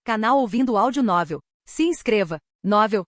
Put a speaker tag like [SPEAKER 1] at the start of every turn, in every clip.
[SPEAKER 1] Canal Ouvindo Áudio Novel. Se inscreva. Novel.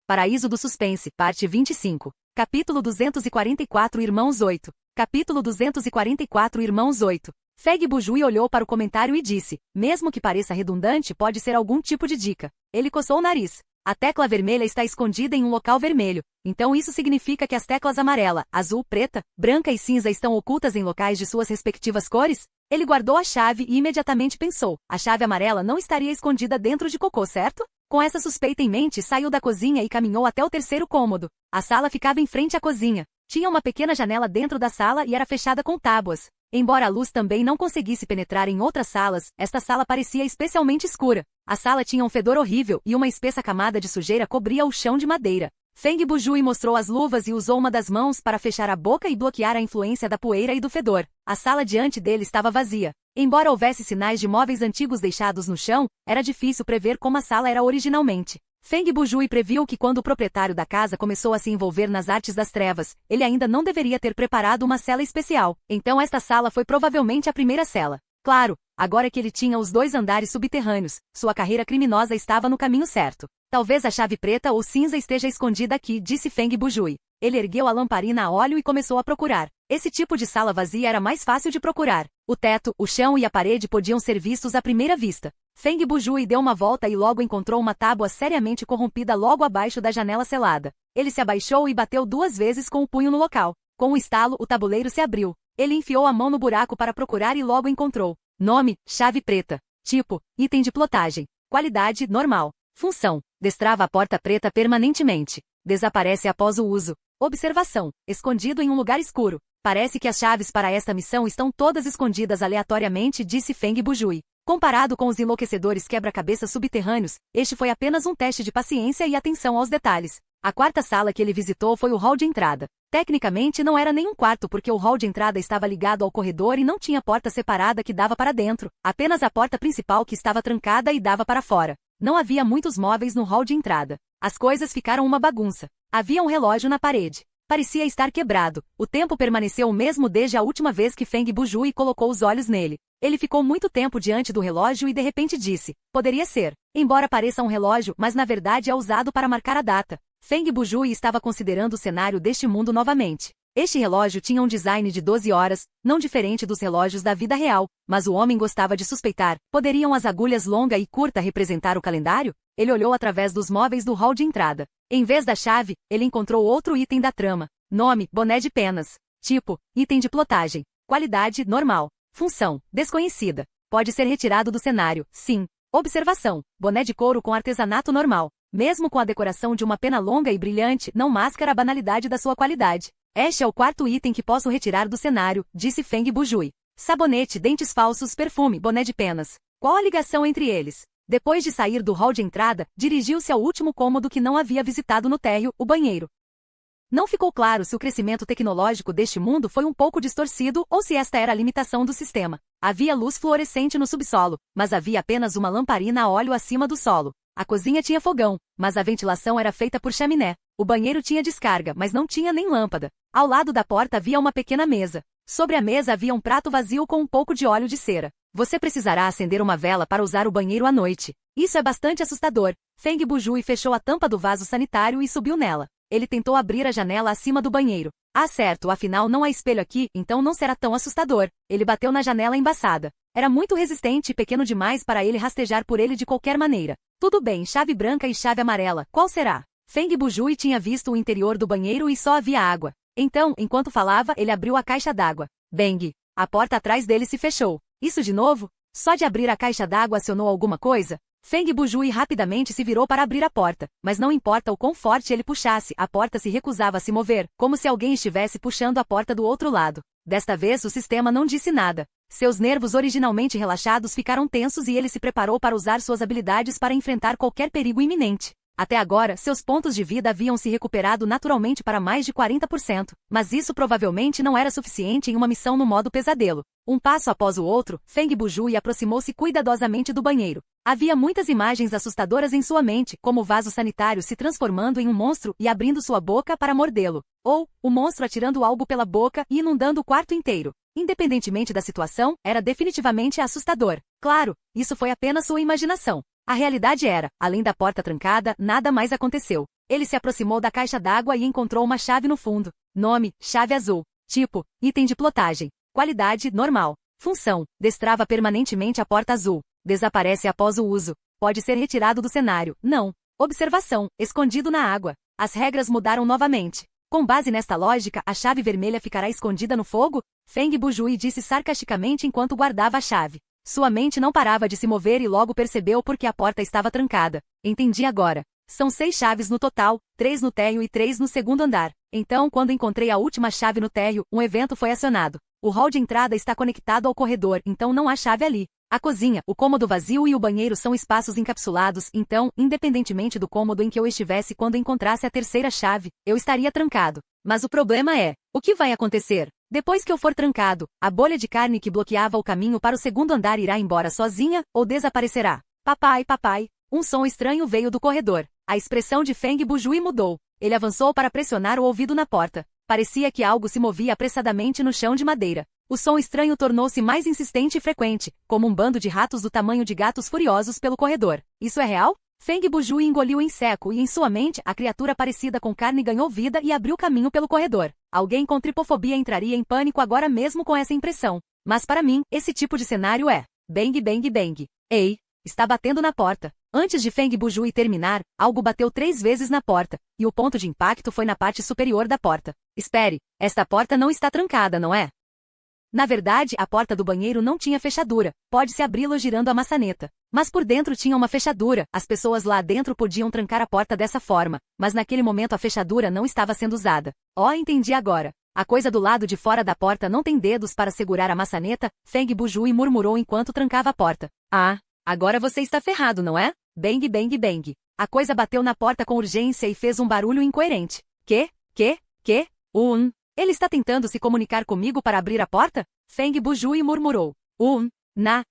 [SPEAKER 1] Paraíso do Suspense, parte 25. Capítulo 244 Irmãos 8. Capítulo 244 Irmãos 8. Feng Bujui olhou para o comentário e disse, mesmo que pareça redundante, pode ser algum tipo de dica. Ele coçou o nariz. A tecla vermelha está escondida em um local vermelho, então isso significa que as teclas amarela, azul, preta, branca e cinza estão ocultas em locais de suas respectivas cores? Ele guardou a chave e imediatamente pensou, a chave amarela não estaria escondida dentro de cocô, certo? Com essa suspeita em mente, saiu da cozinha e caminhou até o terceiro cômodo. A sala ficava em frente à cozinha. Tinha uma pequena janela dentro da sala e era fechada com tábuas. Embora a luz também não conseguisse penetrar em outras salas, esta sala parecia especialmente escura. A sala tinha um fedor horrível e uma espessa camada de sujeira cobria o chão de madeira. Feng Bujui mostrou as luvas e usou uma das mãos para fechar a boca e bloquear a influência da poeira e do fedor. A sala diante dele estava vazia. Embora houvesse sinais de móveis antigos deixados no chão, era difícil prever como a sala era originalmente. Feng Bujui previu que quando o proprietário da casa começou a se envolver nas artes das trevas, ele ainda não deveria ter preparado uma cela especial. Então esta sala foi provavelmente a primeira cela. Claro, agora que ele tinha os 2 andares subterrâneos, sua carreira criminosa estava no caminho certo. Talvez a chave preta ou cinza esteja escondida aqui, disse Feng Bujui. Ele ergueu a lamparina a óleo e começou a procurar. Esse tipo de sala vazia era mais fácil de procurar. O teto, o chão e a parede podiam ser vistos à primeira vista. Feng Bujui deu uma volta e logo encontrou uma tábua seriamente corrompida logo abaixo da janela selada. Ele se abaixou e bateu 2 vezes com o punho no local. Com um estalo, o tabuleiro se abriu. Ele enfiou a mão no buraco para procurar e logo encontrou. Nome, chave preta. Tipo, item de plotagem. Qualidade, normal. Função, destrava a porta preta permanentemente. Desaparece após o uso. Observação, escondido em um lugar escuro. Parece que as chaves para esta missão estão todas escondidas aleatoriamente, disse Feng Bujui. Comparado com os enlouquecedores quebra-cabeças subterrâneos, este foi apenas um teste de paciência e atenção aos detalhes. A quarta sala que ele visitou foi o hall de entrada. Tecnicamente não era nem um quarto porque o hall de entrada estava ligado ao corredor e não tinha porta separada que dava para dentro, apenas a porta principal que estava trancada e dava para fora. Não havia muitos móveis no hall de entrada. As coisas ficaram uma bagunça. Havia um relógio na parede. Parecia estar quebrado. O tempo permaneceu o mesmo desde a última vez que Feng Bujui colocou os olhos nele. Ele ficou muito tempo diante do relógio e de repente disse, poderia ser. Embora pareça um relógio, mas na verdade é usado para marcar a data. Feng Bujui estava considerando o cenário deste mundo novamente. Este relógio tinha um design de 12 horas, não diferente dos relógios da vida real, mas o homem gostava de suspeitar. Poderiam as agulhas longa e curta representar o calendário? Ele olhou através dos móveis do hall de entrada. Em vez da chave, ele encontrou outro item da trama. Nome, boné de penas. Tipo, item de plotagem. Qualidade, normal. Função, desconhecida. Pode ser retirado do cenário, sim. Observação, boné de couro com artesanato normal. Mesmo com a decoração de uma pena longa e brilhante, não mascara a banalidade da sua qualidade. Este é o 4º item que posso retirar do cenário, disse Feng Bujui. Sabonete, dentes falsos, perfume, boné de penas. Qual a ligação entre eles? Depois de sair do hall de entrada, dirigiu-se ao último cômodo que não havia visitado no térreo, o banheiro. Não ficou claro se o crescimento tecnológico deste mundo foi um pouco distorcido ou se esta era a limitação do sistema. Havia luz fluorescente no subsolo, mas havia apenas uma lamparina a óleo acima do solo. A cozinha tinha fogão, mas a ventilação era feita por chaminé. O banheiro tinha descarga, mas não tinha nem lâmpada. Ao lado da porta havia uma pequena mesa. Sobre a mesa havia um prato vazio com um pouco de óleo de cera. Você precisará acender uma vela para usar o banheiro à noite. Isso é bastante assustador. Feng Bujui fechou a tampa do vaso sanitário e subiu nela. Ele tentou abrir a janela acima do banheiro. Ah, certo, afinal não há espelho aqui, então não será tão assustador. Ele bateu na janela embaçada. Era muito resistente e pequeno demais para ele rastejar por ele de qualquer maneira. Tudo bem, chave branca e chave amarela, qual será? Feng Bujui tinha visto o interior do banheiro e só havia água. Então, enquanto falava, ele abriu a caixa d'água. Bang! A porta atrás dele se fechou. Isso de novo? Só de abrir a caixa d'água acionou alguma coisa? Feng Bujui rapidamente se virou para abrir a porta, mas não importa o quão forte ele puxasse, a porta se recusava a se mover, como se alguém estivesse puxando a porta do outro lado. Desta vez o sistema não disse nada. Seus nervos originalmente relaxados ficaram tensos e ele se preparou para usar suas habilidades para enfrentar qualquer perigo iminente. Até agora, seus pontos de vida haviam se recuperado naturalmente para mais de 40%, mas isso provavelmente não era suficiente em uma missão no modo pesadelo. Um passo após o outro, Feng Bujui aproximou-se cuidadosamente do banheiro. Havia muitas imagens assustadoras em sua mente, como o vaso sanitário se transformando em um monstro e abrindo sua boca para mordê-lo. Ou, o monstro atirando algo pela boca e inundando o quarto inteiro. Independentemente da situação, era definitivamente assustador. Claro, isso foi apenas sua imaginação. A realidade era, além da porta trancada, nada mais aconteceu. Ele se aproximou da caixa d'água e encontrou uma chave no fundo. Nome, chave azul. Tipo, item de plotagem. Qualidade, normal. Função, destrava permanentemente a porta azul. Desaparece após o uso. Pode ser retirado do cenário. Não. Observação, escondido na água. As regras mudaram novamente. Com base nesta lógica, a chave vermelha ficará escondida no fogo? Feng Bujui disse sarcasticamente enquanto guardava a chave. Sua mente não parava de se mover e logo percebeu por que a porta estava trancada. Entendi agora. São 6 chaves no total, 3 no térreo e 3 no segundo andar. Então, quando encontrei a última chave no térreo, um evento foi acionado. O hall de entrada está conectado ao corredor, então não há chave ali. A cozinha, o cômodo vazio e o banheiro são espaços encapsulados, então, independentemente do cômodo em que eu estivesse quando encontrasse a terceira chave, eu estaria trancado. Mas o problema é, o que vai acontecer? Depois que eu for trancado, a bolha de carne que bloqueava o caminho para o segundo andar irá embora sozinha ou desaparecerá? Papai, papai. Um som estranho veio do corredor. A expressão de Feng Bujui mudou. Ele avançou para pressionar o ouvido na porta. Parecia que algo se movia apressadamente no chão de madeira. O som estranho tornou-se mais insistente e frequente, como um bando de ratos do tamanho de gatos furiosos pelo corredor. Isso é real? Feng Bujui engoliu em seco e em sua mente a criatura parecida com carne ganhou vida e abriu caminho pelo corredor. Alguém com tripofobia entraria em pânico agora mesmo com essa impressão. Mas para mim, esse tipo de cenário é bang bang bang. Ei, está batendo na porta. Antes de Feng Bujui terminar, algo bateu 3 vezes na porta, e o ponto de impacto foi na parte superior da porta. Espere, esta porta não está trancada, não é? Na verdade, a porta do banheiro não tinha fechadura, pode-se abri-la girando a maçaneta. Mas por dentro tinha uma fechadura, as pessoas lá dentro podiam trancar a porta dessa forma, mas naquele momento a fechadura não estava sendo usada. Oh, entendi agora. A coisa do lado de fora da porta não tem dedos para segurar a maçaneta, Feng Bujui murmurou enquanto trancava a porta. Ah, agora você está ferrado, não é? Bang bang bang. A coisa bateu na porta com urgência e fez um barulho incoerente. Que? Ele está tentando se comunicar comigo para abrir a porta? Feng Bujui murmurou.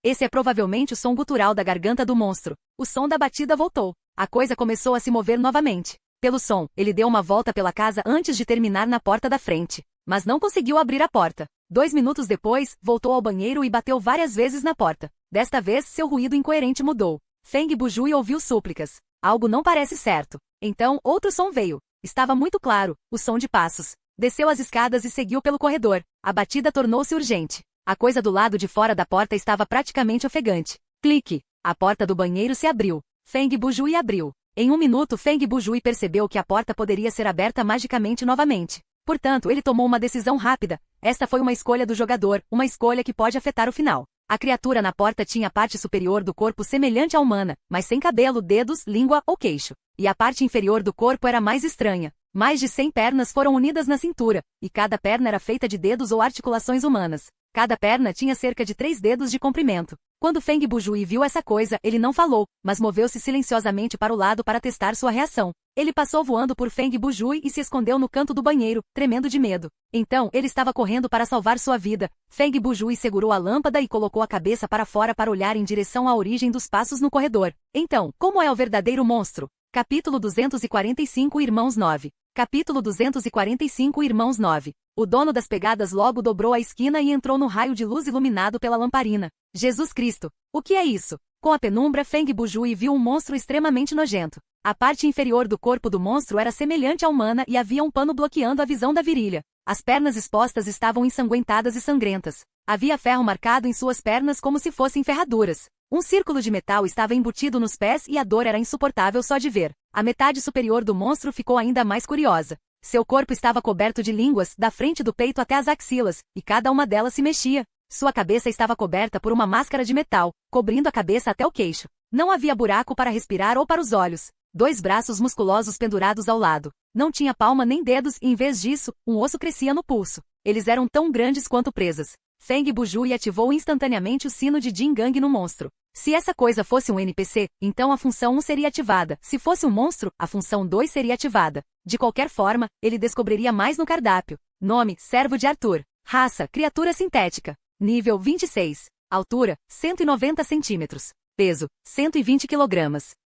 [SPEAKER 1] Esse é provavelmente o som gutural da garganta do monstro. O som da batida voltou. A coisa começou a se mover novamente. Pelo som, ele deu uma volta pela casa antes de terminar na porta da frente. Mas não conseguiu abrir a porta. 2 minutos depois, voltou ao banheiro e bateu várias vezes na porta. Desta vez, seu ruído incoerente mudou. Feng Bujui ouviu súplicas. Algo não parece certo. Então, outro som veio. Estava muito claro, o som de passos. Desceu as escadas e seguiu pelo corredor. A batida tornou-se urgente. A coisa do lado de fora da porta estava praticamente ofegante. Clique. A porta do banheiro se abriu. Feng Bujui abriu. Em 1 minuto, Feng Bujui percebeu que a porta poderia ser aberta magicamente novamente. Portanto, ele tomou uma decisão rápida. Esta foi uma escolha do jogador, uma escolha que pode afetar o final. A criatura na porta tinha a parte superior do corpo semelhante à humana, mas sem cabelo, dedos, língua ou queixo. E a parte inferior do corpo era mais estranha. Mais de 100 pernas foram unidas na cintura, e cada perna era feita de dedos ou articulações humanas. Cada perna tinha cerca de 3 dedos de comprimento. Quando Feng Bujui viu essa coisa, ele não falou, mas moveu-se silenciosamente para o lado para testar sua reação. Ele passou voando por Feng Bujui e se escondeu no canto do banheiro, tremendo de medo. Então, ele estava correndo para salvar sua vida. Feng Bujui segurou a lâmpada e colocou a cabeça para fora para olhar em direção à origem dos passos no corredor. Então, como é o verdadeiro monstro? Capítulo 245 Irmãos 9. Capítulo 245 Irmãos 9. O dono das pegadas logo dobrou a esquina e entrou no raio de luz iluminado pela lamparina. Jesus Cristo! O que é isso? Com a penumbra, Feng Bujui viu um monstro extremamente nojento. A parte inferior do corpo do monstro era semelhante à humana e havia um pano bloqueando a visão da virilha. As pernas expostas estavam ensanguentadas e sangrentas. Havia ferro marcado em suas pernas como se fossem ferraduras. Um círculo de metal estava embutido nos pés e a dor era insuportável só de ver. A metade superior do monstro ficou ainda mais curiosa. Seu corpo estava coberto de línguas, da frente do peito até as axilas, e cada uma delas se mexia. Sua cabeça estava coberta por uma máscara de metal, cobrindo a cabeça até o queixo. Não havia buraco para respirar ou para os olhos. 2 braços musculosos pendurados ao lado. Não tinha palma nem dedos e, em vez disso, um osso crescia no pulso. Eles eram tão grandes quanto presas. Feng Bujui ativou instantaneamente o sino de Jin Gang no monstro. Se essa coisa fosse um NPC, então a função 1 seria ativada. Se fosse um monstro, a função 2 seria ativada. De qualquer forma, ele descobriria mais no cardápio. Nome, Servo de Arthur. Raça, criatura sintética. Nível 26. Altura, 190 centímetros. Peso, 120 kg.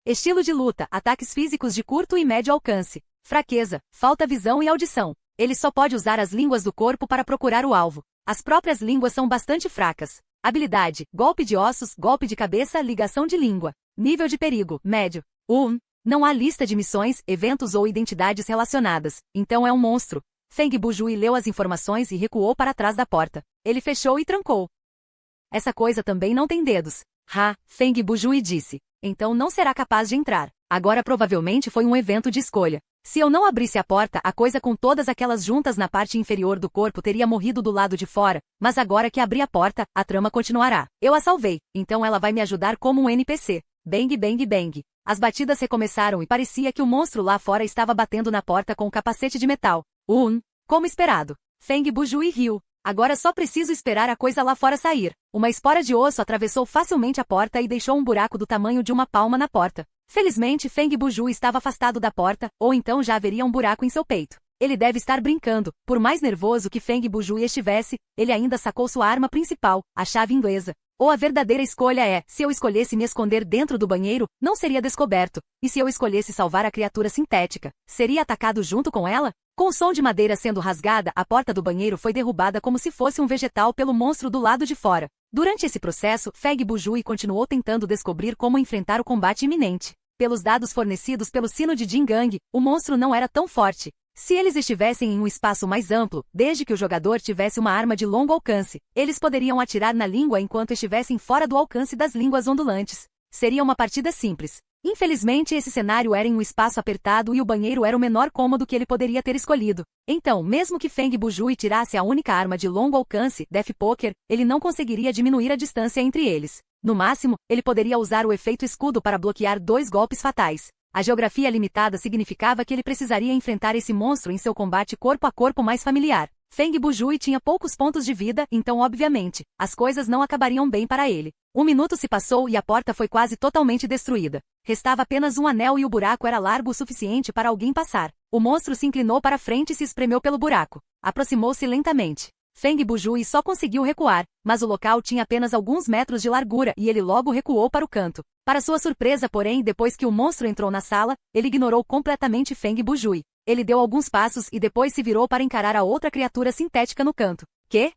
[SPEAKER 1] Estilo de luta, ataques físicos de curto e médio alcance. Fraqueza, falta visão e audição. Ele só pode usar as línguas do corpo para procurar o alvo. As próprias línguas são bastante fracas. Habilidade: golpe de ossos, golpe de cabeça, ligação de língua. Nível de perigo: médio. 1. Não há lista de missões, eventos ou identidades relacionadas, então é um monstro. Feng Bujui leu as informações e recuou para trás da porta. Ele fechou e trancou. Essa coisa também não tem dedos. Feng Bujui disse. Então não será capaz de entrar. Agora provavelmente foi um evento de escolha. Se eu não abrisse a porta, a coisa com todas aquelas juntas na parte inferior do corpo teria morrido do lado de fora, mas agora que abri a porta, a trama continuará. Eu a salvei, então ela vai me ajudar como um NPC. Bang, bang, bang. As batidas recomeçaram e parecia que o monstro lá fora estava batendo na porta com o capacete de metal. Como esperado. Feng Bujui riu. Agora só preciso esperar a coisa lá fora sair. Uma espora de osso atravessou facilmente a porta e deixou um buraco do tamanho de uma palma na porta. Felizmente Feng Bujui estava afastado da porta, ou então já haveria um buraco em seu peito. Ele deve estar brincando. Por mais nervoso que Feng Bujui estivesse, ele ainda sacou sua arma principal, a chave inglesa. Ou a verdadeira escolha é, se eu escolhesse me esconder dentro do banheiro, não seria descoberto. E se eu escolhesse salvar a criatura sintética, seria atacado junto com ela? Com o som de madeira sendo rasgada, a porta do banheiro foi derrubada como se fosse um vegetal pelo monstro do lado de fora. Durante esse processo, Feng Bujui continuou tentando descobrir como enfrentar o combate iminente. Pelos dados fornecidos pelo sino de Jingang, o monstro não era tão forte. Se eles estivessem em um espaço mais amplo, desde que o jogador tivesse uma arma de longo alcance, eles poderiam atirar na língua enquanto estivessem fora do alcance das línguas ondulantes. Seria uma partida simples. Infelizmente esse cenário era em um espaço apertado e o banheiro era o menor cômodo que ele poderia ter escolhido. Então, mesmo que Feng Bujui tirasse a única arma de longo alcance, Death Poker, ele não conseguiria diminuir a distância entre eles. No máximo, ele poderia usar o efeito escudo para bloquear 2 golpes fatais. A geografia limitada significava que ele precisaria enfrentar esse monstro em seu combate corpo a corpo mais familiar. Feng Bujui tinha poucos pontos de vida, então obviamente, as coisas não acabariam bem para ele. 1 minuto se passou e a porta foi quase totalmente destruída. Restava apenas um anel e o buraco era largo o suficiente para alguém passar. O monstro se inclinou para frente e se espremeu pelo buraco. Aproximou-se lentamente. Feng Bujui só conseguiu recuar, mas o local tinha apenas alguns metros de largura e ele logo recuou para o canto. Para sua surpresa, porém, depois que o monstro entrou na sala, ele ignorou completamente Feng Bujui. Ele deu alguns passos e depois se virou para encarar a outra criatura sintética no canto. Que?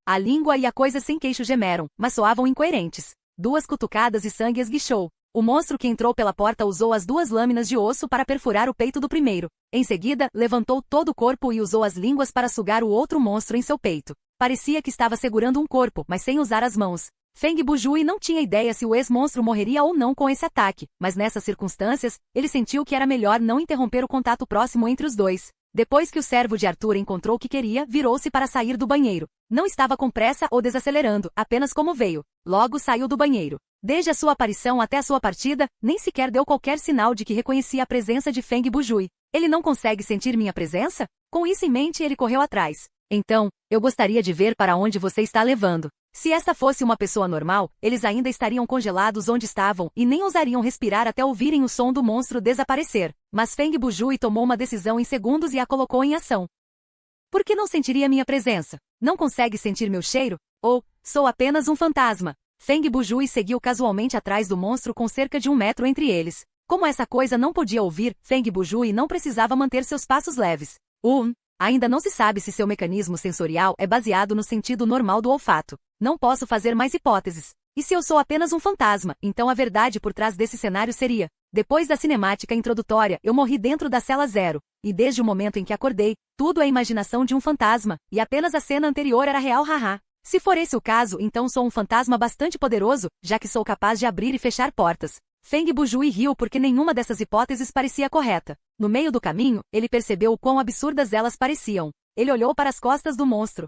[SPEAKER 1] A língua e a coisa sem queixo gemeram, mas soavam incoerentes. 2 cutucadas e sangue esguichou. O monstro que entrou pela porta usou as 2 lâminas de osso para perfurar o peito do primeiro. Em seguida, levantou todo o corpo e usou as línguas para sugar o outro monstro em seu peito. Parecia que estava segurando um corpo, mas sem usar as mãos. Feng Bujui não tinha ideia se o ex-monstro morreria ou não com esse ataque, mas nessas circunstâncias, ele sentiu que era melhor não interromper o contato próximo entre os dois. Depois que o servo de Arthur encontrou o que queria, virou-se para sair do banheiro. Não estava com pressa ou desacelerando, apenas como veio. Logo saiu do banheiro. Desde a sua aparição até a sua partida, nem sequer deu qualquer sinal de que reconhecia a presença de Feng Bujui. Ele não consegue sentir minha presença? Com isso em mente, ele correu atrás. Então, eu gostaria de ver para onde você está levando. Se esta fosse uma pessoa normal, eles ainda estariam congelados onde estavam e nem ousariam respirar até ouvirem o som do monstro desaparecer. Mas Feng Bujui tomou uma decisão em segundos e a colocou em ação. Por que não sentiria minha presença? Não consegue sentir meu cheiro? Ou, sou apenas um fantasma? Feng Bujui seguiu casualmente atrás do monstro com cerca de 1 metro entre eles. Como essa coisa não podia ouvir, Feng Bujui não precisava manter seus passos leves. Ainda não se sabe se seu mecanismo sensorial é baseado no sentido normal do olfato. Não posso fazer mais hipóteses. E se eu sou apenas um fantasma, então a verdade por trás desse cenário seria: depois da cinemática introdutória, eu morri dentro da cela 0. E desde o momento em que acordei, tudo é imaginação de um fantasma, e apenas a cena anterior era real, haha. Se for esse o caso, então sou um fantasma bastante poderoso, já que sou capaz de abrir e fechar portas. Feng Bujui riu porque nenhuma dessas hipóteses parecia correta. No meio do caminho, ele percebeu o quão absurdas elas pareciam. Ele olhou para as costas do monstro.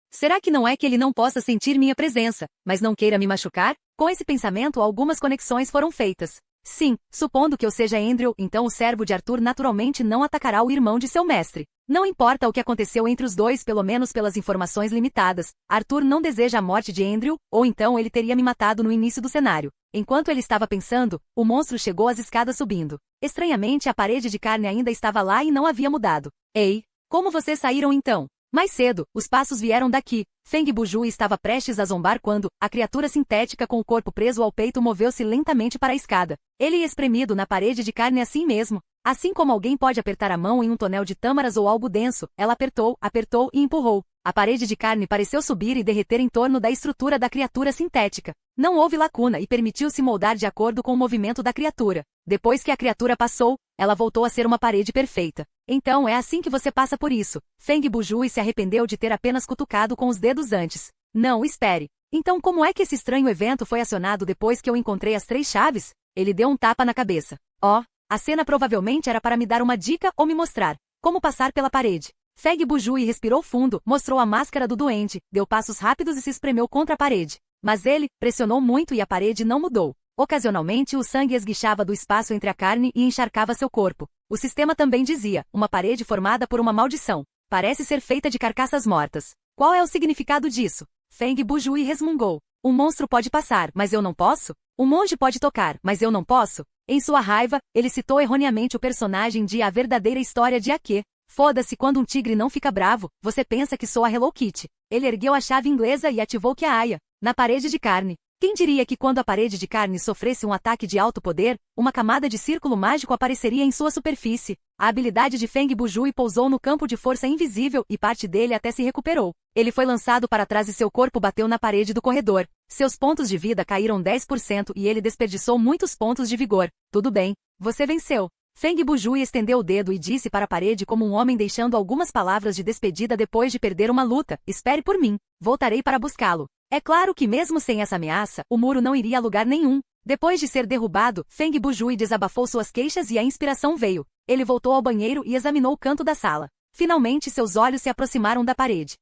[SPEAKER 1] Será que não é que ele não possa sentir minha presença, mas não queira me machucar? Com esse pensamento, algumas conexões foram feitas. Sim, supondo que eu seja Andrew, então o servo de Arthur naturalmente não atacará o irmão de seu mestre. Não importa o que aconteceu entre os dois, pelo menos pelas informações limitadas, Arthur não deseja a morte de Andrew, ou então ele teria me matado no início do cenário. Enquanto ele estava pensando, o monstro chegou às escadas subindo. Estranhamente, a parede de carne ainda estava lá e não havia mudado. Ei, como vocês saíram então? Mais cedo, os passos vieram daqui. Feng Bujui estava prestes a zombar quando a criatura sintética com o corpo preso ao peito moveu-se lentamente para a escada. Ele ia espremido na parede de carne assim mesmo. Assim como alguém pode apertar a mão em um tonel de tâmaras ou algo denso, ela apertou e empurrou. A parede de carne pareceu subir e derreter em torno da estrutura da criatura sintética. Não houve lacuna e permitiu-se moldar de acordo com o movimento da criatura. Depois que a criatura passou, ela voltou a ser uma parede perfeita. Então é assim que você passa por isso. Feng Bujui se arrependeu de ter apenas cutucado com os dedos antes. Não, espere. Então como é que esse estranho evento foi acionado depois que eu encontrei as 3 chaves? Ele deu um tapa na cabeça. A cena provavelmente era para me dar uma dica ou me mostrar como passar pela parede. Feng Bujui respirou fundo, mostrou a máscara do duende, deu passos rápidos e se espremeu contra a parede. Mas ele pressionou muito e a parede não mudou. Ocasionalmente o sangue esguichava do espaço entre a carne e encharcava seu corpo. O sistema também dizia, uma parede formada por uma maldição. Parece ser feita de carcaças mortas. Qual é o significado disso? Feng Bujui resmungou. Um monstro pode passar, mas eu não posso? Um monge pode tocar, mas eu não posso? Em sua raiva, ele citou erroneamente o personagem de A Verdadeira História de Ake. Foda-se, quando um tigre não fica bravo, você pensa que sou a Hello Kitty. Ele ergueu a chave inglesa e ativou Kiaia na parede de carne. Quem diria que quando a parede de carne sofresse um ataque de alto poder, uma camada de círculo mágico apareceria em sua superfície? A habilidade de Feng Bujui pousou no campo de força invisível e parte dele até se recuperou. Ele foi lançado para trás e seu corpo bateu na parede do corredor. Seus pontos de vida caíram 10% e ele desperdiçou muitos pontos de vigor. Tudo bem, você venceu. Feng Bujui estendeu o dedo e disse para a parede como um homem deixando algumas palavras de despedida depois de perder uma luta. Espere por mim. Voltarei para buscá-lo. É claro que mesmo sem essa ameaça, o muro não iria a lugar nenhum. Depois de ser derrubado, Feng Bujui desabafou suas queixas e a inspiração veio. Ele voltou ao banheiro e examinou o canto da sala. Finalmente seus olhos se aproximaram da parede.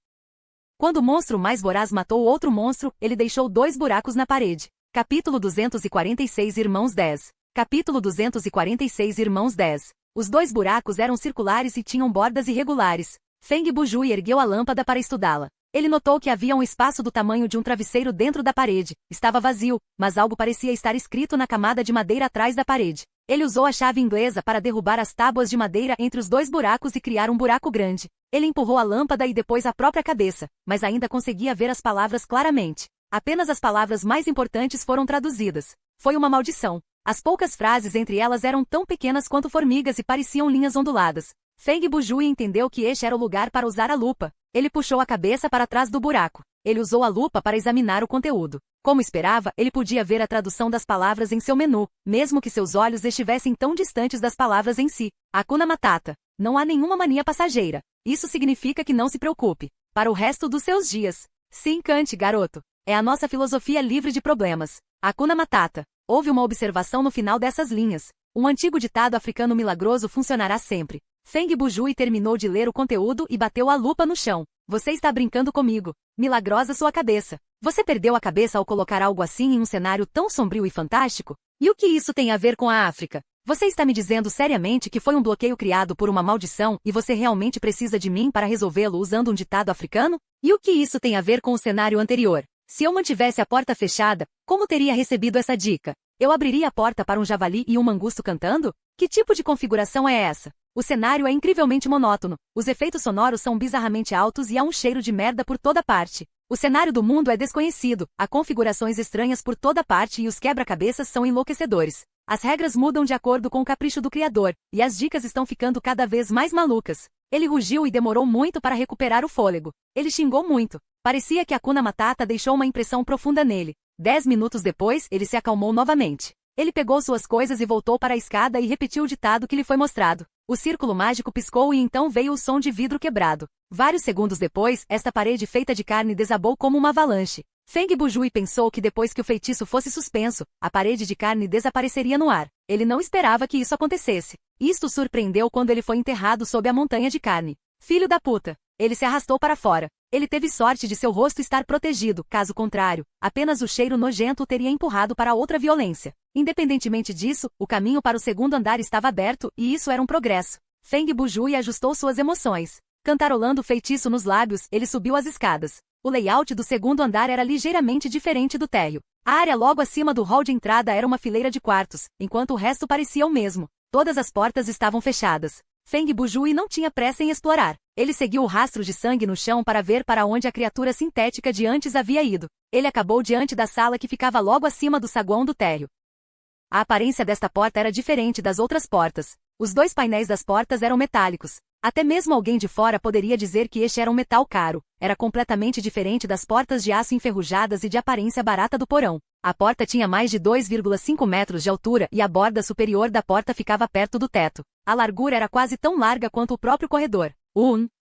[SPEAKER 1] Quando o monstro mais voraz matou outro monstro, ele deixou 2 buracos na parede. Capítulo 246 Irmãos 10. Capítulo 246 Irmãos 10. Os 2 buracos eram circulares e tinham bordas irregulares. Feng Bujui ergueu a lâmpada para estudá-la. Ele notou que havia um espaço do tamanho de um travesseiro dentro da parede. Estava vazio, mas algo parecia estar escrito na camada de madeira atrás da parede. Ele usou a chave inglesa para derrubar as tábuas de madeira entre os 2 buracos e criar um buraco grande. Ele empurrou a lâmpada e depois a própria cabeça, mas ainda conseguia ver as palavras claramente. Apenas as palavras mais importantes foram traduzidas. Foi uma maldição. As poucas frases entre elas eram tão pequenas quanto formigas e pareciam linhas onduladas. Feng Bujui entendeu que este era o lugar para usar a lupa. Ele puxou a cabeça para trás do buraco. Ele usou a lupa para examinar o conteúdo. Como esperava, ele podia ver a tradução das palavras em seu menu, mesmo que seus olhos estivessem tão distantes das palavras em si. Hakuna Matata. Não há nenhuma mania passageira. Isso significa que não se preocupe. Para o resto dos seus dias. Sim, cante, garoto. É a nossa filosofia livre de problemas. Hakuna Matata. Houve uma observação no final dessas linhas. Um antigo ditado africano milagroso funcionará sempre. Feng Bujui terminou de ler o conteúdo e bateu a lupa no chão. Você está brincando comigo. Milagrosa sua cabeça. Você perdeu a cabeça ao colocar algo assim em um cenário tão sombrio e fantástico? E o que isso tem a ver com a África? Você está me dizendo seriamente que foi um bloqueio criado por uma maldição e você realmente precisa de mim para resolvê-lo usando um ditado africano? E o que isso tem a ver com o cenário anterior? Se eu mantivesse a porta fechada, como teria recebido essa dica? Eu abriria a porta para um javali e um mangusto cantando? Que tipo de configuração é essa? O cenário é incrivelmente monótono, os efeitos sonoros são bizarramente altos e há um cheiro de merda por toda parte. O cenário do mundo é desconhecido, há configurações estranhas por toda parte e os quebra-cabeças são enlouquecedores. As regras mudam de acordo com o capricho do criador, e as dicas estão ficando cada vez mais malucas. Ele rugiu e demorou muito para recuperar o fôlego. Ele xingou muito. Parecia que Hakuna Matata deixou uma impressão profunda nele. 10 minutos depois, ele se acalmou novamente. Ele pegou suas coisas e voltou para a escada e repetiu o ditado que lhe foi mostrado. O círculo mágico piscou e então veio o som de vidro quebrado. Vários segundos depois, esta parede feita de carne desabou como uma avalanche. Feng Bujui pensou que depois que o feitiço fosse suspenso, a parede de carne desapareceria no ar. Ele não esperava que isso acontecesse. Isto o surpreendeu quando ele foi enterrado sob a montanha de carne. Filho da puta! Ele se arrastou para fora. Ele teve sorte de seu rosto estar protegido, caso contrário, apenas o cheiro nojento o teria empurrado para outra violência. Independentemente disso, o caminho para o segundo andar estava aberto, e isso era um progresso. Feng Bujui ajustou suas emoções. Cantarolando o feitiço nos lábios, ele subiu as escadas. O layout do segundo andar era ligeiramente diferente do térreo. A área logo acima do hall de entrada era uma fileira de quartos, enquanto o resto parecia o mesmo. Todas as portas estavam fechadas. Feng Bujui não tinha pressa em explorar. Ele seguiu o rastro de sangue no chão para ver para onde a criatura sintética de antes havia ido. Ele acabou diante da sala que ficava logo acima do saguão do térreo. A aparência desta porta era diferente das outras portas. Os dois painéis das portas eram metálicos. Até mesmo alguém de fora poderia dizer que este era um metal caro. Era completamente diferente das portas de aço enferrujadas e de aparência barata do porão. A porta tinha mais de 2,5 metros de altura e a borda superior da porta ficava perto do teto. A largura era quase tão larga quanto o próprio corredor.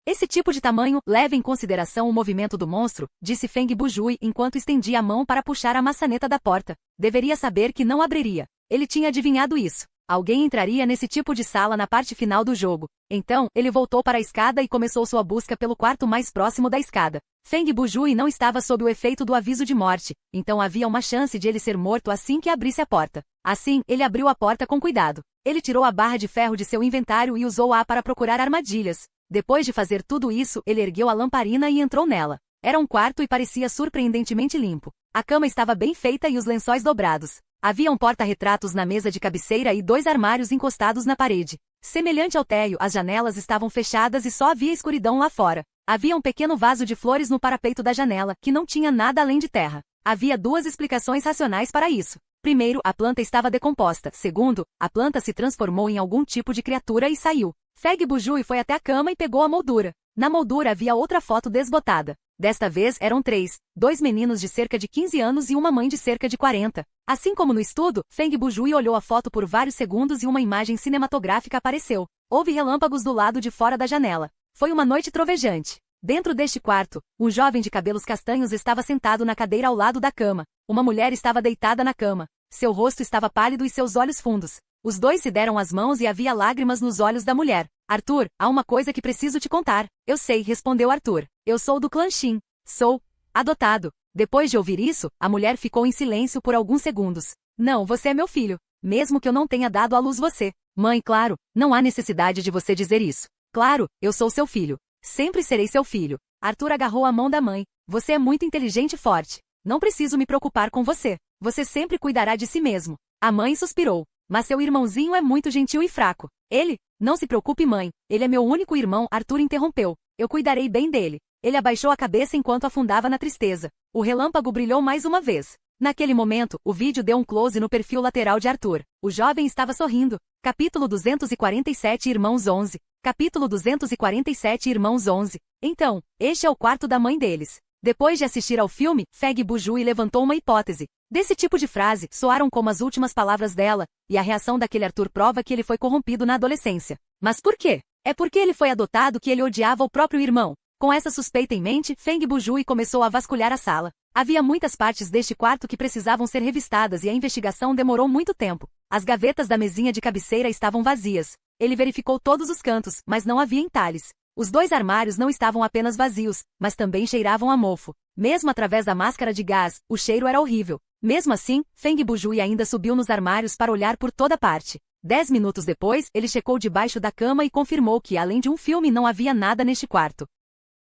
[SPEAKER 1] Esse tipo de tamanho leva em consideração o movimento do monstro, disse Feng Bujui enquanto estendia a mão para puxar a maçaneta da porta. Deveria saber que não abriria. Ele tinha adivinhado isso. Alguém entraria nesse tipo de sala na parte final do jogo. Então, ele voltou para a escada e começou sua busca pelo quarto mais próximo da escada. Feng Bujui não estava sob o efeito do aviso de morte, então havia uma chance de ele ser morto assim que abrisse a porta. Assim, ele abriu a porta com cuidado. Ele tirou a barra de ferro de seu inventário e usou-a para procurar armadilhas. Depois de fazer tudo isso, ele ergueu a lamparina e entrou nela. Era um quarto e parecia surpreendentemente limpo. A cama estava bem feita e os lençóis dobrados. Havia um porta-retratos na mesa de cabeceira e 2 armários encostados na parede. Semelhante ao térreo, as janelas estavam fechadas e só havia escuridão lá fora. Havia um pequeno vaso de flores no parapeito da janela, que não tinha nada além de terra. Havia 2 explicações racionais para isso. Primeiro, a planta estava decomposta. Segundo, a planta se transformou em algum tipo de criatura e saiu. Feng Bujui foi até a cama e pegou a moldura. Na moldura havia outra foto desbotada. Desta vez eram 3, 2 meninos de cerca de 15 anos e uma mãe de cerca de 40. Assim como no estudo, Feng Bujui olhou a foto por vários segundos e uma imagem cinematográfica apareceu. Houve relâmpagos do lado de fora da janela. Foi uma noite trovejante. Dentro deste quarto, um jovem de cabelos castanhos estava sentado na cadeira ao lado da cama. Uma mulher estava deitada na cama. Seu rosto estava pálido e seus olhos fundos. Os dois se deram as mãos e havia lágrimas nos olhos da mulher. Arthur, há uma coisa que preciso te contar. Eu sei, respondeu Arthur. Eu sou do clã Shin. Sou adotado. Depois de ouvir isso, a mulher ficou em silêncio por alguns segundos. Não, você é meu filho. Mesmo que eu não tenha dado à luz você. Mãe, claro, não há necessidade de você dizer isso. Claro, eu sou seu filho. Sempre serei seu filho. Arthur agarrou a mão da mãe. Você é muito inteligente e forte. Não preciso me preocupar com você. Você sempre cuidará de si mesmo. A mãe suspirou. Mas seu irmãozinho é muito gentil e fraco. Ele? Não se preocupe, mãe. Ele é meu único irmão, Arthur interrompeu. Eu cuidarei bem dele. Ele abaixou a cabeça enquanto afundava na tristeza. O relâmpago brilhou mais uma vez. Naquele momento, o vídeo deu um close no perfil lateral de Arthur. O jovem estava sorrindo. Capítulo 247 Irmãos 11. Capítulo 247 Irmãos 11. Então, este é o quarto da mãe deles. Depois de assistir ao filme, Feng Bujui levantou uma hipótese. Desse tipo de frase, soaram como as últimas palavras dela, e a reação daquele Arthur prova que ele foi corrompido na adolescência. Mas por quê? É porque ele foi adotado que ele odiava o próprio irmão. Com essa suspeita em mente, Feng Bujui começou a vasculhar a sala. Havia muitas partes deste quarto que precisavam ser revistadas e a investigação demorou muito tempo. As gavetas da mesinha de cabeceira estavam vazias. Ele verificou todos os cantos, mas não havia entalhes. Os 2 armários não estavam apenas vazios, mas também cheiravam a mofo. Mesmo através da máscara de gás, o cheiro era horrível. Mesmo assim, Feng Bujui ainda subiu nos armários para olhar por toda parte. 10 minutos depois, ele checou debaixo da cama e confirmou que, além de um filme, não havia nada neste quarto.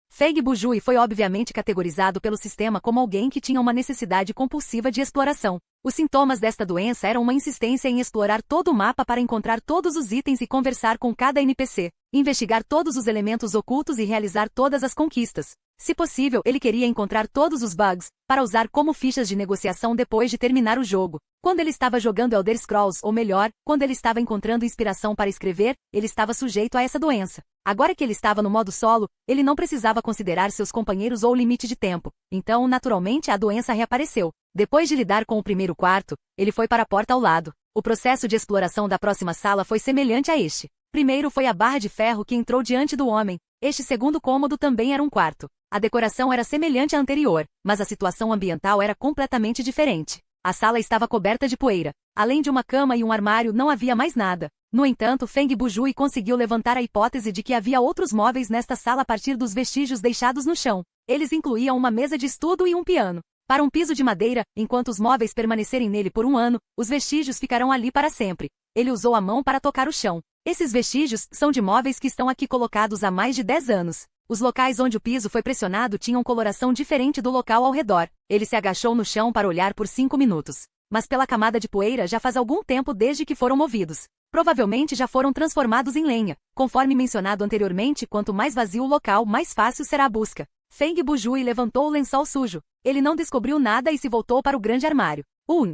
[SPEAKER 1] Feng Bujui foi obviamente categorizado pelo sistema como alguém que tinha uma necessidade compulsiva de exploração. Os sintomas desta doença eram uma insistência em explorar todo o mapa para encontrar todos os itens e conversar com cada NPC, investigar todos os elementos ocultos e realizar todas as conquistas. Se possível, ele queria encontrar todos os bugs, para usar como fichas de negociação depois de terminar o jogo. Quando ele estava jogando Elder Scrolls, ou melhor, quando ele estava encontrando inspiração para escrever, ele estava sujeito a essa doença. Agora que ele estava no modo solo, ele não precisava considerar seus companheiros ou limite de tempo. Então, naturalmente, a doença reapareceu. Depois de lidar com o primeiro quarto, ele foi para a porta ao lado. O processo de exploração da próxima sala foi semelhante a este. Primeiro foi a barra de ferro que entrou diante do homem. Este segundo cômodo também era um quarto. A decoração era semelhante à anterior, mas a situação ambiental era completamente diferente. A sala estava coberta de poeira. Além de uma cama e um armário, não havia mais nada. No entanto, Feng Bujui conseguiu levantar a hipótese de que havia outros móveis nesta sala a partir dos vestígios deixados no chão. Eles incluíam uma mesa de estudo e um piano. Para um piso de madeira, enquanto os móveis permanecerem nele por um ano, os vestígios ficarão ali para sempre. Ele usou a mão para tocar o chão. Esses vestígios são de móveis que estão aqui colocados há mais de 10 anos. Os locais onde o piso foi pressionado tinham coloração diferente do local ao redor. Ele se agachou no chão para olhar por 5 minutos. mas pela camada de poeira já faz algum tempo desde que foram movidos. Provavelmente já foram transformados em lenha. Conforme mencionado anteriormente, quanto mais vazio o local, mais fácil será a busca. Feng Bujui levantou o lençol sujo. Ele não descobriu nada e se voltou para o grande armário.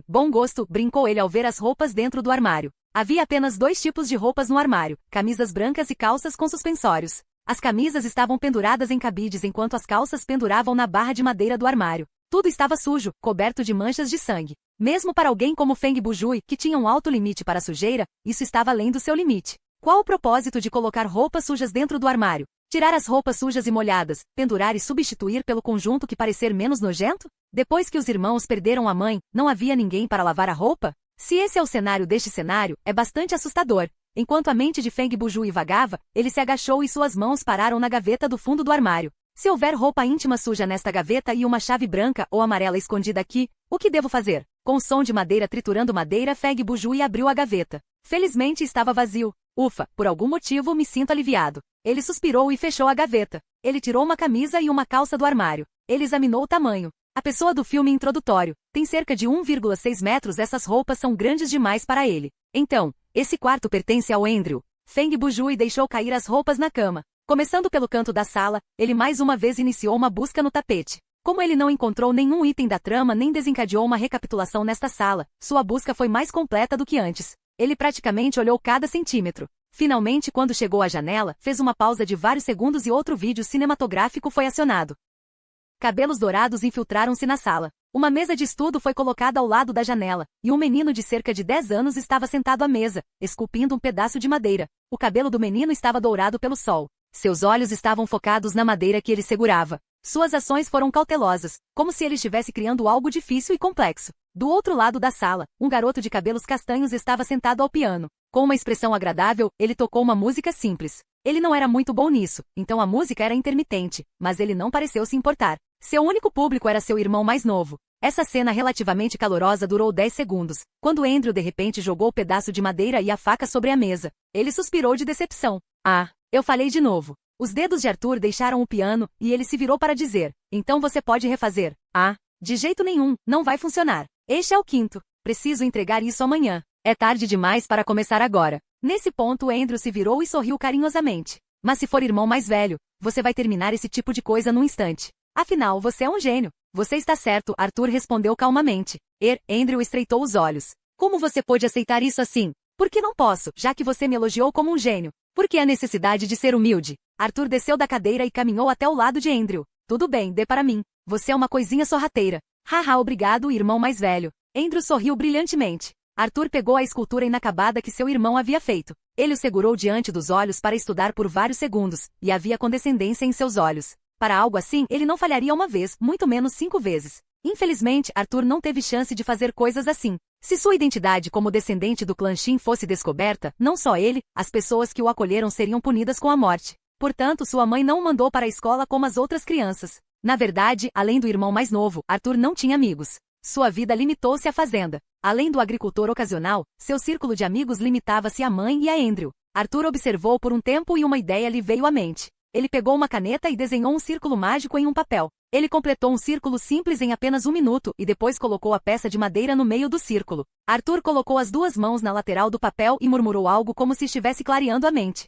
[SPEAKER 1] Bom gosto, brincou ele ao ver as roupas dentro do armário. Havia apenas 2 tipos de roupas no armário, camisas brancas e calças com suspensórios. As camisas estavam penduradas em cabides enquanto as calças penduravam na barra de madeira do armário. Tudo estava sujo, coberto de manchas de sangue. Mesmo para alguém como Feng Bujui, que tinha um alto limite para a sujeira, isso estava além do seu limite. Qual o propósito de colocar roupas sujas dentro do armário? Tirar as roupas sujas e molhadas, pendurar e substituir pelo conjunto que parecer menos nojento? Depois que os irmãos perderam a mãe, não havia ninguém para lavar a roupa? Se esse é o cenário deste cenário, é bastante assustador. Enquanto a mente de Feng Bujui vagava, ele se agachou e suas mãos pararam na gaveta do fundo do armário. Se houver roupa íntima suja nesta gaveta e uma chave branca ou amarela escondida aqui, o que devo fazer? Com o som de madeira triturando madeira, Feng Bujui abriu a gaveta. Felizmente estava vazio. Ufa, por algum motivo me sinto aliviado. Ele suspirou e fechou a gaveta. Ele tirou uma camisa e uma calça do armário. Ele examinou o tamanho. A pessoa do filme introdutório tem cerca de 1,6 metros. Essas roupas são grandes demais para ele. Então, esse quarto pertence ao Andrew. Feng Bujui deixou cair as roupas na cama. Começando pelo canto da sala, ele mais uma vez iniciou uma busca no tapete. Como ele não encontrou nenhum item da trama nem desencadeou uma recapitulação nesta sala, sua busca foi mais completa do que antes. Ele praticamente olhou cada centímetro. Finalmente, quando chegou à janela, fez uma pausa de vários segundos e outro vídeo cinematográfico foi acionado. Cabelos dourados infiltraram-se na sala. Uma mesa de estudo foi colocada ao lado da janela, e um menino de cerca de 10 anos estava sentado à mesa, esculpindo um pedaço de madeira. O cabelo do menino estava dourado pelo sol. Seus olhos estavam focados na madeira que ele segurava. Suas ações foram cautelosas, como se ele estivesse criando algo difícil e complexo. Do outro lado da sala, um garoto de cabelos castanhos estava sentado ao piano. Com uma expressão agradável, ele tocou uma música simples. Ele não era muito bom nisso, então a música era intermitente, mas ele não pareceu se importar. Seu único público era seu irmão mais novo. Essa cena relativamente calorosa durou 10 segundos, quando Andrew de repente jogou o pedaço de madeira e a faca sobre a mesa. Ele suspirou de decepção. Eu falei de novo. Os dedos de Arthur deixaram o piano, e ele se virou para dizer, então você pode refazer. De jeito nenhum, não vai funcionar. Este é o quinto. Preciso entregar isso amanhã. É tarde demais para começar agora. Nesse ponto Andrew se virou e sorriu carinhosamente. Mas se for irmão mais velho, você vai terminar esse tipo de coisa num instante. Afinal, você é um gênio. Você está certo, Arthur respondeu calmamente. Andrew estreitou os olhos. Como você pôde aceitar isso assim? Por que não posso, já que você me elogiou como um gênio? Por que a necessidade de ser humilde? Arthur desceu da cadeira e caminhou até o lado de Andrew. Tudo bem, dê para mim. Você é uma coisinha sorrateira. Haha, obrigado, irmão mais velho. Andrew sorriu brilhantemente. Arthur pegou a escultura inacabada que seu irmão havia feito. Ele o segurou diante dos olhos para estudar por vários segundos, e havia condescendência em seus olhos. Para algo assim, ele não falharia uma vez, muito menos 5 vezes. Infelizmente, Arthur não teve chance de fazer coisas assim. Se sua identidade como descendente do clã Shin fosse descoberta, não só ele, as pessoas que o acolheram seriam punidas com a morte. Portanto, sua mãe não o mandou para a escola como as outras crianças. Na verdade, além do irmão mais novo, Arthur não tinha amigos. Sua vida limitou-se à fazenda. Além do agricultor ocasional, seu círculo de amigos limitava-se à mãe e a Andrew. Arthur observou por um tempo e uma ideia lhe veio à mente. Ele pegou uma caneta e desenhou um círculo mágico em um papel. Ele completou um círculo simples em apenas 1 minuto e depois colocou a peça de madeira no meio do círculo. Arthur colocou as 2 mãos na lateral do papel e murmurou algo como se estivesse clareando a mente.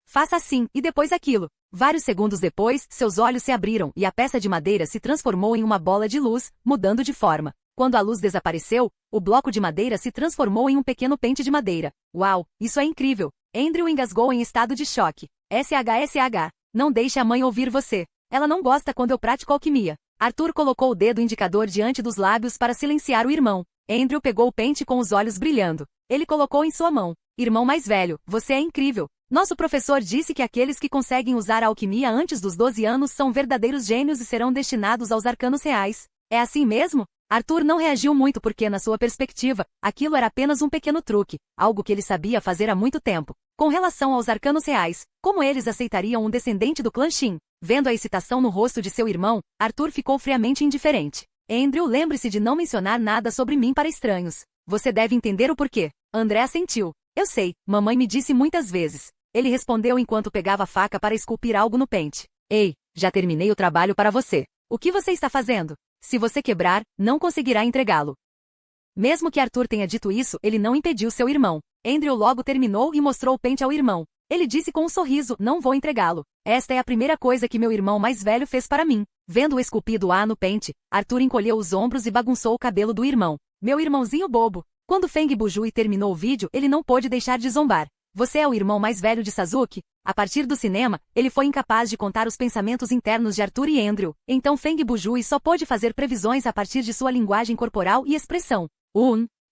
[SPEAKER 1] Faça assim, e depois aquilo. Vários segundos depois, seus olhos se abriram e a peça de madeira se transformou em uma bola de luz, mudando de forma. Quando a luz desapareceu, o bloco de madeira se transformou em um pequeno pente de madeira. Uau, isso é incrível! Andrew engasgou em estado de choque. SH. Não deixe a mãe ouvir você. Ela não gosta quando eu pratico alquimia. Arthur colocou o dedo indicador diante dos lábios para silenciar o irmão. Andrew pegou o pente com os olhos brilhando. Ele colocou em sua mão. Irmão mais velho, você é incrível. Nosso professor disse que aqueles que conseguem usar a alquimia antes dos 12 anos são verdadeiros gênios e serão destinados aos arcanos reais. É assim mesmo? Arthur não reagiu muito porque, na sua perspectiva, aquilo era apenas um pequeno truque, algo que ele sabia fazer há muito tempo. Com relação aos arcanos reais, como eles aceitariam um descendente do clã Shin? Vendo a excitação no rosto de seu irmão, Arthur ficou friamente indiferente. Andrew, lembre-se de não mencionar nada sobre mim para estranhos. Você deve entender o porquê. André assentiu. Eu sei, mamãe me disse muitas vezes. Ele respondeu enquanto pegava a faca para esculpir algo no pente. Ei, já terminei o trabalho para você. O que você está fazendo? Se você quebrar, não conseguirá entregá-lo. Mesmo que Arthur tenha dito isso, ele não impediu seu irmão. Andrew logo terminou e mostrou o pente ao irmão. Ele disse com um sorriso, não vou entregá-lo. Esta é a primeira coisa que meu irmão mais velho fez para mim. Vendo o esculpido A no pente, Arthur encolheu os ombros e bagunçou o cabelo do irmão. Meu irmãozinho bobo. Quando Feng Bujui terminou o vídeo, ele não pôde deixar de zombar. Você é o irmão mais velho de Sasuke? A partir do cinema, ele foi incapaz de contar os pensamentos internos de Arthur e Andrew. Então Feng Bujui só pôde fazer previsões a partir de sua linguagem corporal e expressão.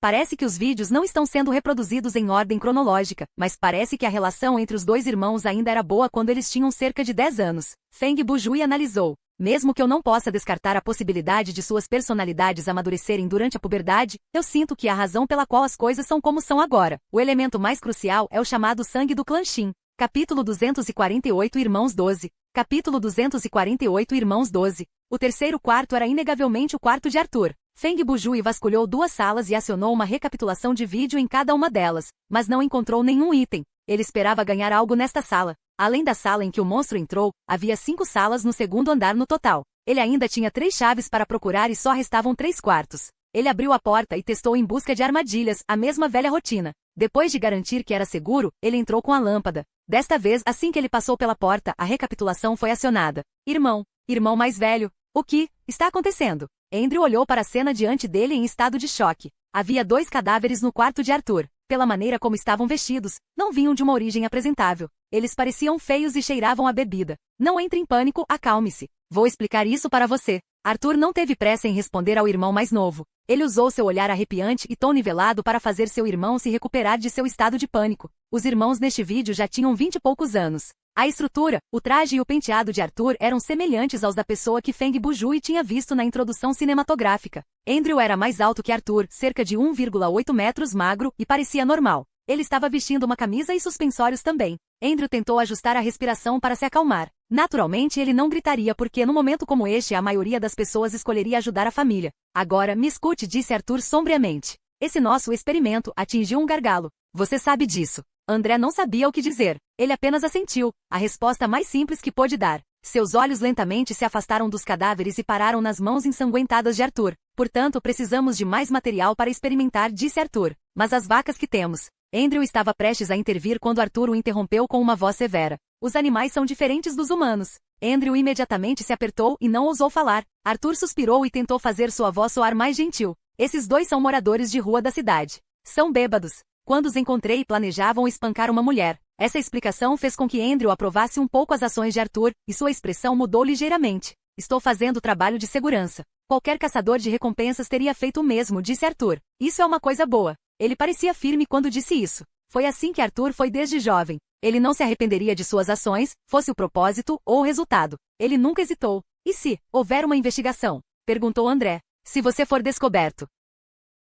[SPEAKER 1] Parece que os vídeos não estão sendo reproduzidos em ordem cronológica, mas parece que a relação entre os dois irmãos ainda era boa quando eles tinham cerca de 10 anos. Feng Bujui analisou. Mesmo que eu não possa descartar a possibilidade de suas personalidades amadurecerem durante a puberdade, eu sinto que a razão pela qual as coisas são como são agora. O elemento mais crucial é o chamado sangue do clã Shin. Capítulo 248 Irmãos 12. Capítulo 248 Irmãos 12. O terceiro quarto era inegavelmente o quarto de Arthur. Feng Bujui vasculhou 2 salas e acionou uma recapitulação de vídeo em cada uma delas, mas não encontrou nenhum item. Ele esperava ganhar algo nesta sala. Além da sala em que o monstro entrou, havia 5 salas no segundo andar no total. Ele ainda tinha 3 chaves para procurar e só restavam 3 quartos. Ele abriu a porta e testou em busca de armadilhas, a mesma velha rotina. Depois de garantir que era seguro, ele entrou com a lâmpada. Desta vez, assim que ele passou pela porta, a recapitulação foi acionada. Irmão mais velho, o que está acontecendo? Andrew olhou para a cena diante dele em estado de choque. Havia 2 cadáveres no quarto de Arthur. Pela maneira como estavam vestidos, não vinham de uma origem apresentável. Eles pareciam feios e cheiravam a bebida. Não entre em pânico, acalme-se. Vou explicar isso para você. Arthur não teve pressa em responder ao irmão mais novo. Ele usou seu olhar arrepiante e tom nivelado para fazer seu irmão se recuperar de seu estado de pânico. Os irmãos neste vídeo já tinham 20 e poucos anos. A estrutura, o traje e o penteado de Arthur eram semelhantes aos da pessoa que Feng Bujui tinha visto na introdução cinematográfica. Andrew era mais alto que Arthur, cerca de 1,8 metros, magro, e parecia normal. Ele estava vestindo uma camisa e suspensórios também. Andrew tentou ajustar a respiração para se acalmar. Naturalmente ele não gritaria porque num momento como este a maioria das pessoas escolheria ajudar a família. Agora, me escute, disse Arthur sombriamente. Esse nosso experimento atingiu um gargalo. Você sabe disso. André não sabia o que dizer. Ele apenas assentiu, a resposta mais simples que pôde dar. Seus olhos lentamente se afastaram dos cadáveres e pararam nas mãos ensanguentadas de Arthur. Portanto, precisamos de mais material para experimentar, disse Arthur. Mas as vacas que temos. Andrew estava prestes a intervir quando Arthur o interrompeu com uma voz severa. Os animais são diferentes dos humanos. Andrew imediatamente se apertou e não ousou falar. Arthur suspirou e tentou fazer sua voz soar mais gentil. Esses 2 são moradores de rua da cidade. São bêbados. Quando os encontrei, planejavam espancar uma mulher. Essa explicação fez com que Andrew aprovasse um pouco as ações de Arthur, e sua expressão mudou ligeiramente. Estou fazendo trabalho de segurança. Qualquer caçador de recompensas teria feito o mesmo, disse Arthur. Isso é uma coisa boa. Ele parecia firme quando disse isso. Foi assim que Arthur foi desde jovem. Ele não se arrependeria de suas ações, fosse o propósito ou o resultado. Ele nunca hesitou. E se houver uma investigação? Perguntou André. Se você for descoberto.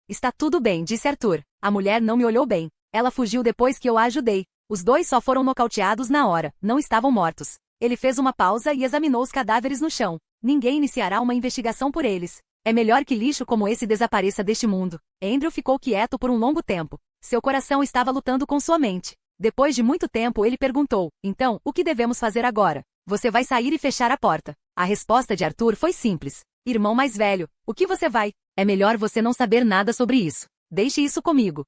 [SPEAKER 1] Está tudo bem, disse Arthur. A mulher não me olhou bem. Ela fugiu depois que eu a ajudei. Os 2 só foram nocauteados na hora, não estavam mortos. Ele fez uma pausa e examinou os cadáveres no chão. Ninguém iniciará uma investigação por eles. É melhor que lixo como esse desapareça deste mundo. Andrew ficou quieto por um longo tempo. Seu coração estava lutando com sua mente. Depois de muito tempo ele perguntou, então, o que devemos fazer agora? Você vai sair e fechar a porta. A resposta de Arthur foi simples. Irmão mais velho, o que você vai? É melhor você não saber nada sobre isso. Deixe isso comigo.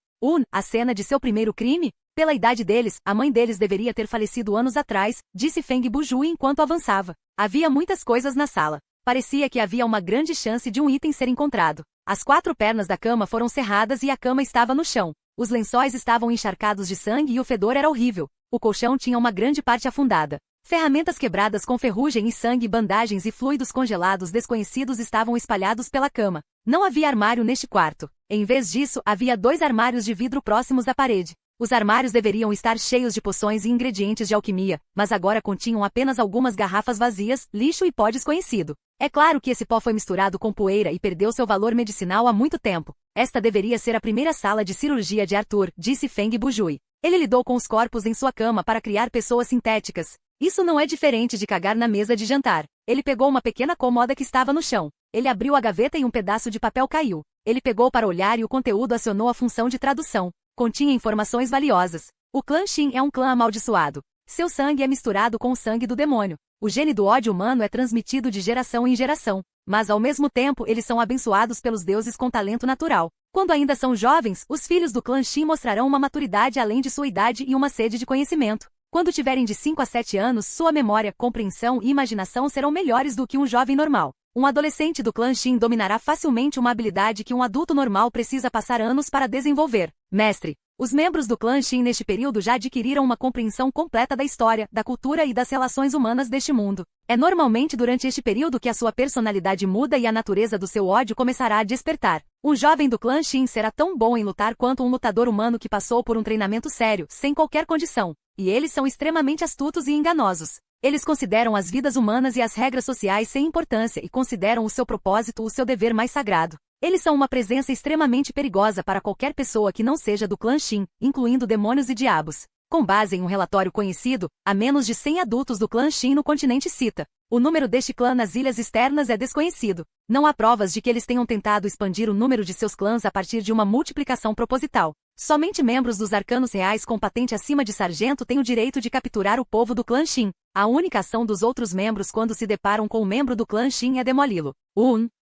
[SPEAKER 1] A cena de seu primeiro crime? Pela idade deles, a mãe deles deveria ter falecido anos atrás, disse Feng Bujui enquanto avançava. Havia muitas coisas na sala. Parecia que havia uma grande chance de um item ser encontrado. As 4 pernas da cama foram cerradas e a cama estava no chão. Os lençóis estavam encharcados de sangue e o fedor era horrível. O colchão tinha uma grande parte afundada. Ferramentas quebradas com ferrugem e sangue, bandagens e fluidos congelados desconhecidos estavam espalhados pela cama. Não havia armário neste quarto. Em vez disso, havia 2 armários de vidro próximos à parede. Os armários deveriam estar cheios de poções e ingredientes de alquimia, mas agora continham apenas algumas garrafas vazias, lixo e pó desconhecido. É claro que esse pó foi misturado com poeira e perdeu seu valor medicinal há muito tempo. Esta deveria ser a primeira sala de cirurgia de Arthur, disse Feng Bujui. Ele lidou com os corpos em sua cama para criar pessoas sintéticas. Isso não é diferente de cagar na mesa de jantar. Ele pegou uma pequena cômoda que estava no chão. Ele abriu a gaveta e um pedaço de papel caiu. Ele pegou para olhar e o conteúdo acionou a função de tradução. Continha informações valiosas. O clã Shin é um clã amaldiçoado. Seu sangue é misturado com o sangue do demônio. O gene do ódio humano é transmitido de geração em geração. Mas ao mesmo tempo eles são abençoados pelos deuses com talento natural. Quando ainda são jovens, os filhos do clã Shin mostrarão uma maturidade além de sua idade e uma sede de conhecimento. Quando tiverem de 5 a 7 anos, sua memória, compreensão e imaginação serão melhores do que um jovem normal. Um adolescente do clã Shin dominará facilmente uma habilidade que um adulto normal precisa passar anos para desenvolver. Mestre. Os membros do clã Shin neste período já adquiriram uma compreensão completa da história, da cultura e das relações humanas deste mundo. É normalmente durante este período que a sua personalidade muda e a natureza do seu ódio começará a despertar. Um jovem do clã Shin será tão bom em lutar quanto um lutador humano que passou por um treinamento sério, sem qualquer condição. E eles são extremamente astutos e enganosos. Eles consideram as vidas humanas e as regras sociais sem importância e consideram o seu propósito o seu dever mais sagrado. Eles são uma presença extremamente perigosa para qualquer pessoa que não seja do clã Shin, incluindo demônios e diabos. Com base em um relatório conhecido, há menos de 100 adultos do clã Shin no continente Cita. O número deste clã nas ilhas externas é desconhecido. Não há provas de que eles tenham tentado expandir o número de seus clãs a partir de uma multiplicação proposital. Somente membros dos arcanos reais com patente acima de sargento têm o direito de capturar o povo do clã Shin. A única ação dos outros membros quando se deparam com um membro do clã Shin é demoli-lo.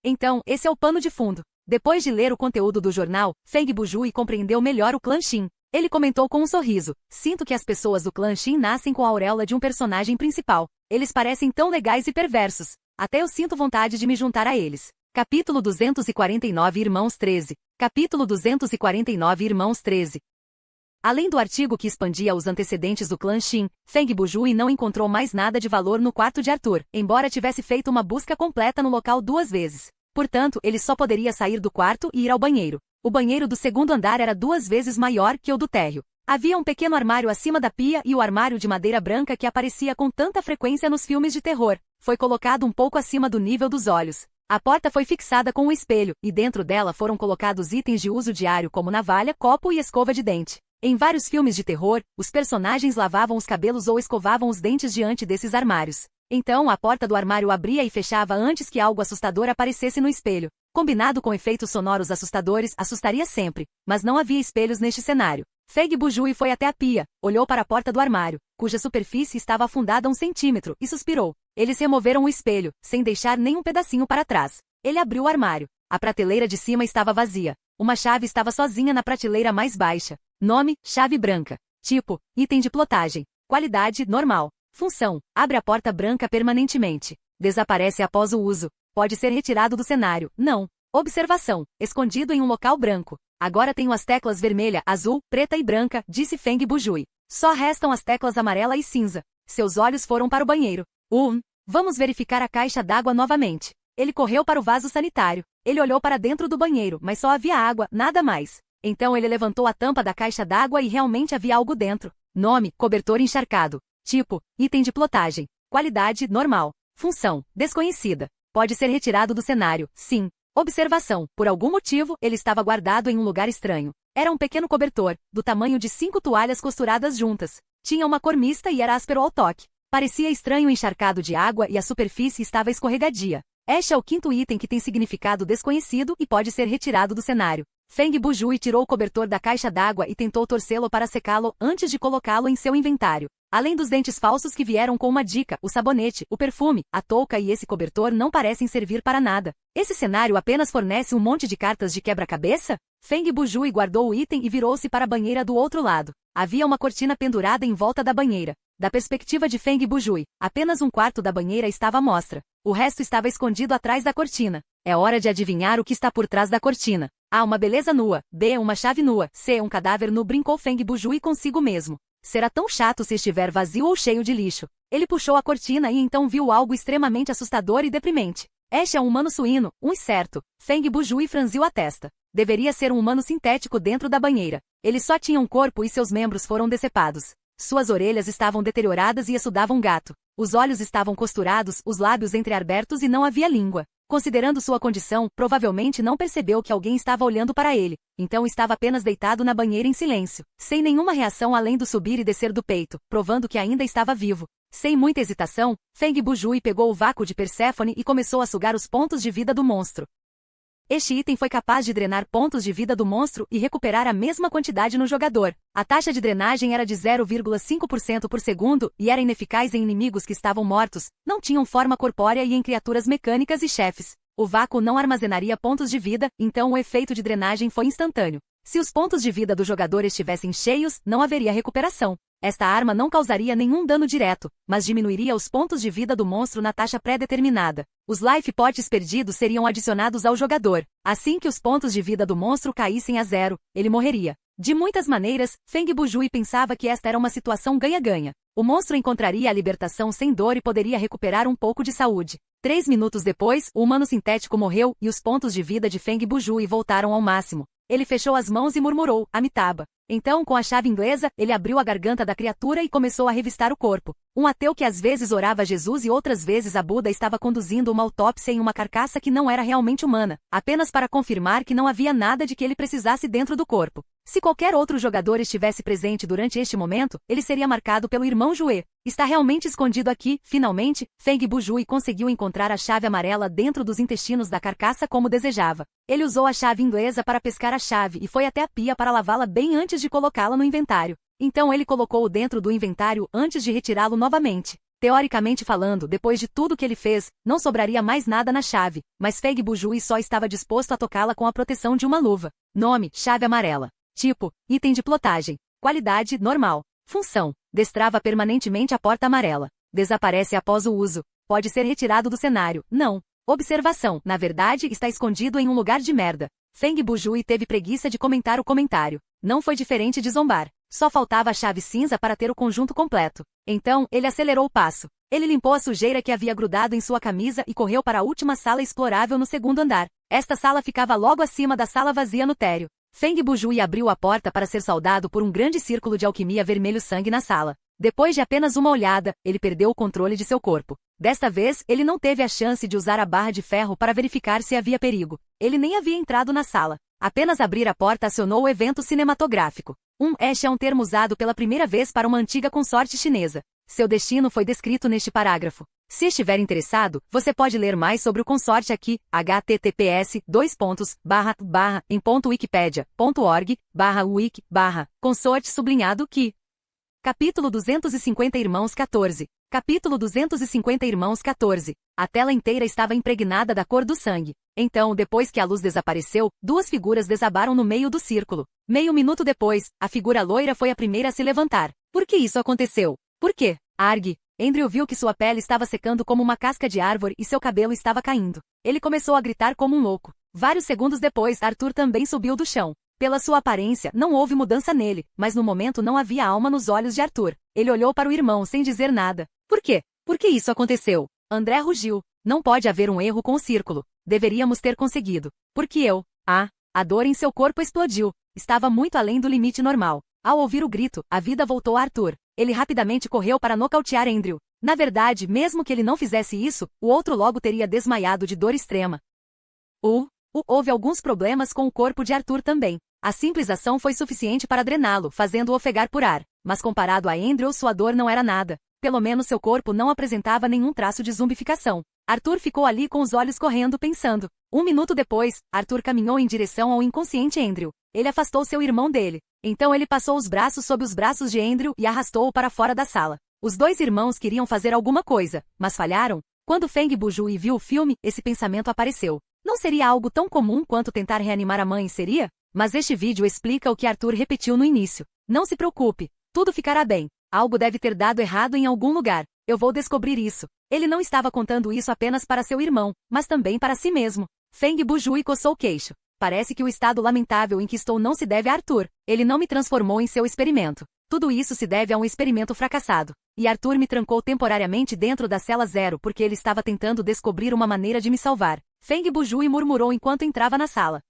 [SPEAKER 1] Então, esse é o pano de fundo. Depois de ler o conteúdo do jornal, Feng Bujui compreendeu melhor o clã Shin. Ele comentou com um sorriso: sinto que as pessoas do clã Shin nascem com a auréola de um personagem principal. Eles parecem tão legais e perversos. Até eu sinto vontade de me juntar a eles. Capítulo 249 Irmãos 13. Capítulo 249 Irmãos 13. Além do artigo que expandia os antecedentes do clã Shin, Feng Bujui não encontrou mais nada de valor no quarto de Arthur, embora tivesse feito uma busca completa no local 2 vezes. Portanto, ele só poderia sair do quarto e ir ao banheiro. O banheiro do segundo andar era 2 vezes maior que o do térreo. Havia um pequeno armário acima da pia e o armário de madeira branca que aparecia com tanta frequência nos filmes de terror foi colocado um pouco acima do nível dos olhos. A porta foi fixada com um espelho, e dentro dela foram colocados itens de uso diário como navalha, copo e escova de dente. Em vários filmes de terror, os personagens lavavam os cabelos ou escovavam os dentes diante desses armários. Então a porta do armário abria e fechava antes que algo assustador aparecesse no espelho. Combinado com efeitos sonoros assustadores, assustaria sempre, mas não havia espelhos neste cenário. Feng Bujui foi até a pia, olhou para a porta do armário, cuja superfície estava afundada 1 centímetro, e suspirou. Eles removeram o espelho, sem deixar nenhum pedacinho para trás. Ele abriu o armário. A prateleira de cima estava vazia. Uma chave estava sozinha na prateleira mais baixa. Nome: chave branca. Tipo: item de plotagem. Qualidade: normal. Função: abre a porta branca permanentemente. Desaparece após o uso. Pode ser retirado do cenário. Não. Observação: escondido em um local branco. Agora tenho as teclas vermelha, azul, preta e branca, disse Feng Bujui. Só restam as teclas amarela e cinza. Seus olhos foram para o banheiro. Vamos verificar a caixa d'água novamente. Ele correu para o vaso sanitário. Ele olhou para dentro do banheiro, mas só havia água, nada mais. Então ele levantou a tampa da caixa d'água e realmente havia algo dentro. Nome: cobertor encharcado. Tipo: item de plotagem. Qualidade: normal. Função: desconhecida. Pode ser retirado do cenário. Sim. Observação: por algum motivo, ele estava guardado em um lugar estranho. Era um pequeno cobertor, do tamanho de 5 toalhas costuradas juntas. Tinha uma cor mista e era áspero ao toque. Parecia estranho encharcado de água e a superfície estava escorregadia. Este é o 5º item que tem significado desconhecido e pode ser retirado do cenário. Feng Bujui tirou o cobertor da caixa d'água e tentou torcê-lo para secá-lo antes de colocá-lo em seu inventário. Além dos dentes falsos que vieram com uma dica, o sabonete, o perfume, a touca e esse cobertor não parecem servir para nada. Esse cenário apenas fornece um monte de cartas de quebra-cabeça? Feng Bujui guardou o item e virou-se para a banheira do outro lado. Havia uma cortina pendurada em volta da banheira. Da perspectiva de Feng Bujui, apenas 1/4 da banheira estava à mostra. O resto estava escondido atrás da cortina. É hora de adivinhar o que está por trás da cortina. A. Uma beleza nua. B. Uma chave nua. C. Um cadáver nu, brincou Feng Bujui consigo mesmo. Será tão chato se estiver vazio ou cheio de lixo. Ele puxou a cortina e então viu algo extremamente assustador e deprimente. Este é um humano suíno, um incerto. Feng Bujui franziu a testa. Deveria ser um humano sintético dentro da banheira. Ele só tinha um corpo e seus membros foram decepados. Suas orelhas estavam deterioradas e exudavam gato. Os olhos estavam costurados, os lábios entreabertos e não havia língua. Considerando sua condição, provavelmente não percebeu que alguém estava olhando para ele. Então estava apenas deitado na banheira em silêncio, sem nenhuma reação além do subir e descer do peito, provando que ainda estava vivo. Sem muita hesitação, Feng Bujui pegou o vácuo de Perséfone e começou a sugar os pontos de vida do monstro. Este item foi capaz de drenar pontos de vida do monstro e recuperar a mesma quantidade no jogador. A taxa de drenagem era de 0,5% por segundo e era ineficaz em inimigos que estavam mortos, não tinham forma corpórea e em criaturas mecânicas e chefes. O vácuo não armazenaria pontos de vida, então o efeito de drenagem foi instantâneo. Se os pontos de vida do jogador estivessem cheios, não haveria recuperação. Esta arma não causaria nenhum dano direto, mas diminuiria os pontos de vida do monstro na taxa pré-determinada. Os life points perdidos seriam adicionados ao jogador. Assim que os pontos de vida do monstro caíssem a 0, ele morreria. De muitas maneiras, Feng Bujui pensava que esta era uma situação ganha-ganha. O monstro encontraria a libertação sem dor e poderia recuperar um pouco de saúde. 3 minutos depois, o humano sintético morreu e os pontos de vida de Feng Bujui voltaram ao máximo. Ele fechou as mãos e murmurou, Amitabha. Então, com a chave inglesa, ele abriu a garganta da criatura e começou a revistar o corpo. Um ateu que às vezes orava a Jesus e outras vezes a Buda estava conduzindo uma autópsia em uma carcaça que não era realmente humana, apenas para confirmar que não havia nada de que ele precisasse dentro do corpo. Se qualquer outro jogador estivesse presente durante este momento, ele seria marcado pelo irmão Jue. Está realmente escondido aqui. Finalmente, Feng Bujui conseguiu encontrar a chave amarela dentro dos intestinos da carcaça como desejava. Ele usou a chave inglesa para pescar a chave e foi até a pia para lavá-la bem antes de colocá-la no inventário. Então ele colocou-o dentro do inventário antes de retirá-lo novamente. Teoricamente falando, depois de tudo que ele fez, não sobraria mais nada na chave, mas Feng Bujui só estava disposto a tocá-la com a proteção de uma luva. Nome, chave amarela. Tipo, item de plotagem. Qualidade, normal. Função, destrava permanentemente a porta amarela. Desaparece após o uso. Pode ser retirado do cenário. Não. Observação, na verdade, está escondido em um lugar de merda. Feng Bujui teve preguiça de comentar o comentário. Não foi diferente de zombar. Só faltava a chave cinza para ter o conjunto completo. Então, ele acelerou o passo. Ele limpou a sujeira que havia grudado em sua camisa e correu para a última sala explorável no segundo andar. Esta sala ficava logo acima da sala vazia no térreo. Feng Bujui abriu a porta para ser saudado por um grande círculo de alquimia vermelho-sangue na sala. Depois de apenas uma olhada, ele perdeu o controle de seu corpo. Desta vez, ele não teve a chance de usar a barra de ferro para verificar se havia perigo. Ele nem havia entrado na sala. Apenas abrir a porta acionou o evento cinematográfico. Ash é um termo usado pela primeira vez para uma antiga consorte chinesa. Seu destino foi descrito neste parágrafo. Se estiver interessado, você pode ler mais sobre o consorte aqui, https://wikipedia.org/wiki/consorte_que. Capítulo 250 Irmãos 14. Capítulo 250 Irmãos 14. A tela inteira estava impregnada da cor do sangue. Então, depois que a luz desapareceu, duas figuras desabaram no meio do círculo. Meio minuto depois, a figura loira foi a primeira a se levantar. Por que isso aconteceu? Por quê? Arg. Andrew viu que sua pele estava secando como uma casca de árvore e seu cabelo estava caindo. Ele começou a gritar como um louco. Vários segundos depois, Arthur também subiu do chão. Pela sua aparência, não houve mudança nele, mas no momento não havia alma nos olhos de Arthur. Ele olhou para o irmão sem dizer nada. Por quê? Por que isso aconteceu? André rugiu. Não pode haver um erro com o círculo. Deveríamos ter conseguido. Porque eu... A dor em seu corpo explodiu. Estava muito além do limite normal. Ao ouvir o grito, a vida voltou a Arthur. Ele rapidamente correu para nocautear Andrew. Na verdade, mesmo que ele não fizesse isso, o outro logo teria desmaiado de dor extrema. Houve alguns problemas com o corpo de Arthur também. A simples ação foi suficiente para drená-lo, fazendo-o ofegar por ar. Mas comparado a Andrew, sua dor não era nada. Pelo menos seu corpo não apresentava nenhum traço de zumbificação. Arthur ficou ali com os olhos correndo pensando. 1 minuto depois, Arthur caminhou em direção ao inconsciente Andrew. Ele afastou seu irmão dele. Então ele passou os braços sob os braços de Andrew e arrastou-o para fora da sala. Os dois irmãos queriam fazer alguma coisa, mas falharam. Quando Feng Bujui viu o filme, esse pensamento apareceu. Não seria algo tão comum quanto tentar reanimar a mãe, seria? Mas este vídeo explica o que Arthur repetiu no início. Não se preocupe, tudo ficará bem. Algo deve ter dado errado em algum lugar. Eu vou descobrir isso. Ele não estava contando isso apenas para seu irmão, mas também para si mesmo. Feng Bujui coçou o queixo. Parece que o estado lamentável em que estou não se deve a Arthur. Ele não me transformou em seu experimento. Tudo isso se deve a um experimento fracassado. E Arthur me trancou temporariamente dentro da cela 0 porque ele estava tentando descobrir uma maneira de me salvar. Feng Bujui murmurou enquanto entrava na sala.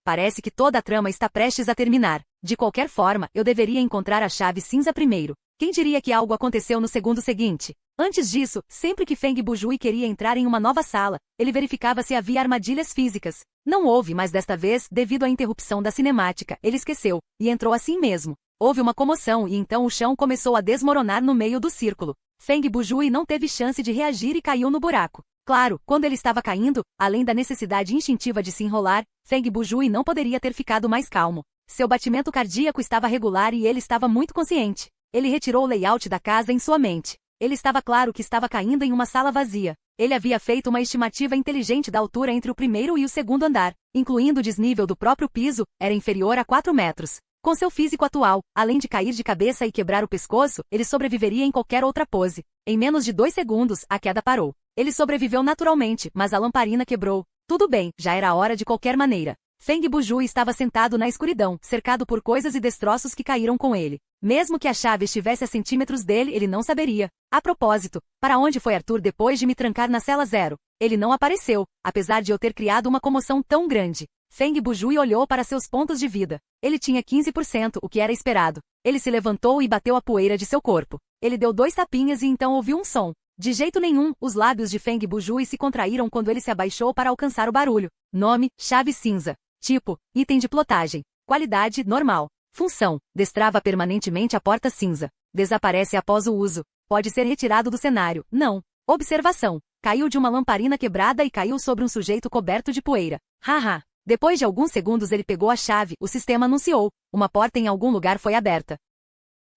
[SPEAKER 1] Parece que toda a trama está prestes a terminar. De qualquer forma, eu deveria encontrar a chave cinza primeiro. Quem diria que algo aconteceu no segundo seguinte? Antes disso, sempre que Feng Bujui queria entrar em uma nova sala, ele verificava se havia armadilhas físicas. Não houve, mas desta vez, devido à interrupção da cinemática, ele esqueceu, e entrou assim mesmo. Houve uma comoção e então o chão começou a desmoronar no meio do círculo. Feng Bujui não teve chance de reagir e caiu no buraco. Claro, quando ele estava caindo, além da necessidade instintiva de se enrolar, Feng Bujui não poderia ter ficado mais calmo. Seu batimento cardíaco estava regular e ele estava muito consciente. Ele retirou o layout da casa em sua mente. Ele estava claro que estava caindo em uma sala vazia. Ele havia feito uma estimativa inteligente da altura entre o primeiro e o segundo andar, incluindo o desnível do próprio piso, era inferior a 4 metros. Com seu físico atual, além de cair de cabeça e quebrar o pescoço, ele sobreviveria em qualquer outra pose. Em menos de 2 segundos, a queda parou. Ele sobreviveu naturalmente, mas a lamparina quebrou. Tudo bem, já era hora de qualquer maneira. Feng Bujui estava sentado na escuridão, cercado por coisas e destroços que caíram com ele. Mesmo que a chave estivesse a centímetros dele, ele não saberia. A propósito, para onde foi Arthur depois de me trancar na cela 0? Ele não apareceu, apesar de eu ter criado uma comoção tão grande. Feng Bujui olhou para seus pontos de vida. Ele tinha 15%, o que era esperado. Ele se levantou e bateu a poeira de seu corpo. Ele deu 2 tapinhas e então ouviu um som. De jeito nenhum, os lábios de Feng Bujui se contraíram quando ele se abaixou para alcançar o barulho. Nome, chave cinza. Tipo, item de plotagem. Qualidade, normal. Função, destrava permanentemente a porta cinza. Desaparece após o uso. Pode ser retirado do cenário. Não. Observação. Caiu de uma lamparina quebrada e caiu sobre um sujeito coberto de poeira. Haha. Depois de alguns segundos ele pegou a chave, o sistema anunciou. Uma porta em algum lugar foi aberta.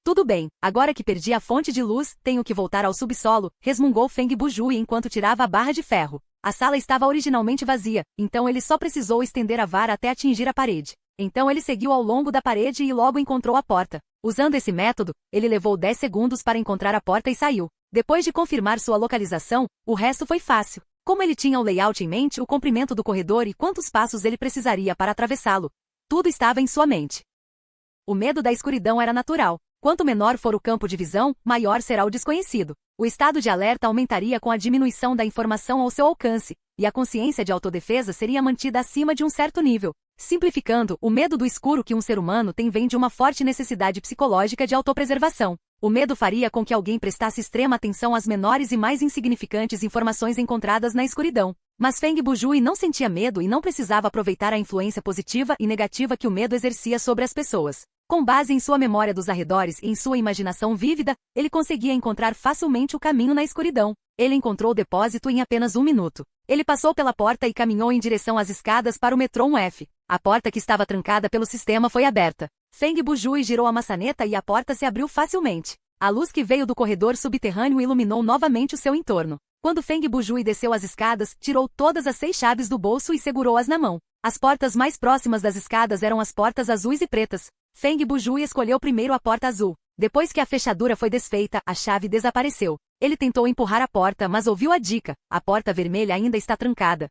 [SPEAKER 1] Tudo bem, agora que perdi a fonte de luz, tenho que voltar ao subsolo, resmungou Feng Bujui enquanto tirava a barra de ferro. A sala estava originalmente vazia, então ele só precisou estender a vara até atingir a parede. Então ele seguiu ao longo da parede e logo encontrou a porta. Usando esse método, ele levou 10 segundos para encontrar a porta e saiu. Depois de confirmar sua localização, o resto foi fácil. Como ele tinha o layout em mente, o comprimento do corredor e quantos passos ele precisaria para atravessá-lo. Tudo estava em sua mente. O medo da escuridão era natural. Quanto menor for o campo de visão, maior será o desconhecido. O estado de alerta aumentaria com a diminuição da informação ao seu alcance, e a consciência de autodefesa seria mantida acima de um certo nível. Simplificando, o medo do escuro que um ser humano tem vem de uma forte necessidade psicológica de autopreservação. O medo faria com que alguém prestasse extrema atenção às menores e mais insignificantes informações encontradas na escuridão. Mas Feng Bujui não sentia medo e não precisava aproveitar a influência positiva e negativa que o medo exercia sobre as pessoas. Com base em sua memória dos arredores e em sua imaginação vívida, ele conseguia encontrar facilmente o caminho na escuridão. Ele encontrou o depósito em apenas 1 minuto. Ele passou pela porta e caminhou em direção às escadas para o metrô 1F. A porta que estava trancada pelo sistema foi aberta. Feng Bujui girou a maçaneta e a porta se abriu facilmente. A luz que veio do corredor subterrâneo iluminou novamente o seu entorno. Quando Feng Bujui desceu as escadas, tirou todas as 6 chaves do bolso e segurou-as na mão. As portas mais próximas das escadas eram as portas azuis e pretas. Feng Bujui escolheu primeiro a porta azul. Depois que a fechadura foi desfeita, a chave desapareceu. Ele tentou empurrar a porta, mas ouviu a dica. A porta vermelha ainda está trancada.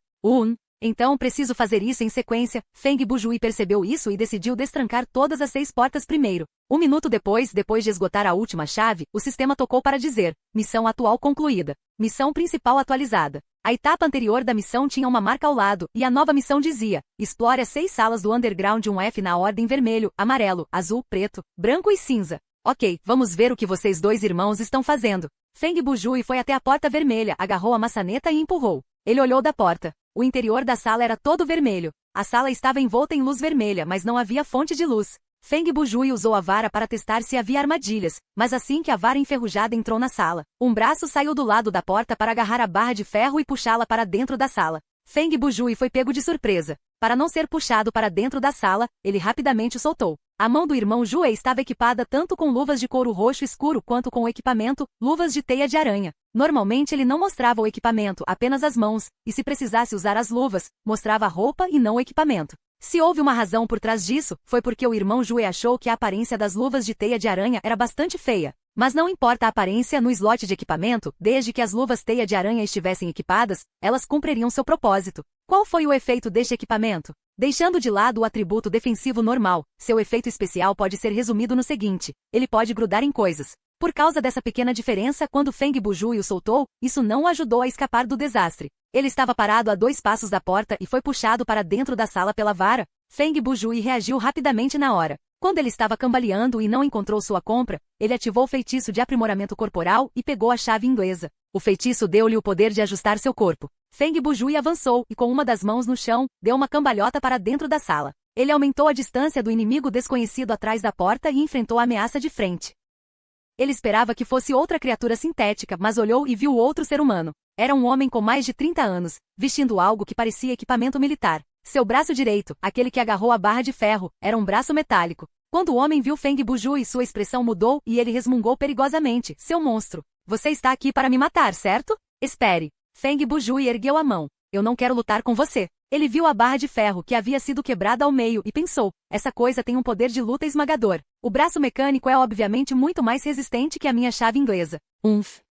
[SPEAKER 1] Então preciso fazer isso em sequência. Feng Bujui percebeu isso e decidiu destrancar todas as 6 portas primeiro. 1 minuto depois de esgotar a última chave, o sistema tocou para dizer: missão atual concluída. Missão principal atualizada. A etapa anterior da missão tinha uma marca ao lado, e a nova missão dizia: explore as 6 salas do Underground 1F na ordem vermelho, amarelo, azul, preto, branco e cinza. Ok, vamos ver o que vocês 2 irmãos estão fazendo. Feng Bujui foi até a porta vermelha, agarrou a maçaneta e empurrou. Ele olhou da porta. O interior da sala era todo vermelho. A sala estava envolta em luz vermelha, mas não havia fonte de luz. Feng Bujui usou a vara para testar se havia armadilhas, mas assim que a vara enferrujada entrou na sala, um braço saiu do lado da porta para agarrar a barra de ferro e puxá-la para dentro da sala. Feng Bujui foi pego de surpresa. Para não ser puxado para dentro da sala, ele rapidamente o soltou. A mão do irmão Jue estava equipada tanto com luvas de couro roxo escuro quanto com o equipamento, luvas de teia de aranha. Normalmente ele não mostrava o equipamento, apenas as mãos, e se precisasse usar as luvas, mostrava a roupa e não o equipamento. Se houve uma razão por trás disso, foi porque o irmão Jue achou que a aparência das luvas de teia de aranha era bastante feia. Mas não importa a aparência no slot de equipamento, desde que as luvas teia de aranha estivessem equipadas, elas cumpririam seu propósito. Qual foi o efeito deste equipamento? Deixando de lado o atributo defensivo normal, seu efeito especial pode ser resumido no seguinte: ele pode grudar em coisas. Por causa dessa pequena diferença, quando Feng Bujui o soltou, isso não o ajudou a escapar do desastre. Ele estava parado a 2 passos da porta e foi puxado para dentro da sala pela vara. Feng Bujui reagiu rapidamente na hora. Quando ele estava cambaleando e não encontrou sua compra, ele ativou o feitiço de aprimoramento corporal e pegou a chave inglesa. O feitiço deu-lhe o poder de ajustar seu corpo. Feng Bujui avançou e com uma das mãos no chão, deu uma cambalhota para dentro da sala. Ele aumentou a distância do inimigo desconhecido atrás da porta e enfrentou a ameaça de frente. Ele esperava que fosse outra criatura sintética, mas olhou e viu outro ser humano. Era um homem com mais de 30 anos, vestindo algo que parecia equipamento militar. Seu braço direito, aquele que agarrou a barra de ferro, era um braço metálico. Quando o homem viu Feng Bujui, sua expressão mudou e ele resmungou perigosamente: seu monstro. Você está aqui para me matar, certo? Espere. Feng Bujui ergueu a mão. Eu não quero lutar com você. Ele viu a barra de ferro que havia sido quebrada ao meio e pensou, essa coisa tem um poder de luta esmagador. O braço mecânico é obviamente muito mais resistente que a minha chave inglesa.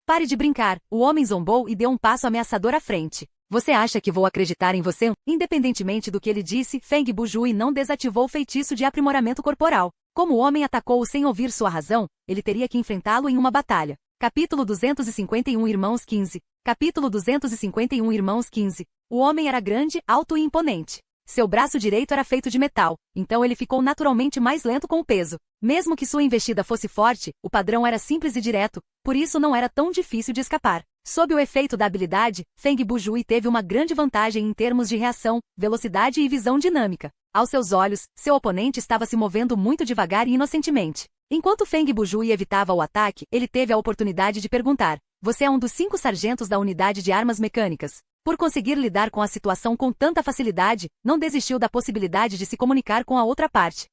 [SPEAKER 1] Pare de brincar, o homem zombou e deu um passo ameaçador à frente. Você acha que vou acreditar em você? Independentemente do que ele disse, Feng Bujui não desativou o feitiço de aprimoramento corporal. Como o homem atacou-o sem ouvir sua razão, ele teria que enfrentá-lo em uma batalha. Capítulo 251 Irmãos 15. Capítulo 251 Irmãos 15. O homem era grande, alto e imponente. Seu braço direito era feito de metal, então ele ficou naturalmente mais lento com o peso. Mesmo que sua investida fosse forte, o padrão era simples e direto, por isso não era tão difícil de escapar. Sob o efeito da habilidade, Feng Bujui teve uma grande vantagem em termos de reação, velocidade e visão dinâmica. Aos seus olhos, seu oponente estava se movendo muito devagar e inocentemente. Enquanto Feng Bujui evitava o ataque, ele teve a oportunidade de perguntar: você é um dos 5 sargentos da unidade de armas mecânicas? Por conseguir lidar com a situação com tanta facilidade, não desistiu da possibilidade de se comunicar com a outra parte.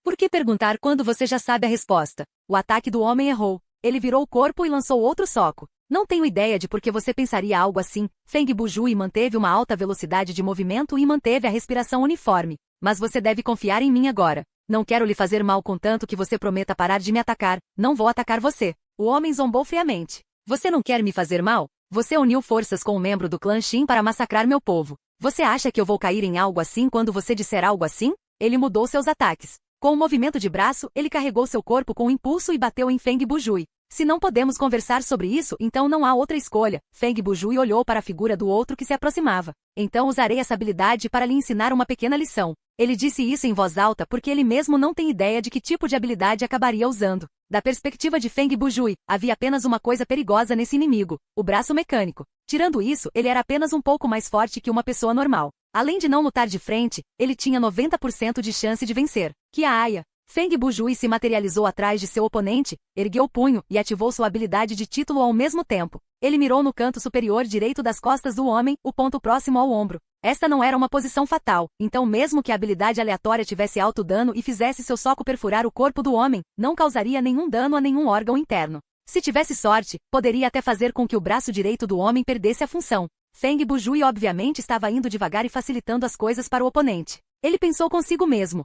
[SPEAKER 1] Por que perguntar quando você já sabe a resposta? O ataque do homem errou. Ele virou o corpo e lançou outro soco. Não tenho ideia de por que você pensaria algo assim. Feng Bujui manteve uma alta velocidade de movimento e manteve a respiração uniforme. Mas você deve confiar em mim agora. Não quero lhe fazer mal contanto que você prometa parar de me atacar. Não vou atacar você. O homem zombou friamente. Você não quer me fazer mal? Você uniu forças com um membro do clã Shin para massacrar meu povo. Você acha que eu vou cair em algo assim quando você disser algo assim? Ele mudou seus ataques. Com um movimento de braço, ele carregou seu corpo com um impulso e bateu em Feng Bujui. Se não podemos conversar sobre isso, então não há outra escolha. Feng Bujui olhou para a figura do outro que se aproximava. Então usarei essa habilidade para lhe ensinar uma pequena lição. Ele disse isso em voz alta porque ele mesmo não tem ideia de que tipo de habilidade acabaria usando. Da perspectiva de Feng Bujui, havia apenas uma coisa perigosa nesse inimigo, o braço mecânico. Tirando isso, ele era apenas um pouco mais forte que uma pessoa normal. Além de não lutar de frente, ele tinha 90% de chance de vencer. Que aia! Feng Bujui se materializou atrás de seu oponente, ergueu o punho e ativou sua habilidade de título ao mesmo tempo. Ele mirou no canto superior direito das costas do homem, o ponto próximo ao ombro. Esta não era uma posição fatal, então mesmo que a habilidade aleatória tivesse alto dano e fizesse seu soco perfurar o corpo do homem, não causaria nenhum dano a nenhum órgão interno. Se tivesse sorte, poderia até fazer com que o braço direito do homem perdesse a função. Feng Bujui obviamente estava indo devagar e facilitando as coisas para o oponente. Ele pensou consigo mesmo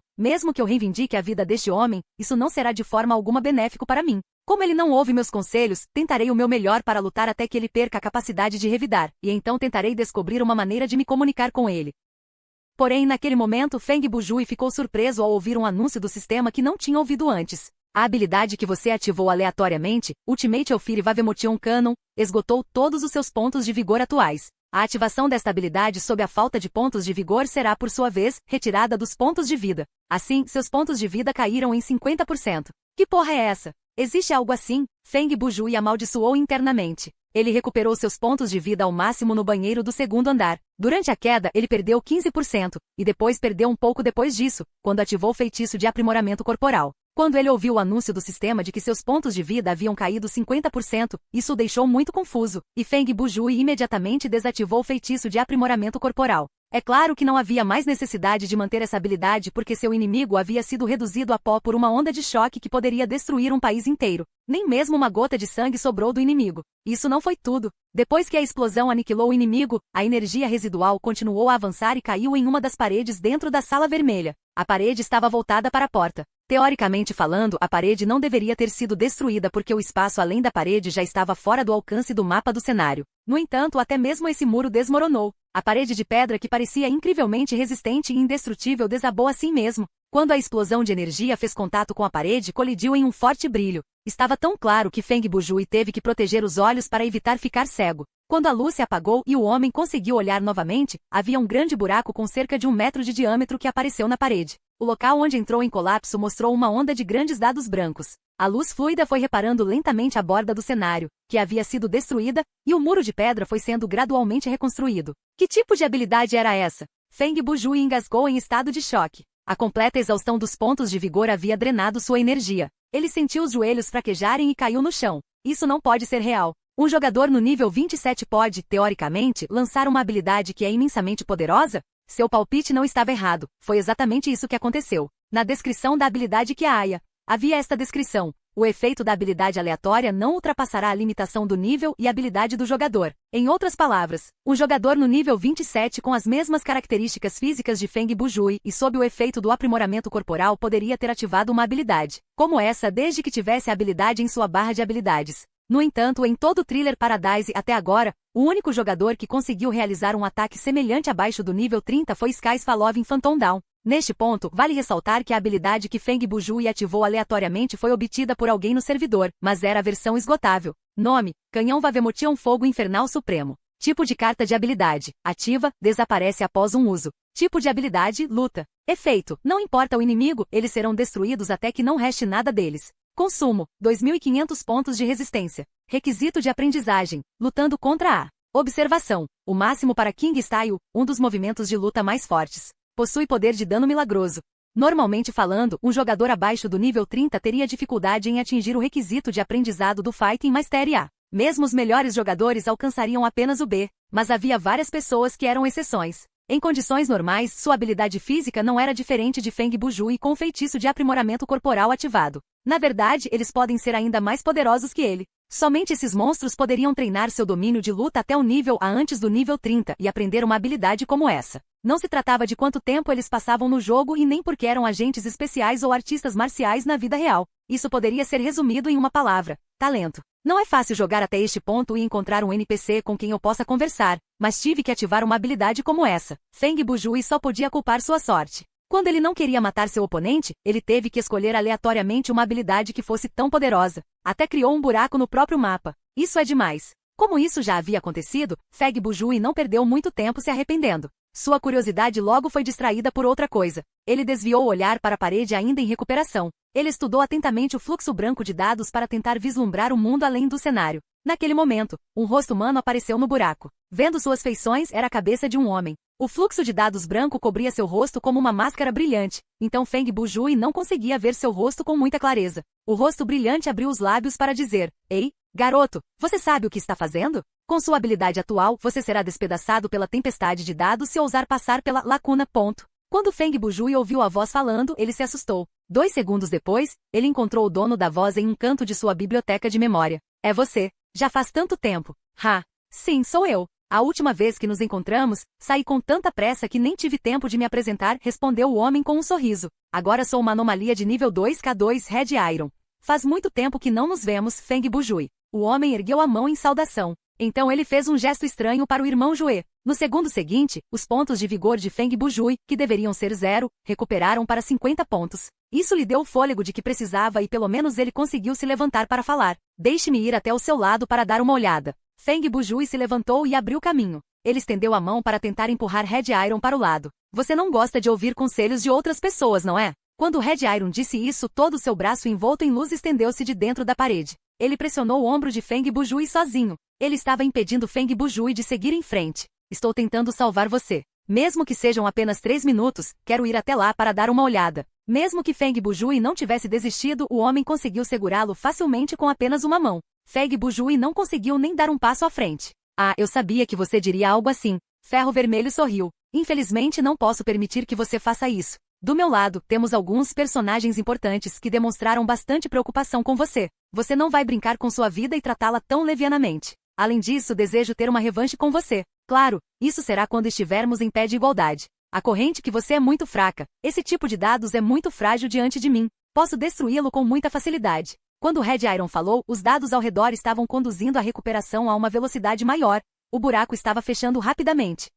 [SPEAKER 1] que eu reivindique a vida deste homem, isso não será de forma alguma benéfico para mim. Como ele não ouve meus conselhos, tentarei o meu melhor para lutar até que ele perca a capacidade de revidar, e então tentarei descobrir uma maneira de me comunicar com ele. Porém, naquele momento, Feng Bujui ficou surpreso ao ouvir um anúncio do sistema que não tinha ouvido antes. A habilidade que você ativou aleatoriamente, Ultimate Elfire Vavemotion Cannon, esgotou todos os seus pontos de vigor atuais. A ativação desta habilidade sob a falta de pontos de vigor será, por sua vez, retirada dos pontos de vida. Assim, seus pontos de vida caíram em 50%. Que porra é essa? Existe algo assim? Feng Bujui amaldiçoou internamente. Ele recuperou seus pontos de vida ao máximo no banheiro do segundo andar. Durante a queda, ele perdeu 15%, e depois perdeu um pouco depois disso, quando ativou o feitiço de aprimoramento corporal. Quando ele ouviu o anúncio do sistema de que seus pontos de vida haviam caído 50%, isso o deixou muito confuso, e Feng Bujui imediatamente desativou o feitiço de aprimoramento corporal. É claro que não havia mais necessidade de manter essa habilidade porque seu inimigo havia sido reduzido a pó por uma onda de choque que poderia destruir um país inteiro. Nem mesmo uma gota de sangue sobrou do inimigo. Isso não foi tudo. Depois que a explosão aniquilou o inimigo, a energia residual continuou a avançar e caiu em uma das paredes dentro da sala vermelha. A parede estava voltada para a porta. Teoricamente falando, a parede não deveria ter sido destruída porque o espaço além da parede já estava fora do alcance do mapa do cenário. No entanto, até mesmo esse muro desmoronou. A parede de pedra que parecia incrivelmente resistente e indestrutível desabou assim mesmo. Quando a explosão de energia fez contato com a parede, colidiu em um forte brilho. Estava tão claro que Feng Bujui teve que proteger os olhos para evitar ficar cego. Quando a luz se apagou e o homem conseguiu olhar novamente, havia um grande buraco com cerca de 1 metro de diâmetro que apareceu na parede. O local onde entrou em colapso mostrou uma onda de grandes dados brancos. A luz fluida foi reparando lentamente a borda do cenário, que havia sido destruída, e o muro de pedra foi sendo gradualmente reconstruído. Que tipo de habilidade era essa? Feng Bujui engasgou em estado de choque. A completa exaustão dos pontos de vigor havia drenado sua energia. Ele sentiu os joelhos fraquejarem e caiu no chão. Isso não pode ser real. Um jogador no nível 27 pode, teoricamente, lançar uma habilidade que é imensamente poderosa? Seu palpite não estava errado. Foi exatamente isso que aconteceu. Na descrição da habilidade que havia esta descrição. o efeito da habilidade aleatória não ultrapassará a limitação do nível e habilidade do jogador. Em outras palavras, um jogador no nível 27 com as mesmas características físicas de Feng Bujui e sob o efeito do aprimoramento corporal poderia ter ativado uma habilidade como essa desde que tivesse a habilidade em sua barra de habilidades. No entanto, em todo o Thriller Paradise até agora, o único jogador que conseguiu realizar um ataque semelhante abaixo do nível 30 foi Sky Falov em Phantom Dawn. Neste ponto, vale ressaltar que a habilidade que Feng Bujui ativou aleatoriamente foi obtida por alguém no servidor, mas era a versão esgotável. Nome: Canhão Vavemotion Fogo Infernal Supremo. Tipo de carta de habilidade: ativa, desaparece após um uso. Tipo de habilidade: luta. Efeito: não importa o inimigo, eles serão destruídos até que não reste nada deles. Consumo: 2.500 pontos de resistência. Requisito de aprendizagem: lutando contra a. Observação: o máximo para King Style, um dos movimentos de luta mais fortes. Possui poder de dano milagroso. Normalmente falando, um jogador abaixo do nível 30 teria dificuldade em atingir o requisito de aprendizado do Fighting Mastery A. Mesmo os melhores jogadores alcançariam apenas o B, mas havia várias pessoas que eram exceções. Em condições normais, sua habilidade física não era diferente de Feng Bujui com o feitiço de aprimoramento corporal ativado. Na verdade, eles podem ser ainda mais poderosos que ele. Somente esses monstros poderiam treinar seu domínio de luta até o nível A antes do nível 30 e aprender uma habilidade como essa. Não se tratava de quanto tempo eles passavam no jogo e nem porque eram agentes especiais ou artistas marciais na vida real. Isso poderia ser resumido em uma palavra: talento. Não é fácil jogar até este ponto e encontrar um NPC com quem eu possa conversar, mas tive que ativar uma habilidade como essa. Feng Bujui só podia culpar sua sorte. Quando ele não queria matar seu oponente, ele teve que escolher aleatoriamente uma habilidade que fosse tão poderosa. Até criou um buraco no próprio mapa. Isso é demais. Como isso já havia acontecido, Feng Bujui não perdeu muito tempo se arrependendo. Sua curiosidade logo foi distraída por outra coisa. Ele desviou o olhar para a parede ainda em recuperação. Ele estudou atentamente o fluxo branco de dados para tentar vislumbrar o mundo além do cenário. Naquele momento, um rosto humano apareceu no buraco. Vendo suas feições, era a cabeça de um homem. O fluxo de dados branco cobria seu rosto como uma máscara brilhante, então Feng Bujui não conseguia ver seu rosto com muita clareza. O rosto brilhante abriu os lábios para dizer: Ei, garoto, você sabe o que está fazendo? Com sua habilidade atual, você será despedaçado pela tempestade de dados se ousar passar pela lacuna. Quando Feng Bujui ouviu a voz falando, ele se assustou. 2 segundos depois, ele encontrou o dono da voz em um canto de sua biblioteca de memória. É você. Já faz tanto tempo. Sim, sou eu. A última vez que nos encontramos, saí com tanta pressa que nem tive tempo de me apresentar, respondeu o homem com um sorriso. Agora sou uma anomalia de nível 2K2 Red Iron. Faz muito tempo que não nos vemos, Feng Bujui. O homem ergueu a mão em saudação. Então ele fez um gesto estranho para o irmão Jue. No segundo seguinte, os pontos de vigor de Feng Bujui, que deveriam ser 0, recuperaram para 50 pontos. Isso lhe deu o fôlego de que precisava e pelo menos ele conseguiu se levantar para falar. Deixe-me ir até o seu lado para dar uma olhada. Feng Bujui se levantou e abriu caminho. Ele estendeu a mão para tentar empurrar Red Iron para o lado. Você não gosta de ouvir conselhos de outras pessoas, não é? Quando Red Iron disse isso, todo o seu braço envolto em luz estendeu-se de dentro da parede. Ele pressionou o ombro de Feng Bujui sozinho. Ele estava impedindo Feng Bujui de seguir em frente. Estou tentando salvar você. Mesmo que sejam apenas 3 minutos, quero ir até lá para dar uma olhada. Mesmo que Feng Bujui não tivesse desistido, o homem conseguiu segurá-lo facilmente com apenas uma mão. Feng Bujui não conseguiu nem dar um passo à frente. Eu sabia que você diria algo assim. Ferro Vermelho sorriu. Infelizmente não posso permitir que você faça isso. Do meu lado, temos alguns personagens importantes que demonstraram bastante preocupação com você. Você não vai brincar com sua vida e tratá-la tão levianamente. Além disso, desejo ter uma revanche com você. Claro, isso será quando estivermos em pé de igualdade. A corrente que você é muito fraca. Esse tipo de dados é muito frágil diante de mim. Posso destruí-lo com muita facilidade. Quando Red Iron falou, os dados ao redor estavam conduzindo a recuperação a uma velocidade maior. O buraco estava fechando rapidamente.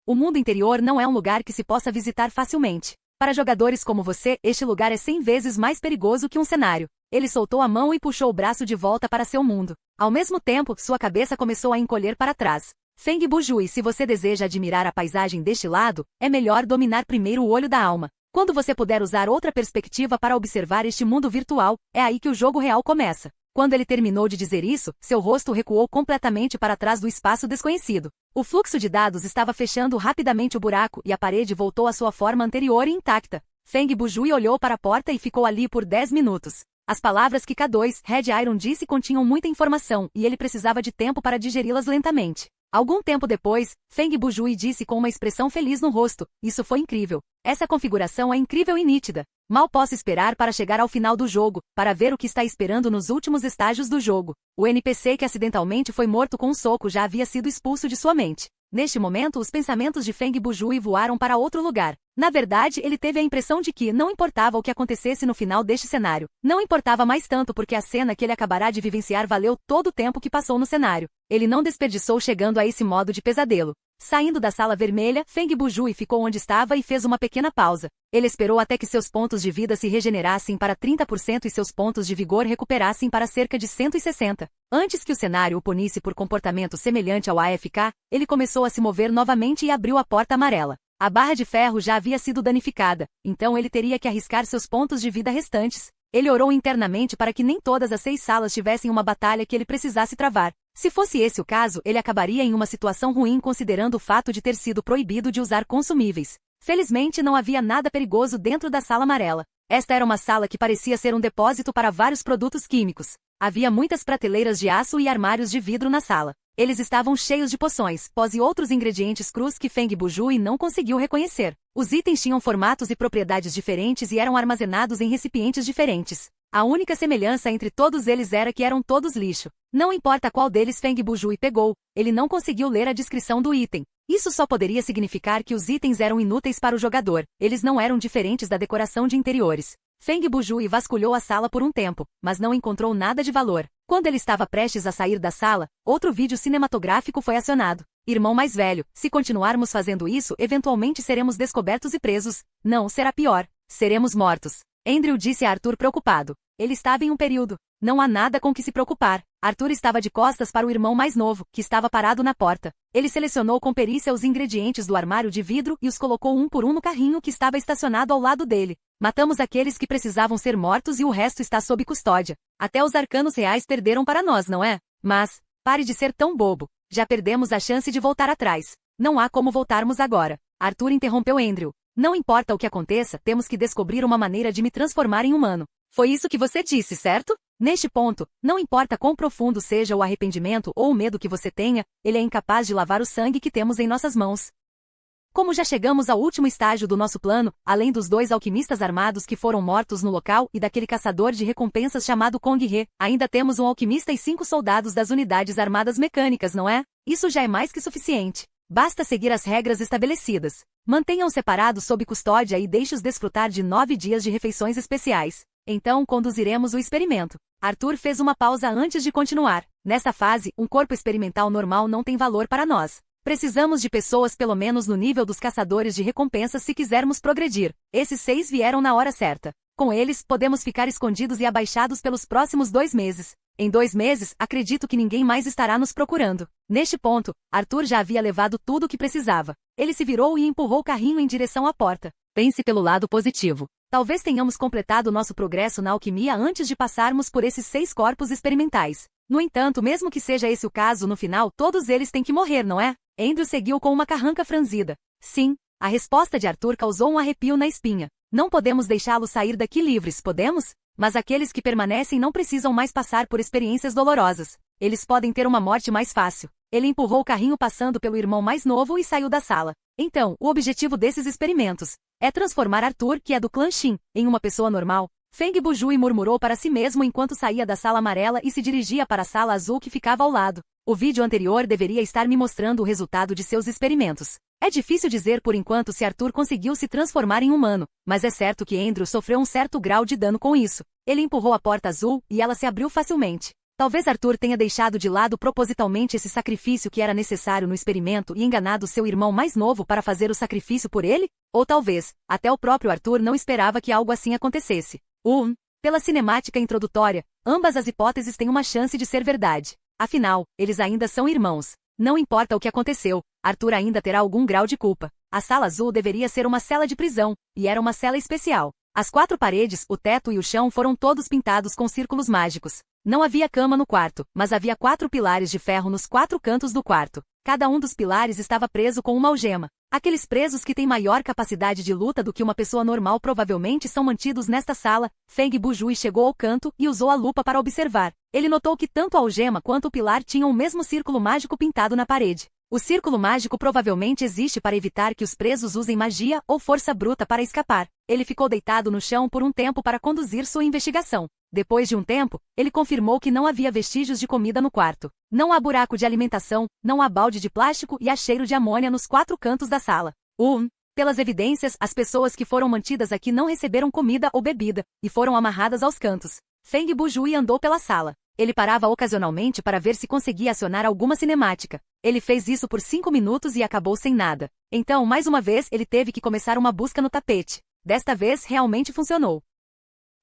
[SPEAKER 1] O mundo interior não é um lugar que se possa visitar facilmente. Para jogadores como você, este lugar é 100 vezes mais perigoso que um cenário. Ele soltou a mão e puxou o braço de volta para seu mundo. Ao mesmo tempo, sua cabeça começou a encolher para trás. Feng Bujui, se você deseja admirar a paisagem deste lado, é melhor dominar primeiro o olho da alma. Quando você puder usar outra perspectiva para observar este mundo virtual, é aí que o jogo real começa. Quando ele terminou de dizer isso, seu rosto recuou completamente para trás do espaço desconhecido. O fluxo de dados estava fechando rapidamente o buraco e a parede voltou à sua forma anterior e intacta. Feng Bujui olhou para a porta e ficou ali por 10 minutos. As palavras que K2 Red Iron disse continham muita informação e ele precisava de tempo para digeri-las lentamente. Algum tempo depois, Feng Bujui disse com uma expressão feliz no rosto, isso foi incrível. Essa configuração é incrível e nítida. Mal posso esperar para chegar ao final do jogo, para ver o que está esperando nos últimos estágios do jogo. O NPC que acidentalmente foi morto com um soco já havia sido expulso de sua mente. Neste momento, os pensamentos de Feng Bujui voaram para outro lugar. Na verdade, ele teve a impressão de que não importava o que acontecesse no final deste cenário. Não importava mais tanto porque a cena que ele acabará de vivenciar valeu todo o tempo que passou no cenário. Ele não desperdiçou chegando a esse modo de pesadelo. Saindo da sala vermelha, Feng Bujui ficou onde estava e fez uma pequena pausa. Ele esperou até que seus pontos de vida se regenerassem para 30% e seus pontos de vigor recuperassem para cerca de 160. Antes que o cenário o punisse por comportamento semelhante ao AFK, ele começou a se mover novamente e abriu a porta amarela. A barra de ferro já havia sido danificada, então ele teria que arriscar seus pontos de vida restantes. Ele orou internamente para que nem todas as 6 salas tivessem uma batalha que ele precisasse travar. Se fosse esse o caso, ele acabaria em uma situação ruim considerando o fato de ter sido proibido de usar consumíveis. Felizmente não havia nada perigoso dentro da sala amarela. Esta era uma sala que parecia ser um depósito para vários produtos químicos. Havia muitas prateleiras de aço e armários de vidro na sala. Eles estavam cheios de poções, pós e outros ingredientes crus que Feng Bujui não conseguiu reconhecer. Os itens tinham formatos e propriedades diferentes e eram armazenados em recipientes diferentes. A única semelhança entre todos eles era que eram todos lixo. Não importa qual deles Feng Bujui pegou, ele não conseguiu ler a descrição do item. Isso só poderia significar que os itens eram inúteis para o jogador, eles não eram diferentes da decoração de interiores. Feng Bujui vasculhou a sala por um tempo, mas não encontrou nada de valor. Quando ele estava prestes a sair da sala, outro vídeo cinematográfico foi acionado. Irmão mais velho, se continuarmos fazendo isso, eventualmente seremos descobertos e presos. Não, será pior. Seremos mortos. Andrew disse a Arthur preocupado. Ele estava em um período. Não há nada com que se preocupar. Arthur estava de costas para o irmão mais novo, que estava parado na porta. Ele selecionou com perícia os ingredientes do armário de vidro e os colocou um por um no carrinho que estava estacionado ao lado dele. Matamos aqueles que precisavam ser mortos e o resto está sob custódia. Até os arcanos reais perderam para nós, não é? Mas, pare de ser tão bobo. Já perdemos a chance de voltar atrás. Não há como voltarmos agora. Arthur interrompeu Andrew. Não importa o que aconteça, temos que descobrir uma maneira de me transformar em humano. Foi isso que você disse, certo? Neste ponto, não importa quão profundo seja o arrependimento ou o medo que você tenha, ele é incapaz de lavar o sangue que temos em nossas mãos. Como já chegamos ao último estágio do nosso plano, além dos 2 alquimistas armados que foram mortos no local e daquele caçador de recompensas chamado Kong He, ainda temos um alquimista e 5 soldados das unidades armadas mecânicas, não é? Isso já é mais que suficiente. Basta seguir as regras estabelecidas. Mantenham-os separados sob custódia e deixe-os desfrutar de 9 dias de refeições especiais. Então conduziremos o experimento. Arthur fez uma pausa antes de continuar. Nesta fase, um corpo experimental normal não tem valor para nós. Precisamos de pessoas pelo menos no nível dos caçadores de recompensas se quisermos progredir. Esses 6 vieram na hora certa. Com eles, podemos ficar escondidos e abaixados pelos próximos 2 meses. Em 2 meses, acredito que ninguém mais estará nos procurando. Neste ponto, Arthur já havia levado tudo o que precisava. Ele se virou e empurrou o carrinho em direção à porta. Pense pelo lado positivo. Talvez tenhamos completado nosso progresso na alquimia antes de passarmos por esses 6 corpos experimentais. No entanto, mesmo que seja esse o caso, no final todos eles têm que morrer, não é? Andrew seguiu com uma carranca franzida. Sim, a resposta de Arthur causou um arrepio na espinha. Não podemos deixá-los sair daqui livres, podemos? Mas aqueles que permanecem não precisam mais passar por experiências dolorosas. Eles podem ter uma morte mais fácil. Ele empurrou o carrinho passando pelo irmão mais novo e saiu da sala. Então, o objetivo desses experimentos é transformar Arthur, que é do clã Shin, em uma pessoa normal. Feng Bujui murmurou para si mesmo enquanto saía da sala amarela e se dirigia para a sala azul que ficava ao lado. O vídeo anterior deveria estar me mostrando o resultado de seus experimentos. É difícil dizer por enquanto se Arthur conseguiu se transformar em humano, mas é certo que Andrew sofreu um certo grau de dano com isso. Ele empurrou a porta azul e ela se abriu facilmente. Talvez Arthur tenha deixado de lado propositalmente esse sacrifício que era necessário no experimento e enganado seu irmão mais novo para fazer o sacrifício por ele? Ou talvez, até o próprio Arthur não esperava que algo assim acontecesse. Pela cinemática introdutória, ambas as hipóteses têm uma chance de ser verdade. Afinal, eles ainda são irmãos. Não importa o que aconteceu, Arthur ainda terá algum grau de culpa. A sala azul deveria ser uma cela de prisão, e era uma cela especial. As 4 paredes, o teto e o chão foram todos pintados com círculos mágicos. Não havia cama no quarto, mas havia 4 pilares de ferro nos 4 cantos do quarto. Cada um dos pilares estava preso com uma algema. Aqueles presos que têm maior capacidade de luta do que uma pessoa normal provavelmente são mantidos nesta sala. Feng Bujui chegou ao canto e usou a lupa para observar. Ele notou que tanto a algema quanto o pilar tinham o mesmo círculo mágico pintado na parede. O círculo mágico provavelmente existe para evitar que os presos usem magia ou força bruta para escapar. Ele ficou deitado no chão por um tempo para conduzir sua investigação. Depois de um tempo, ele confirmou que não havia vestígios de comida no quarto. Não há buraco de alimentação, não há balde de plástico e há cheiro de amônia nos 4 cantos da sala. Pelas evidências, as pessoas que foram mantidas aqui não receberam comida ou bebida, e foram amarradas aos cantos. Feng Bujui andou pela sala. Ele parava ocasionalmente para ver se conseguia acionar alguma cinemática. Ele fez isso por 5 minutos e acabou sem nada. Então, mais uma vez, ele teve que começar uma busca no tapete. Desta vez, realmente funcionou.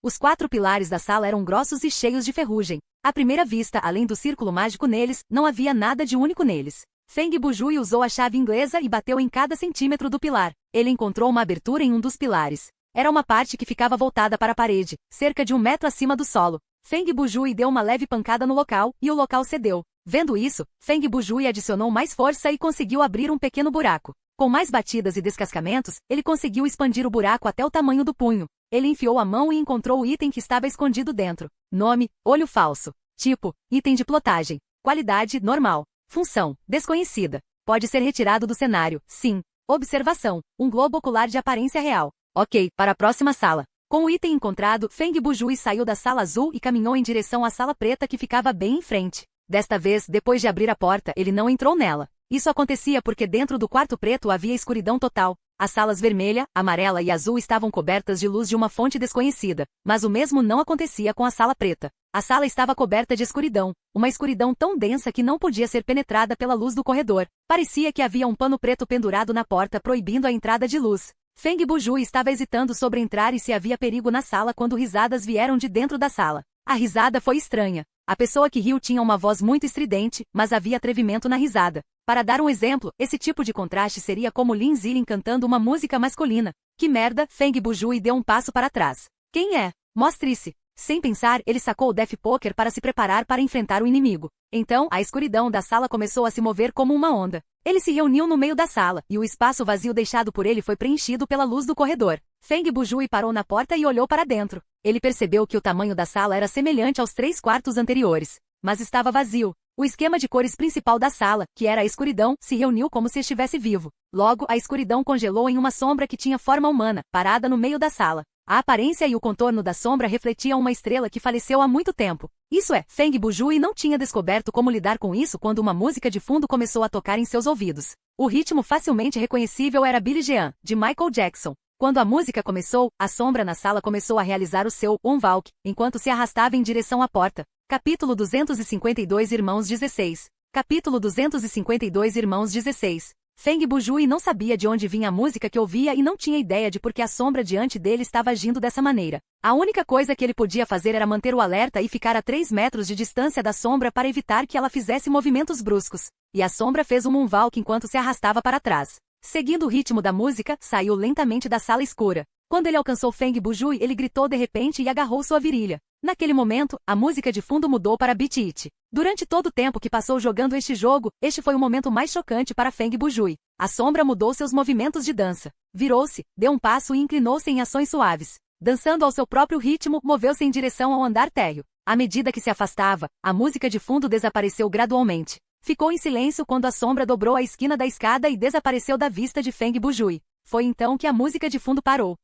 [SPEAKER 1] Os 4 pilares da sala eram grossos e cheios de ferrugem. À primeira vista, além do círculo mágico neles, não havia nada de único neles. Feng Bujui usou a chave inglesa e bateu em cada centímetro do pilar. Ele encontrou uma abertura em um dos pilares. Era uma parte que ficava voltada para a parede, cerca de 1 metro acima do solo. Feng Bujui deu uma leve pancada no local, e o local cedeu. Vendo isso, Feng Bujui adicionou mais força e conseguiu abrir um pequeno buraco. Com mais batidas e descascamentos, ele conseguiu expandir o buraco até o tamanho do punho. Ele enfiou a mão e encontrou o item que estava escondido dentro. Nome: olho falso. Tipo: item de plotagem. Qualidade: normal. Função: desconhecida. Pode ser retirado do cenário. Sim. Observação: um globo ocular de aparência real. Ok, para a próxima sala. Com o item encontrado, Feng Bujui saiu da sala azul e caminhou em direção à sala preta que ficava bem em frente. Desta vez, depois de abrir a porta, ele não entrou nela. Isso acontecia porque dentro do quarto preto havia escuridão total. As salas vermelha, amarela e azul estavam cobertas de luz de uma fonte desconhecida, mas o mesmo não acontecia com a sala preta. A sala estava coberta de escuridão, uma escuridão tão densa que não podia ser penetrada pela luz do corredor. Parecia que havia um pano preto pendurado na porta proibindo a entrada de luz. Feng Bujui estava hesitando sobre entrar e se havia perigo na sala quando risadas vieram de dentro da sala. A risada foi estranha. A pessoa que riu tinha uma voz muito estridente, mas havia atrevimento na risada. Para dar um exemplo, esse tipo de contraste seria como Lin Ziling cantando uma música masculina. Que merda, Feng Bujui deu um passo para trás. Quem é? Mostre-se. Sem pensar, ele sacou o Death Poker para se preparar para enfrentar o inimigo. Então, a escuridão da sala começou a se mover como uma onda. Ele se reuniu no meio da sala, e o espaço vazio deixado por ele foi preenchido pela luz do corredor. Feng Bujui parou na porta e olhou para dentro. Ele percebeu que o tamanho da sala era semelhante aos 3 quartos anteriores, mas estava vazio. O esquema de cores principal da sala, que era a escuridão, se reuniu como se estivesse vivo. Logo, a escuridão congelou em uma sombra que tinha forma humana, parada no meio da sala. A aparência e o contorno da sombra refletiam uma estrela que faleceu há muito tempo. Isso é, Feng Bujui não tinha descoberto como lidar com isso quando uma música de fundo começou a tocar em seus ouvidos. O ritmo facilmente reconhecível era Billie Jean, de Michael Jackson. Quando a música começou, a sombra na sala começou a realizar o seu Walk, enquanto se arrastava em direção à porta. Capítulo 252 Irmãos 16. Capítulo 252 Irmãos 16. Feng Bujui não sabia de onde vinha a música que ouvia e não tinha ideia de por que a sombra diante dele estava agindo dessa maneira. A única coisa que ele podia fazer era manter o alerta e ficar a 3 metros de distância da sombra para evitar que ela fizesse movimentos bruscos. E a sombra fez um moonwalk enquanto se arrastava para trás. Seguindo o ritmo da música, saiu lentamente da sala escura. Quando ele alcançou Feng Bujui, ele gritou de repente e agarrou sua virilha. Naquele momento, a música de fundo mudou para Beat It. Durante todo o tempo que passou jogando este jogo, este foi o momento mais chocante para Feng Bujui. A sombra mudou seus movimentos de dança. Virou-se, deu um passo e inclinou-se em ações suaves. Dançando ao seu próprio ritmo, moveu-se em direção ao andar térreo. À medida que se afastava, a música de fundo desapareceu gradualmente. Ficou em silêncio quando a sombra dobrou a esquina da escada e desapareceu da vista de Feng Bujui. Foi então que a música de fundo parou.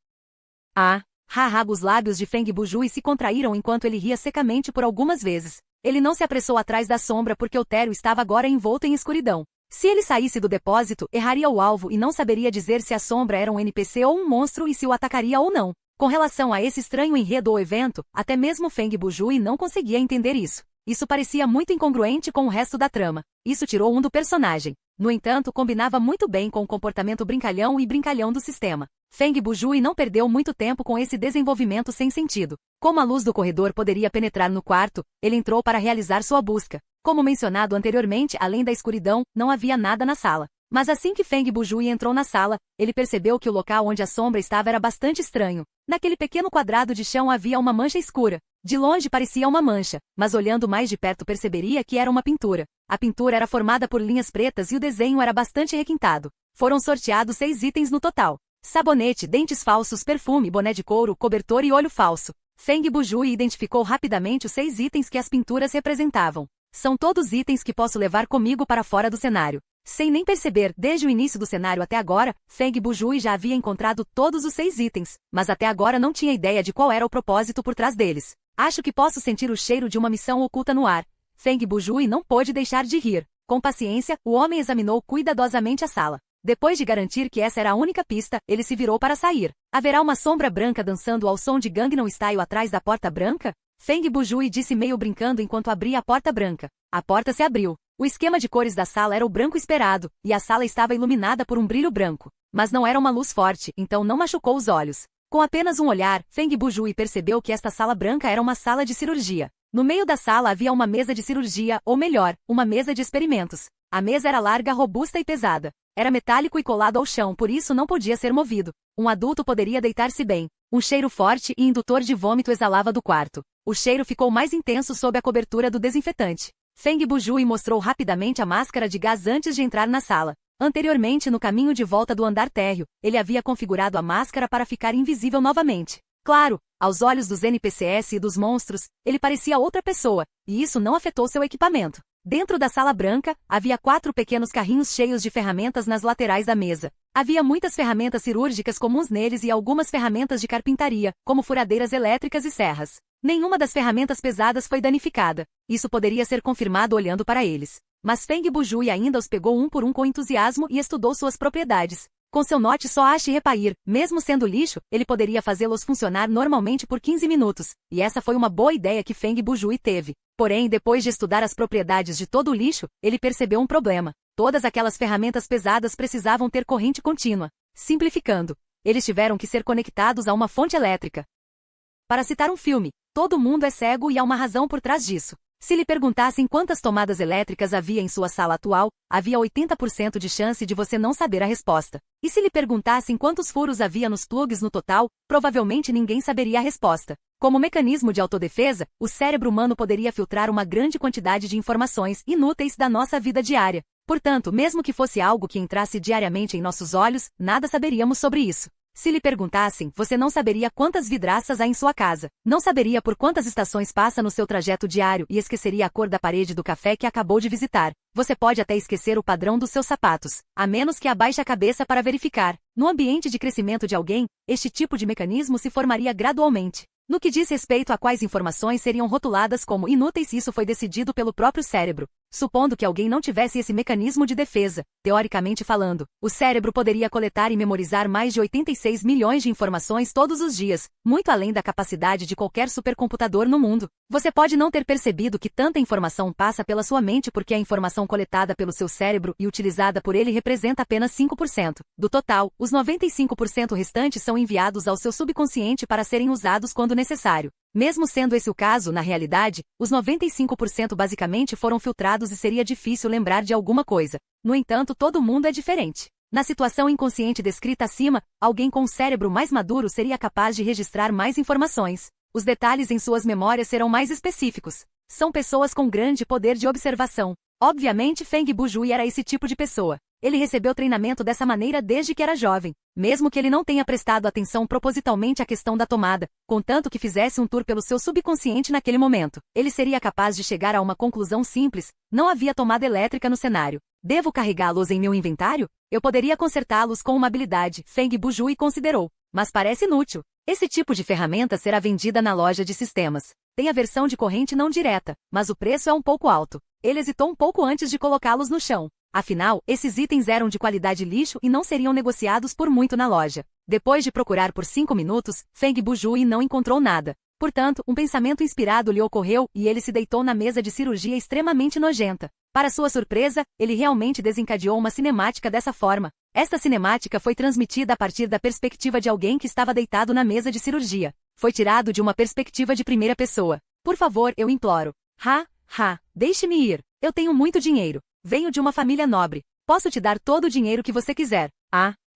[SPEAKER 1] Os lábios de Feng Bujui se contraíram enquanto ele ria secamente por algumas vezes. Ele não se apressou atrás da sombra porque o térreo estava agora envolto em escuridão. Se ele saísse do depósito, erraria o alvo e não saberia dizer se a sombra era um NPC ou um monstro e se o atacaria ou não. Com relação a esse estranho enredo ou evento, até mesmo Feng Bujui não conseguia entender isso. Isso parecia muito incongruente com o resto da trama. Isso tirou do personagem. No entanto, combinava muito bem com o comportamento brincalhão e brincalhão do sistema. Feng Bujui não perdeu muito tempo com esse desenvolvimento sem sentido. Como a luz do corredor poderia penetrar no quarto, ele entrou para realizar sua busca. Como mencionado anteriormente, além da escuridão, não havia nada na sala. Mas assim que Feng Bujui entrou na sala, ele percebeu que o local onde a sombra estava era bastante estranho. Naquele pequeno quadrado de chão havia uma mancha escura. De longe parecia uma mancha, mas olhando mais de perto perceberia que era uma pintura. A pintura era formada por linhas pretas e o desenho era bastante requintado. Foram sorteados 6 itens no total. Sabonete, dentes falsos, perfume, boné de couro, cobertor e olho falso. Feng Bujui identificou rapidamente os 6 itens que as pinturas representavam. São todos itens que posso levar comigo para fora do cenário. Sem nem perceber, desde o início do cenário até agora, Feng Bujui já havia encontrado todos os 6 itens, mas até agora não tinha ideia de qual era o propósito por trás deles. Acho que posso sentir o cheiro de uma missão oculta no ar. Feng Bujui não pôde deixar de rir. Com paciência, o homem examinou cuidadosamente a sala. Depois de garantir que essa era a única pista, ele se virou para sair. Haverá uma sombra branca dançando ao som de Gangnam Style atrás da porta branca? Feng Bujui disse meio brincando enquanto abria a porta branca. A porta se abriu. O esquema de cores da sala era o branco esperado, e a sala estava iluminada por um brilho branco. Mas não era uma luz forte, então não machucou os olhos. Com apenas um olhar, Feng Bujui percebeu que esta sala branca era uma sala de cirurgia. No meio da sala havia uma mesa de cirurgia, ou melhor, uma mesa de experimentos. A mesa era larga, robusta e pesada. Era metálico e colado ao chão, por isso não podia ser movido. Um adulto poderia deitar-se bem. Um cheiro forte e indutor de vômito exalava do quarto. O cheiro ficou mais intenso sob a cobertura do desinfetante. Feng Bujui mostrou rapidamente a máscara de gás antes de entrar na sala. Anteriormente, no caminho de volta do andar térreo, ele havia configurado a máscara para ficar invisível novamente. Claro, aos olhos dos NPCs e dos monstros, ele parecia outra pessoa, e isso não afetou seu equipamento. Dentro da sala branca, havia 4 pequenos carrinhos cheios de ferramentas nas laterais da mesa. Havia muitas ferramentas cirúrgicas comuns neles e algumas ferramentas de carpintaria, como furadeiras elétricas e serras. Nenhuma das ferramentas pesadas foi danificada. Isso poderia ser confirmado olhando para eles. Mas Feng Bujui ainda os pegou um por um com entusiasmo e estudou suas propriedades. Com seu note só ache e repair, mesmo sendo lixo, ele poderia fazê-los funcionar normalmente por 15 minutos, e essa foi uma boa ideia que Feng Bujui teve. Porém, depois de estudar as propriedades de todo o lixo, ele percebeu um problema. Todas aquelas ferramentas pesadas precisavam ter corrente contínua. Simplificando, eles tiveram que ser conectados a uma fonte elétrica. Para citar um filme, todo mundo é cego e há uma razão por trás disso. Se lhe perguntassem quantas tomadas elétricas havia em sua sala atual, havia 80% de chance de você não saber a resposta. E se lhe perguntassem quantos furos havia nos plugs no total, provavelmente ninguém saberia a resposta. Como mecanismo de autodefesa, o cérebro humano poderia filtrar uma grande quantidade de informações inúteis da nossa vida diária. Portanto, mesmo que fosse algo que entrasse diariamente em nossos olhos, nada saberíamos sobre isso. Se lhe perguntassem, você não saberia quantas vidraças há em sua casa, não saberia por quantas estações passa no seu trajeto diário e esqueceria a cor da parede do café que acabou de visitar. Você pode até esquecer o padrão dos seus sapatos, a menos que abaixe a cabeça para verificar. No ambiente de crescimento de alguém, este tipo de mecanismo se formaria gradualmente. No que diz respeito a quais informações seriam rotuladas como inúteis, isso foi decidido pelo próprio cérebro. Supondo que alguém não tivesse esse mecanismo de defesa, teoricamente falando, o cérebro poderia coletar e memorizar mais de 86 milhões de informações todos os dias, muito além da capacidade de qualquer supercomputador no mundo. Você pode não ter percebido que tanta informação passa pela sua mente porque a informação coletada pelo seu cérebro e utilizada por ele representa apenas 5%. Do total, os 95% restantes são enviados ao seu subconsciente para serem usados quando necessário. Mesmo sendo esse o caso, na realidade, os 95% basicamente foram filtrados e seria difícil lembrar de alguma coisa. No entanto, todo mundo é diferente. Na situação inconsciente descrita acima, alguém com um cérebro mais maduro seria capaz de registrar mais informações. Os detalhes em suas memórias serão mais específicos. São pessoas com grande poder de observação. Obviamente, Feng Bujui era esse tipo de pessoa. Ele recebeu treinamento dessa maneira desde que era jovem, mesmo que ele não tenha prestado atenção propositalmente à questão da tomada, contanto que fizesse um tour pelo seu subconsciente naquele momento. Ele seria capaz de chegar a uma conclusão simples: não havia tomada elétrica no cenário. Devo carregá-los em meu inventário? Eu poderia consertá-los com uma habilidade, Feng Bujui considerou, mas parece inútil. Esse tipo de ferramenta será vendida na loja de sistemas. Tem a versão de corrente não direta, mas o preço é um pouco alto. Ele hesitou um pouco antes de colocá-los no chão. Afinal, esses itens eram de qualidade lixo e não seriam negociados por muito na loja. Depois de procurar por 5 minutos, Feng Bujui não encontrou nada. Portanto, um pensamento inspirado lhe ocorreu e ele se deitou na mesa de cirurgia extremamente nojenta. Para sua surpresa, ele realmente desencadeou uma cinemática dessa forma. Esta cinemática foi transmitida a partir da perspectiva de alguém que estava deitado na mesa de cirurgia. Foi tirado de uma perspectiva de primeira pessoa. Por favor, eu imploro. Deixe-me ir. Eu tenho muito dinheiro. Venho de uma família nobre. Posso te dar todo o dinheiro que você quiser.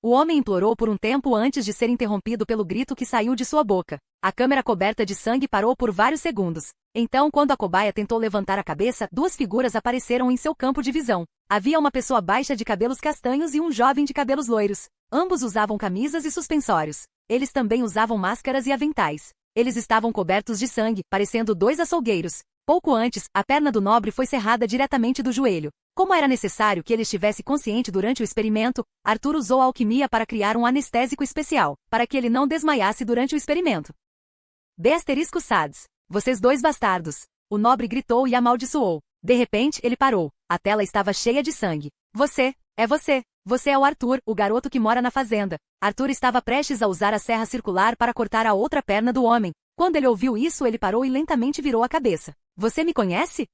[SPEAKER 1] O homem implorou por um tempo antes de ser interrompido pelo grito que saiu de sua boca. A câmera coberta de sangue parou por vários segundos. Então, quando a cobaia tentou levantar a cabeça, 2 figuras apareceram em seu campo de visão. Havia uma pessoa baixa de cabelos castanhos e um jovem de cabelos loiros. Ambos usavam camisas e suspensórios. Eles também usavam máscaras e aventais. Eles estavam cobertos de sangue, parecendo 2 açougueiros. Pouco antes, a perna do nobre foi cerrada diretamente do joelho. Como era necessário que ele estivesse consciente durante o experimento, Arthur usou a alquimia para criar um anestésico especial, para que ele não desmaiasse durante o experimento. B****sads. Vocês dois bastardos. O nobre gritou e amaldiçoou. De repente, ele parou. A tela estava cheia de sangue. Você, é você. Você é o Arthur, o garoto que mora na fazenda. Arthur estava prestes a usar a serra circular para cortar a outra perna do homem. Quando ele ouviu isso, ele parou e lentamente virou a cabeça. Você me conhece?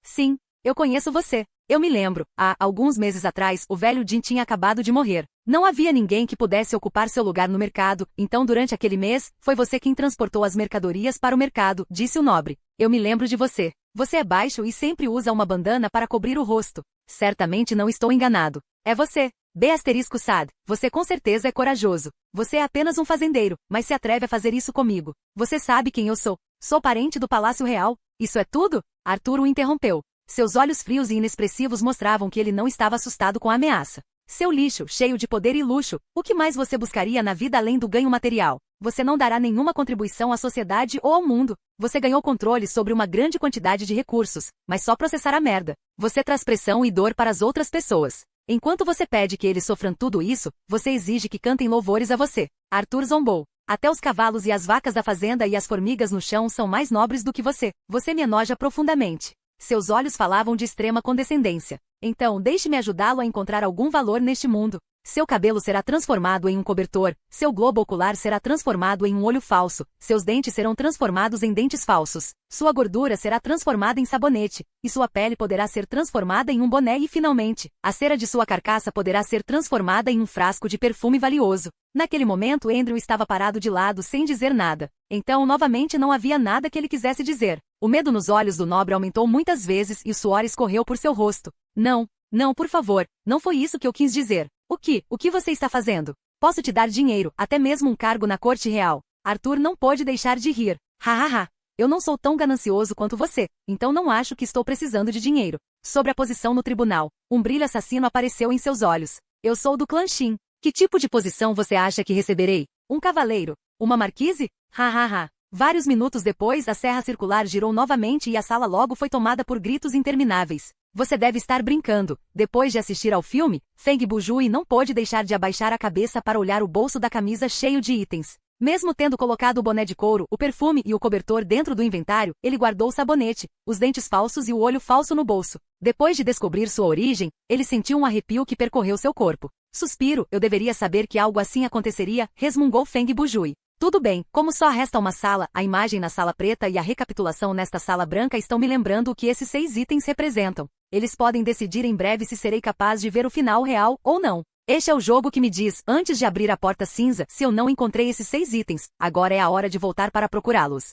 [SPEAKER 1] Sim, eu conheço você. Eu me lembro, há alguns meses atrás, o velho Jim tinha acabado de morrer. Não havia ninguém que pudesse ocupar seu lugar no mercado, então durante aquele mês, foi você quem transportou as mercadorias para o mercado, disse o nobre. Eu me lembro de você. Você é baixo e sempre usa uma bandana para cobrir o rosto. Certamente não estou enganado. É você. B****sad. Você com certeza é corajoso. Você é apenas um fazendeiro, mas se atreve a fazer isso comigo. Você sabe quem eu sou. Sou parente do Palácio Real. Isso é tudo? Arthur o interrompeu. Seus olhos frios e inexpressivos mostravam que ele não estava assustado com a ameaça. Seu lixo, cheio de poder e luxo, o que mais você buscaria na vida além do ganho material? Você não dará nenhuma contribuição à sociedade ou ao mundo. Você ganhou controle sobre uma grande quantidade de recursos, mas só processar a merda. Você traz pressão e dor para as outras pessoas. Enquanto você pede que eles sofram tudo isso, você exige que cantem louvores a você. Arthur zombou. Até os cavalos e as vacas da fazenda e as formigas no chão são mais nobres do que você. Você me enoja profundamente. Seus olhos falavam de extrema condescendência. Então, deixe-me ajudá-lo a encontrar algum valor neste mundo. Seu cabelo será transformado em um cobertor, seu globo ocular será transformado em um olho falso, seus dentes serão transformados em dentes falsos, sua gordura será transformada em sabonete, e sua pele poderá ser transformada em um boné e, finalmente, a cera de sua carcaça poderá ser transformada em um frasco de perfume valioso. Naquele momento, Andrew estava parado de lado sem dizer nada. Então, novamente não havia nada que ele quisesse dizer. O medo nos olhos do nobre aumentou muitas vezes e o suor escorreu por seu rosto. Não, por favor, não foi isso que eu quis dizer. O que você está fazendo? Posso te dar dinheiro, até mesmo um cargo na corte real. Arthur não pôde deixar de rir. Hahaha. Eu não sou tão ganancioso quanto você, então não acho que estou precisando de dinheiro. Sobre a posição no tribunal, um brilho assassino apareceu em seus olhos. Eu sou do clã Shin. Que tipo de posição você acha que receberei? Um cavaleiro? Uma marquise? Hahaha. Vários minutos depois, a serra circular girou novamente e a sala logo foi tomada por gritos intermináveis. Você deve estar brincando. Depois de assistir ao filme, Feng Bujui não pôde deixar de abaixar a cabeça para olhar o bolso da camisa cheio de itens. Mesmo tendo colocado o boné de couro, o perfume e o cobertor dentro do inventário, ele guardou o sabonete, os dentes falsos e o olho falso no bolso. Depois de descobrir sua origem, ele sentiu um arrepio que percorreu seu corpo. Suspiro, eu deveria saber que algo assim aconteceria, resmungou Feng Bujui. Tudo bem, como só resta uma sala, a imagem na sala preta e a recapitulação nesta sala branca estão me lembrando o que esses 6 itens representam. Eles podem decidir em breve se serei capaz de ver o final real ou não. Este é o jogo que me diz, antes de abrir a porta cinza, se eu não encontrei esses 6 itens, agora é a hora de voltar para procurá-los.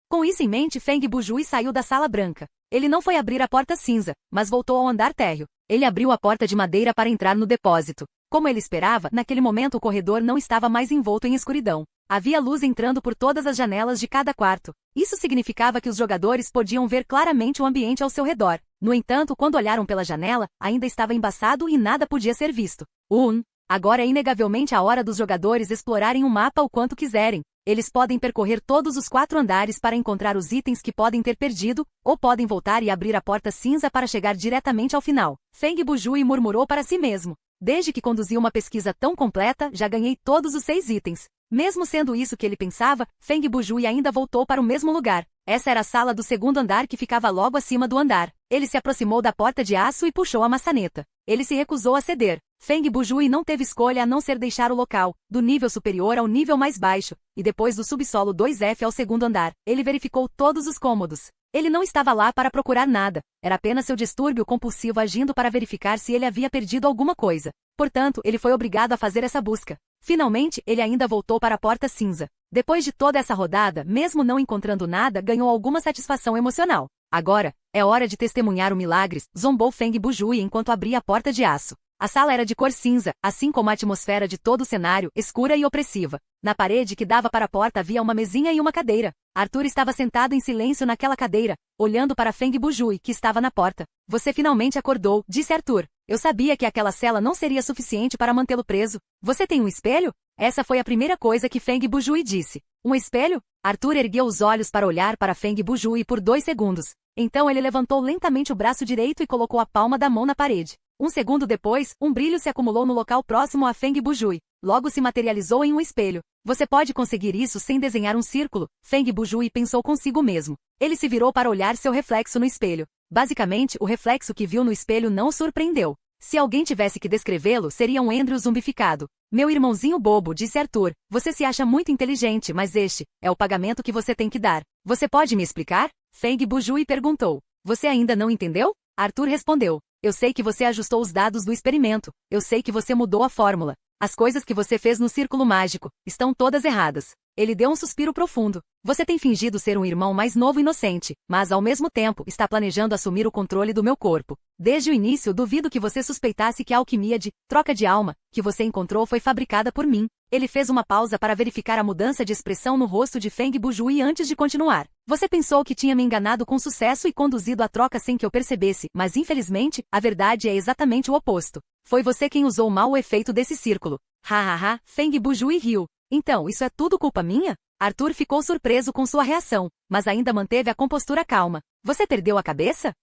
[SPEAKER 1] Com isso em mente, Feng Bujui saiu da sala branca. Ele não foi abrir a porta cinza, mas voltou ao andar térreo. Ele abriu a porta de madeira para entrar no depósito. Como ele esperava, naquele momento o corredor não estava mais envolto em escuridão. Havia luz entrando por todas as janelas de cada quarto. Isso significava que os jogadores podiam ver claramente o ambiente ao seu redor. No entanto, quando olharam pela janela, ainda estava embaçado e nada podia ser visto. Agora é inegavelmente a hora dos jogadores explorarem o mapa o quanto quiserem. Eles podem percorrer todos os 4 andares para encontrar os itens que podem ter perdido, ou podem voltar e abrir a porta cinza para chegar diretamente ao final. Feng Bujui murmurou para si mesmo. Desde que conduzi uma pesquisa tão completa, já ganhei todos os 6 itens. Mesmo sendo isso que ele pensava, Feng Bujui ainda voltou para o mesmo lugar. Essa era a sala do segundo andar que ficava logo acima do andar. Ele se aproximou da porta de aço e puxou a maçaneta. Ele se recusou a ceder. Feng Bujui não teve escolha a não ser deixar o local, do nível superior ao nível mais baixo, e depois do subsolo 2F ao segundo andar, ele verificou todos os cômodos. Ele não estava lá para procurar nada, era apenas seu distúrbio compulsivo agindo para verificar se ele havia perdido alguma coisa. Portanto, ele foi obrigado a fazer essa busca. Finalmente, ele ainda voltou para a porta cinza. Depois de toda essa rodada, mesmo não encontrando nada, ganhou alguma satisfação emocional. Agora, é hora de testemunhar o milagre, zombou Feng Bujui enquanto abria a porta de aço. A sala era de cor cinza, assim como a atmosfera de todo o cenário, escura e opressiva. Na parede que dava para a porta havia uma mesinha e uma cadeira. Arthur estava sentado em silêncio naquela cadeira, olhando para Feng Bujui, que estava na porta. Você finalmente acordou, disse Arthur. Eu sabia que aquela cela não seria suficiente para mantê-lo preso. Você tem um espelho? Essa foi a primeira coisa que Feng Bujui disse. Um espelho? Arthur ergueu os olhos para olhar para Feng Bujui por 2 segundos. Então ele levantou lentamente o braço direito e colocou a palma da mão na parede. Um segundo depois, um brilho se acumulou no local próximo a Feng Bujui. Logo se materializou em um espelho. Você pode conseguir isso sem desenhar um círculo, Feng Bujui pensou consigo mesmo. Ele se virou para olhar seu reflexo no espelho. Basicamente, o reflexo que viu no espelho não o surpreendeu. Se alguém tivesse que descrevê-lo, seria um Andrew zumbificado. Meu irmãozinho bobo, disse Arthur, você se acha muito inteligente, mas este é o pagamento que você tem que dar. Você pode me explicar? Feng Bujui perguntou. Você ainda não entendeu? Arthur respondeu. Eu sei que você ajustou os dados do experimento. Eu sei que você mudou a fórmula. As coisas que você fez no círculo mágico estão todas erradas. Ele deu um suspiro profundo. Você tem fingido ser um irmão mais novo e inocente, mas ao mesmo tempo está planejando assumir o controle do meu corpo. Desde o início duvido que você suspeitasse que a alquimia de troca de alma que você encontrou foi fabricada por mim. Ele fez uma pausa para verificar a mudança de expressão no rosto de Feng Bujui antes de continuar. Você pensou que tinha me enganado com sucesso e conduzido a troca sem que eu percebesse, mas infelizmente, a verdade é exatamente o oposto. Foi você quem usou mal o efeito desse círculo. Hahaha, Feng Bujui riu. Então, isso é tudo culpa minha? Arthur ficou surpreso com sua reação, mas ainda manteve a compostura calma. Você perdeu a cabeça?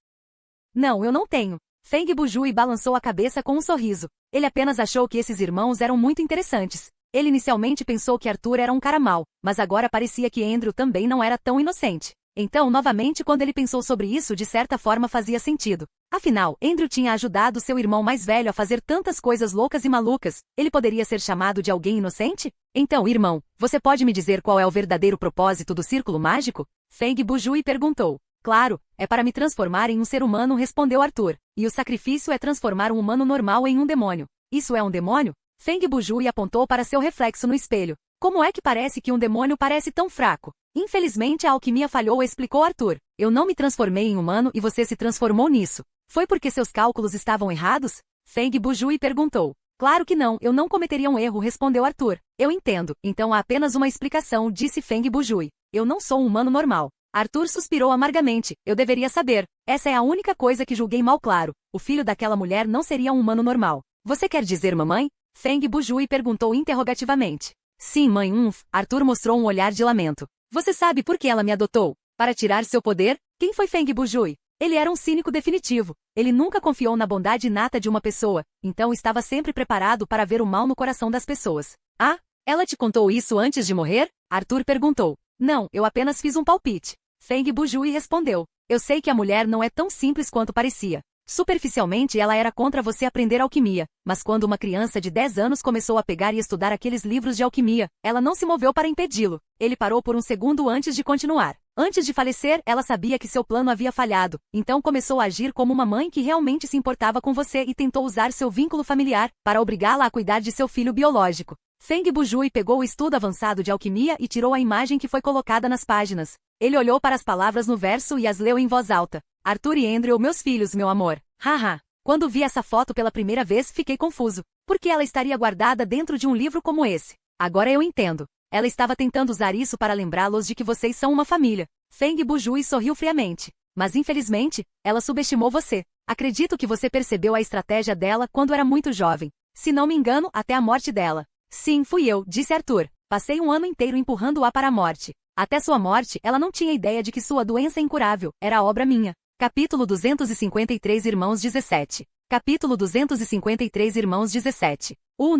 [SPEAKER 1] Não, eu não tenho. Feng Bujui balançou a cabeça com um sorriso. Ele apenas achou que esses irmãos eram muito interessantes. Ele inicialmente pensou que Arthur era um cara mau, mas agora parecia que Andrew também não era tão inocente. Então, novamente, quando ele pensou sobre isso, de certa forma fazia sentido. Afinal, Andrew tinha ajudado seu irmão mais velho a fazer tantas coisas loucas e malucas. Ele poderia ser chamado de alguém inocente? Então, irmão, você pode me dizer qual é o verdadeiro propósito do círculo mágico? Feng Bujui perguntou. Claro, é para me transformar em um ser humano, respondeu Arthur. E o sacrifício é transformar um humano normal em um demônio. Isso é um demônio? Feng Bujui apontou para seu reflexo no espelho. Como é que parece que um demônio parece tão fraco? Infelizmente a alquimia falhou, explicou Arthur. Eu não me transformei em humano e você se transformou nisso. Foi porque seus cálculos estavam errados? Feng Bujui perguntou. Claro que não, eu não cometeria um erro, respondeu Arthur. Eu entendo, então há apenas uma explicação, disse Feng Bujui. Eu não sou um humano normal. Arthur suspirou amargamente. Eu deveria saber. Essa é a única coisa que julguei mal claro. O filho daquela mulher não seria um humano normal. Você quer dizer mamãe? Feng Bujui perguntou interrogativamente. Sim, mãe. Arthur mostrou um olhar de lamento. Você sabe por que ela me adotou? Para tirar seu poder? Quem foi Feng Bujui? Ele era um cínico definitivo. Ele nunca confiou na bondade inata de uma pessoa, então estava sempre preparado para ver o mal no coração das pessoas. Ah, ela te contou isso antes de morrer? Arthur perguntou. Não, eu apenas fiz um palpite. Feng Bujui respondeu. Eu sei que a mulher não é tão simples quanto parecia. Superficialmente ela era contra você aprender alquimia, mas quando uma criança de 10 anos começou a pegar e estudar aqueles livros de alquimia, ela não se moveu para impedi-lo. Ele parou por um segundo antes de continuar. Antes de falecer, ela sabia que seu plano havia falhado, então começou a agir como uma mãe que realmente se importava com você e tentou usar seu vínculo familiar para obrigá-la a cuidar de seu filho biológico. Feng Bujui pegou o estudo avançado de alquimia e tirou a imagem que foi colocada nas páginas. Ele olhou para as palavras no verso e as leu em voz alta. Arthur e Andrew, meus filhos, meu amor. Haha. Quando vi essa foto pela primeira vez, fiquei confuso. Por que ela estaria guardada dentro de um livro como esse? Agora eu entendo. Ela estava tentando usar isso para lembrá-los de que vocês são uma família. Feng Bujui sorriu friamente. Mas infelizmente, ela subestimou você. Acredito que você percebeu a estratégia dela quando era muito jovem. Se não me engano, até a morte dela. Sim, fui eu, disse Arthur. Passei um ano inteiro empurrando-a para a morte. Até sua morte, ela não tinha ideia de que sua doença incurável era obra minha. Capítulo 253 Irmãos 17. Capítulo 253 Irmãos 17.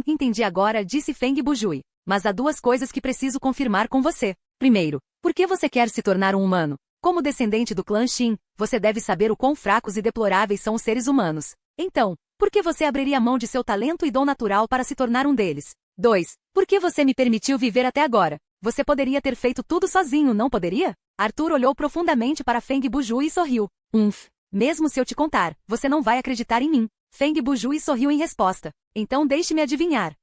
[SPEAKER 1] Entendi agora, disse Feng Bujui. Mas há duas coisas que preciso confirmar com você. Primeiro, por que você quer se tornar um humano? Como descendente do clã Shin, você deve saber o quão fracos e deploráveis são os seres humanos. Então, por que você abriria mão de seu talento e dom natural para se tornar um deles? 2. Por que você me permitiu viver até agora? Você poderia ter feito tudo sozinho, não poderia? Arthur olhou profundamente para Feng Bujui e sorriu. Mesmo se eu te contar, você não vai acreditar em mim. Feng Bujui sorriu em resposta. Então deixe-me adivinhar.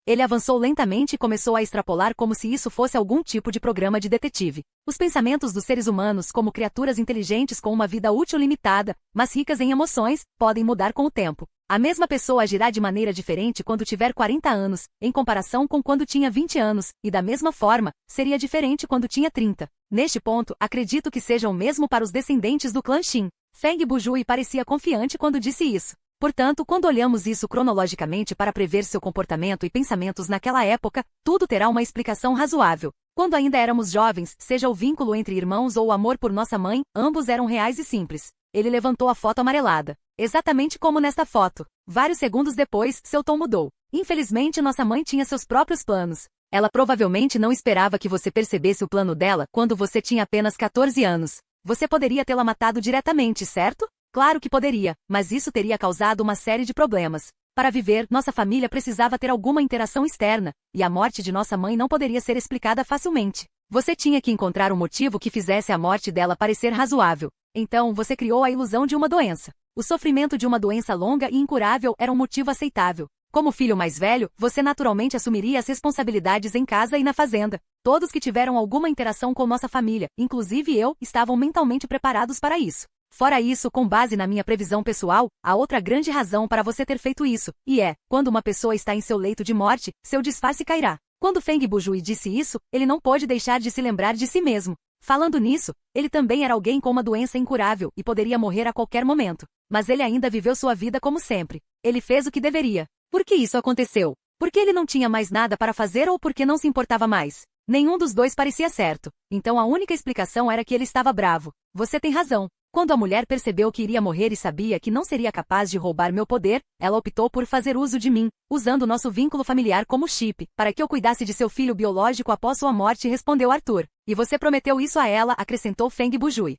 [SPEAKER 1] Ele avançou lentamente e começou a extrapolar como se isso fosse algum tipo de programa de detetive. Os pensamentos dos seres humanos, como criaturas inteligentes com uma vida útil limitada, mas ricas em emoções, podem mudar com o tempo. A mesma pessoa agirá de maneira diferente quando tiver 40 anos, em comparação com quando tinha 20 anos, e da mesma forma, seria diferente quando tinha 30. Neste ponto, acredito que seja o mesmo para os descendentes do clã Shin. Feng Bujui parecia confiante quando disse isso. Portanto, quando olhamos isso cronologicamente para prever seu comportamento e pensamentos naquela época, tudo terá uma explicação razoável. Quando ainda éramos jovens, seja o vínculo entre irmãos ou o amor por nossa mãe, ambos eram reais e simples. Ele levantou a foto amarelada. Exatamente como nesta foto. Vários segundos depois, seu tom mudou. Infelizmente, nossa mãe tinha seus próprios planos. Ela provavelmente não esperava que você percebesse o plano dela quando você tinha apenas 14 anos. Você poderia tê-la matado diretamente, certo? Claro que poderia, mas isso teria causado uma série de problemas. Para viver, nossa família precisava ter alguma interação externa, e a morte de nossa mãe não poderia ser explicada facilmente. Você tinha que encontrar um motivo que fizesse a morte dela parecer razoável. Então, você criou a ilusão de uma doença. O sofrimento de uma doença longa e incurável era um motivo aceitável. Como filho mais velho, você naturalmente assumiria as responsabilidades em casa e na fazenda. Todos que tiveram alguma interação com nossa família, inclusive eu, estavam mentalmente preparados para isso. Fora isso, com base na minha previsão pessoal, há outra grande razão para você ter feito isso, e é, quando uma pessoa está em seu leito de morte, seu disfarce cairá. Quando Feng Bujui disse isso, ele não pôde deixar de se lembrar de si mesmo. Falando nisso, ele também era alguém com uma doença incurável e poderia morrer a qualquer momento. Mas ele ainda viveu sua vida como sempre. Ele fez o que deveria. Por que isso aconteceu? Porque ele não tinha mais nada para fazer ou porque não se importava mais? Nenhum dos dois parecia certo. Então a única explicação era que ele estava bravo. Você tem razão. Quando a mulher percebeu que iria morrer e sabia que não seria capaz de roubar meu poder, ela optou por fazer uso de mim, usando nosso vínculo familiar como chip, para que eu cuidasse de seu filho biológico após sua morte, respondeu Arthur. E você prometeu isso a ela, acrescentou Feng Bujui.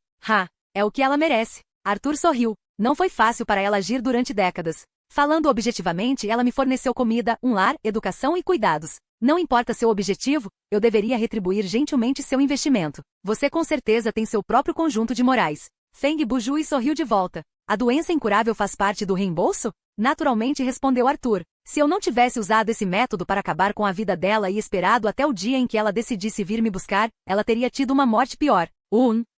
[SPEAKER 1] É o que ela merece. Arthur sorriu. Não foi fácil para ela agir durante décadas. Falando objetivamente, ela me forneceu comida, um lar, educação e cuidados. Não importa seu objetivo, eu deveria retribuir gentilmente seu investimento. Você com certeza tem seu próprio conjunto de morais. Feng Bujui sorriu de volta. A doença incurável faz parte do reembolso? Naturalmente respondeu Arthur. Se eu não tivesse usado esse método para acabar com a vida dela e esperado até o dia em que ela decidisse vir me buscar, ela teria tido uma morte pior.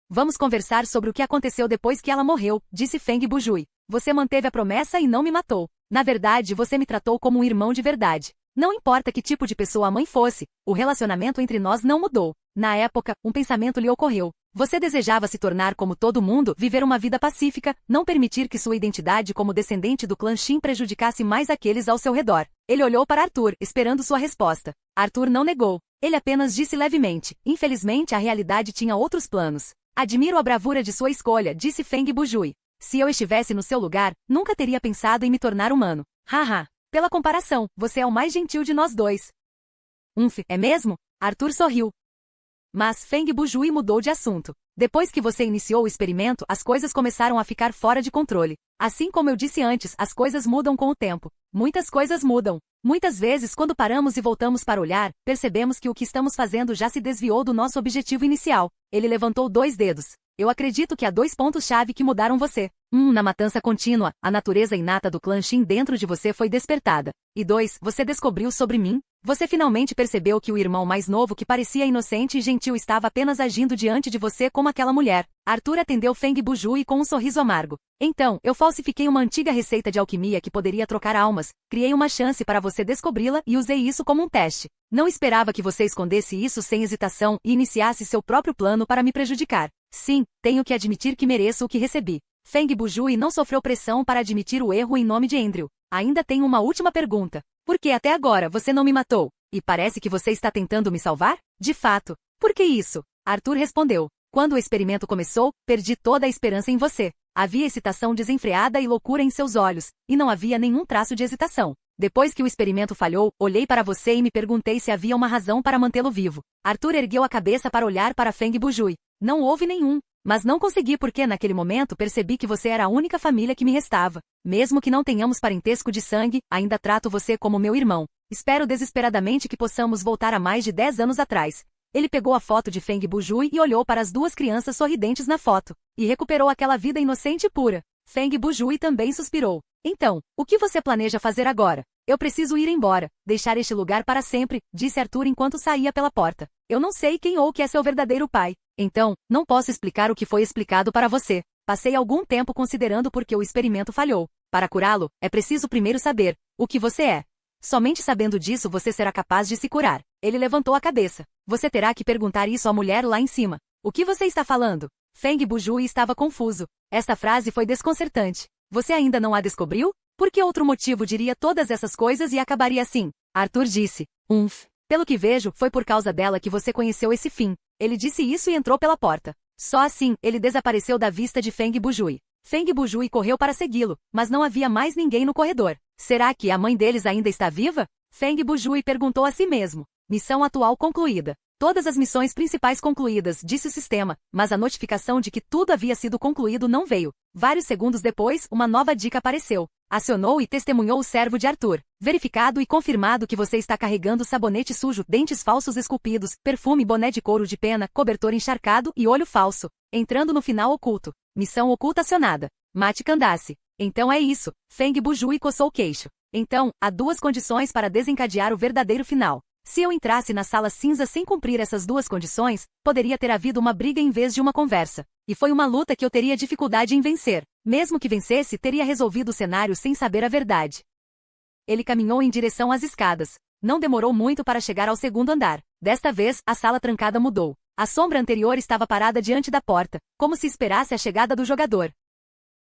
[SPEAKER 1] Vamos conversar sobre o que aconteceu depois que ela morreu, disse Feng Bujui. Você manteve a promessa e não me matou. Na verdade, você me tratou como um irmão de verdade. Não importa que tipo de pessoa a mãe fosse, o relacionamento entre nós não mudou. Na época, um pensamento lhe ocorreu. Você desejava se tornar como todo mundo, viver uma vida pacífica, não permitir que sua identidade como descendente do clã Shin prejudicasse mais aqueles ao seu redor. Ele olhou para Arthur, esperando sua resposta. Arthur não negou. Ele apenas disse levemente. Infelizmente, a realidade tinha outros planos. Admiro a bravura de sua escolha, disse Feng Bujui. Se eu estivesse no seu lugar, nunca teria pensado em me tornar humano. Pela comparação, você é o mais gentil de nós dois. É mesmo? Arthur sorriu. Mas Feng Bujui mudou de assunto. Depois que você iniciou o experimento, as coisas começaram a ficar fora de controle. Assim como eu disse antes, as coisas mudam com o tempo. Muitas coisas mudam. Muitas vezes, quando paramos e voltamos para olhar, percebemos que o que estamos fazendo já se desviou do nosso objetivo inicial. Ele levantou 2 dedos. Eu acredito que há 2 pontos-chave que mudaram você. Na matança contínua, a natureza inata do clã Shin dentro de você foi despertada. E 2, você descobriu sobre mim. Você finalmente percebeu que o irmão mais novo que parecia inocente e gentil estava apenas agindo diante de você como aquela mulher. Arthur atendeu Feng Bujui com um sorriso amargo. Então, eu falsifiquei uma antiga receita de alquimia que poderia trocar almas, criei uma chance para você descobri-la e usei isso como um teste. Não esperava que você escondesse isso sem hesitação e iniciasse seu próprio plano para me prejudicar. Sim, tenho que admitir que mereço o que recebi. Feng Bujui não sofreu pressão para admitir o erro em nome de Andrew. Ainda tenho uma última pergunta. Por que até agora você não me matou? E parece que você está tentando me salvar? De fato. Por que isso? Arthur respondeu. Quando o experimento começou, perdi toda a esperança em você. Havia excitação desenfreada e loucura em seus olhos, e não havia nenhum traço de hesitação. Depois que o experimento falhou, olhei para você e me perguntei se havia uma razão para mantê-lo vivo. Arthur ergueu a cabeça para olhar para Feng Bujui. Não houve nenhum. Mas não consegui porque naquele momento percebi que você era a única família que me restava. Mesmo que não tenhamos parentesco de sangue, ainda trato você como meu irmão. Espero desesperadamente que possamos voltar a mais de 10 anos atrás. Ele pegou a foto de Feng Bujui e olhou para as 2 crianças sorridentes na foto. E recuperou aquela vida inocente e pura. Feng Bujui também suspirou. Então, o que você planeja fazer agora? Eu preciso ir embora, deixar este lugar para sempre, disse Arthur enquanto saía pela porta. Eu não sei quem ou que é seu verdadeiro pai. Então, não posso explicar o que foi explicado para você. Passei algum tempo considerando por que o experimento falhou. Para curá-lo, é preciso primeiro saber o que você é. Somente sabendo disso você será capaz de se curar. Ele levantou a cabeça. Você terá que perguntar isso à mulher lá em cima. O que você está falando? Feng Bujui estava confuso. Esta frase foi desconcertante. Você ainda não a descobriu? Por que outro motivo diria todas essas coisas e acabaria assim? Arthur disse. Pelo que vejo, foi por causa dela que você conheceu esse fim. Ele disse isso e entrou pela porta. Só assim, ele desapareceu da vista de Feng Bujui. Feng Bujui correu para segui-lo, mas não havia mais ninguém no corredor. Será que a mãe deles ainda está viva? Feng Bujui perguntou a si mesmo. Missão atual concluída. Todas as missões principais concluídas, disse o sistema, mas a notificação de que tudo havia sido concluído não veio. Vários segundos depois, uma nova dica apareceu. Acionou e testemunhou o servo de Arthur. Verificado e confirmado que você está carregando sabonete sujo, dentes falsos esculpidos, perfume, boné de couro de pena, cobertor encharcado e olho falso. Entrando no final oculto. Missão oculta acionada. Mate Candace. Então é isso. Feng Bujui coçou o queixo. Então, há duas condições para desencadear o verdadeiro final. Se eu entrasse na sala cinza sem cumprir essas duas condições, poderia ter havido uma briga em vez de uma conversa. E foi uma luta que eu teria dificuldade em vencer. Mesmo que vencesse, teria resolvido o cenário sem saber a verdade. Ele caminhou em direção às escadas. Não demorou muito para chegar ao segundo andar. Desta vez, a sala trancada mudou. A sombra anterior estava parada diante da porta, como se esperasse a chegada do jogador.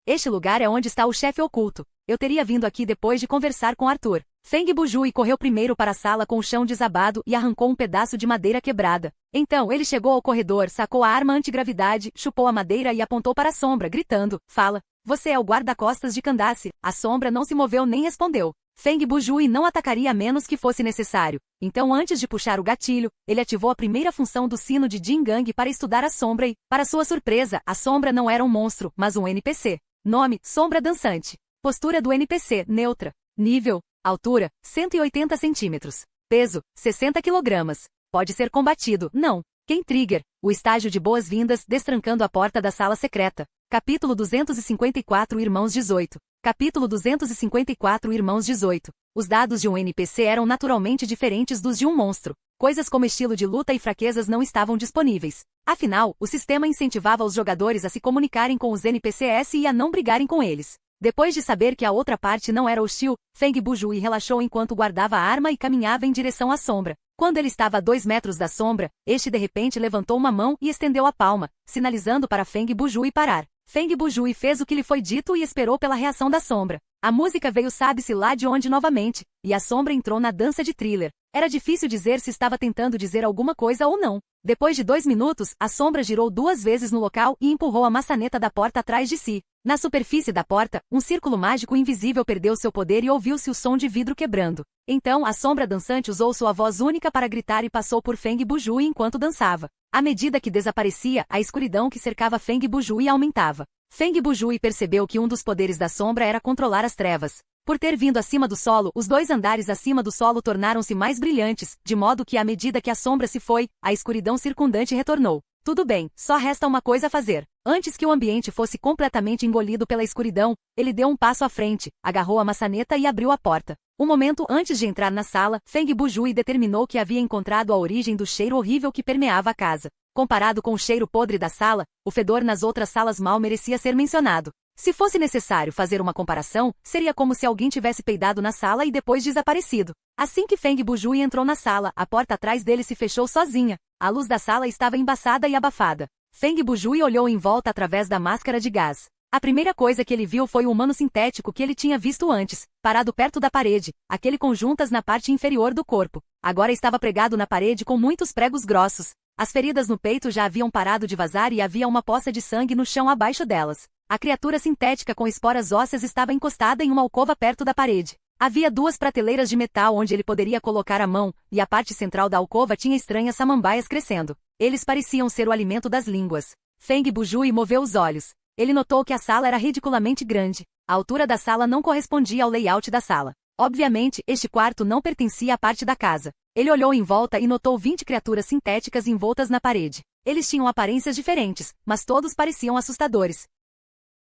[SPEAKER 1] Este lugar é onde está o chefe oculto. Eu teria vindo aqui depois de conversar com Arthur. Feng Bujui correu primeiro para a sala com o chão desabado e arrancou um pedaço de madeira quebrada. Então ele chegou ao corredor, sacou a arma antigravidade, chupou a madeira e apontou para a sombra, gritando, fala, você é o guarda-costas de Candace. A sombra não se moveu nem respondeu. Feng Bujui não atacaria a menos que fosse necessário. Então antes de puxar o gatilho, ele ativou a primeira função do sino de Jingang para estudar a sombra e, para sua surpresa, a sombra não era um monstro, mas um NPC. Nome, Sombra Dançante. Postura do NPC, neutra. Nível, altura, 180 centímetros. Peso, 60 kg. Pode ser combatido, não. Quem trigger, o estágio de boas-vindas destrancando a porta da sala secreta. Capítulo 254 Irmãos 18. Capítulo 254 Irmãos 18. Os dados de um NPC eram naturalmente diferentes dos de um monstro. Coisas como estilo de luta e fraquezas não estavam disponíveis. Afinal, o sistema incentivava os jogadores a se comunicarem com os NPCs e a não brigarem com eles. Depois de saber que a outra parte não era hostil, Feng Bujui relaxou enquanto guardava a arma e caminhava em direção à sombra. Quando ele estava a 2 metros da sombra, este de repente levantou uma mão e estendeu a palma, sinalizando para Feng Bujui parar. Feng Bujui fez o que lhe foi dito e esperou pela reação da sombra. A música veio sabe-se lá de onde novamente, e a sombra entrou na dança de thriller. Era difícil dizer se estava tentando dizer alguma coisa ou não. Depois de 2 minutos, a sombra girou 2 vezes no local e empurrou a maçaneta da porta atrás de si. Na superfície da porta, um círculo mágico invisível perdeu seu poder e ouviu-se o som de vidro quebrando. Então, a sombra dançante usou sua voz única para gritar e passou por Feng Bujui enquanto dançava. À medida que desaparecia, a escuridão que cercava Feng Bujui aumentava. Feng Bujui percebeu que um dos poderes da sombra era controlar as trevas. Por ter vindo acima do solo, os 2 andares acima do solo tornaram-se mais brilhantes, de modo que à medida que a sombra se foi, a escuridão circundante retornou. Tudo bem, só resta uma coisa a fazer. Antes que o ambiente fosse completamente engolido pela escuridão, ele deu um passo à frente, agarrou a maçaneta e abriu a porta. Um momento antes de entrar na sala, Feng Bujui determinou que havia encontrado a origem do cheiro horrível que permeava a casa. Comparado com o cheiro podre da sala, o fedor nas outras salas mal merecia ser mencionado. Se fosse necessário fazer uma comparação, seria como se alguém tivesse peidado na sala e depois desaparecido. Assim que Feng Bujui entrou na sala, a porta atrás dele se fechou sozinha. A luz da sala estava embaçada e abafada. Feng Bujui olhou em volta através da máscara de gás. A primeira coisa que ele viu foi o humano sintético que ele tinha visto antes, parado perto da parede, aquele com juntas na parte inferior do corpo. Agora estava pregado na parede com muitos pregos grossos. As feridas no peito já haviam parado de vazar e havia uma poça de sangue no chão abaixo delas. A criatura sintética com esporas ósseas estava encostada em uma alcova perto da parede. Havia 2 prateleiras de metal onde ele poderia colocar a mão, e a parte central da alcova tinha estranhas samambaias crescendo. Eles pareciam ser o alimento das línguas. Feng Bujui moveu os olhos. Ele notou que a sala era ridiculamente grande. A altura da sala não correspondia ao layout da sala. Obviamente, este quarto não pertencia à parte da casa. Ele olhou em volta e notou 20 criaturas sintéticas envoltas na parede. Eles tinham aparências diferentes, mas todos pareciam assustadores.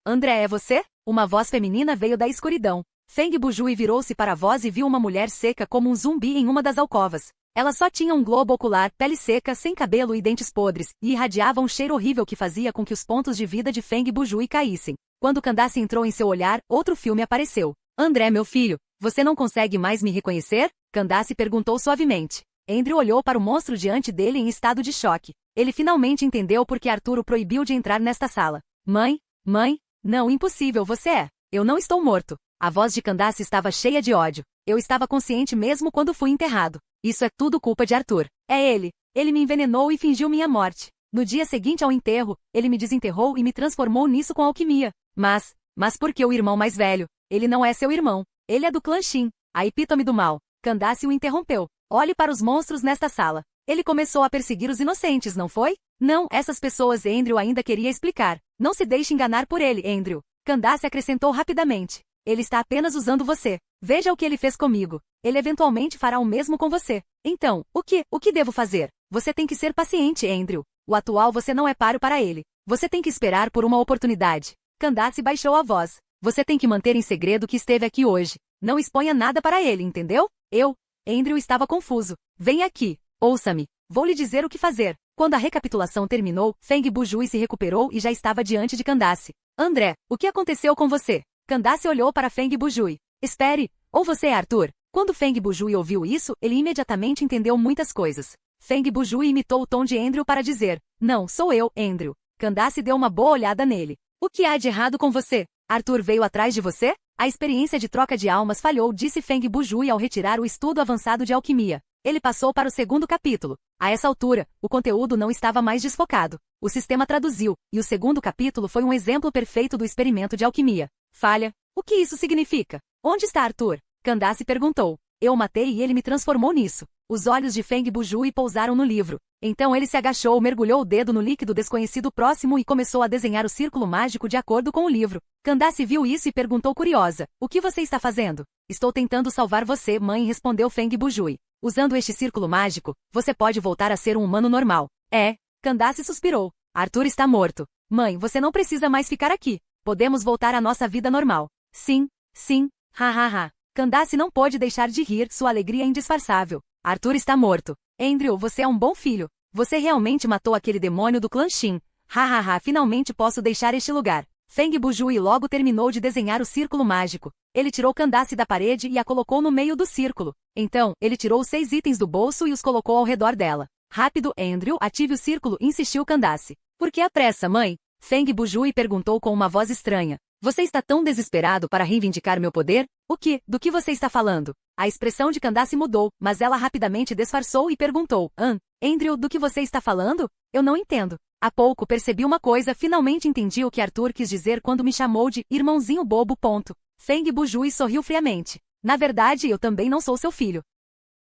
[SPEAKER 1] André, é você? Uma voz feminina veio da escuridão. Feng Bujui virou-se para a voz e viu uma mulher seca como um zumbi em uma das alcovas. Ela só tinha um globo ocular, pele seca, sem cabelo e dentes podres, e irradiava um cheiro horrível que fazia com que os pontos de vida de Feng Bujui caíssem. Quando Candace entrou em seu olhar, outro filme apareceu. André, meu filho, você não consegue mais me reconhecer? Candace perguntou suavemente. Andrew olhou para o monstro diante dele em estado de choque. Ele finalmente entendeu por que Arthur o proibiu de entrar nesta sala. Mãe? Não, impossível, você é. Eu não estou morto. A voz de Candace estava cheia de ódio. Eu estava consciente mesmo quando fui enterrado. Isso é tudo culpa de Arthur. É ele. Ele me envenenou e fingiu minha morte. No dia seguinte ao enterro, ele me desenterrou e me transformou nisso com alquimia. Mas por que o irmão mais velho? Ele não é seu irmão. Ele é do clã Shin, a epítome do mal. Candace o interrompeu. Olhe para os monstros nesta sala. Ele começou a perseguir os inocentes, não foi? Não, essas pessoas. Andrew ainda queria explicar. Não se deixe enganar por ele, Andrew. Candace acrescentou rapidamente. Ele está apenas usando você. Veja o que ele fez comigo. Ele eventualmente fará o mesmo com você. Então, o que devo fazer? Você tem que ser paciente, Andrew. O atual você não é páreo para ele. Você tem que esperar por uma oportunidade. Candace baixou a voz. Você tem que manter em segredo que esteve aqui hoje. Não exponha nada para ele, entendeu? Andrew estava confuso. Vem aqui. Ouça-me. Vou lhe dizer o que fazer. Quando a recapitulação terminou, Feng Bujui se recuperou e já estava diante de Candace. André, o que aconteceu com você? Candace olhou para Feng Bujui. Espere. Ou você é Arthur? Quando Feng Bujui ouviu isso, ele imediatamente entendeu muitas coisas. Feng Bujui imitou o tom de Andrew para dizer. Não, sou eu, Andrew. Candace deu uma boa olhada nele. O que há de errado com você? Arthur veio atrás de você? A experiência de troca de almas falhou, disse Feng Bujui ao retirar o estudo avançado de alquimia. Ele passou para o segundo capítulo. A essa altura, o conteúdo não estava mais desfocado. O sistema traduziu, e o segundo capítulo foi um exemplo perfeito do experimento de alquimia. Falha. O que isso significa? Onde está Arthur? Candace perguntou. Eu o matei e ele me transformou nisso. Os olhos de Feng Bujui pousaram no livro. Então ele se agachou, mergulhou o dedo no líquido desconhecido próximo e começou a desenhar o círculo mágico de acordo com o livro. Candace viu isso e perguntou curiosa. O que você está fazendo? Estou tentando salvar você, mãe, respondeu Feng Bujui. Usando este círculo mágico, você pode voltar a ser um humano normal. Candace suspirou. Arthur está morto. Mãe, você não precisa mais ficar aqui. Podemos voltar à nossa vida normal. Sim. Ha. Candace não pôde deixar de rir, sua alegria indisfarçável. Arthur está morto. Andrew, você é um bom filho. Você realmente matou aquele demônio do clã Shin. Ha, finalmente posso deixar este lugar. Feng Bujui logo terminou de desenhar o círculo mágico. Ele tirou Candace da parede e a colocou no meio do círculo. Então, ele tirou 6 itens do bolso e os colocou ao redor dela. Rápido, Andrew, ative o círculo, insistiu Candace. Por que a pressa, mãe? Feng Bujui perguntou com uma voz estranha. Você está tão desesperado para reivindicar meu poder? Do que você está falando? A expressão de Candace mudou, mas ela rapidamente disfarçou e perguntou. Andrew, do que você está falando? Eu não entendo. Há pouco percebi uma coisa, finalmente entendi o que Arthur quis dizer quando me chamou de irmãozinho bobo. Feng Bujui sorriu friamente. Na verdade, eu também não sou seu filho.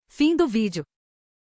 [SPEAKER 1] Fim do vídeo.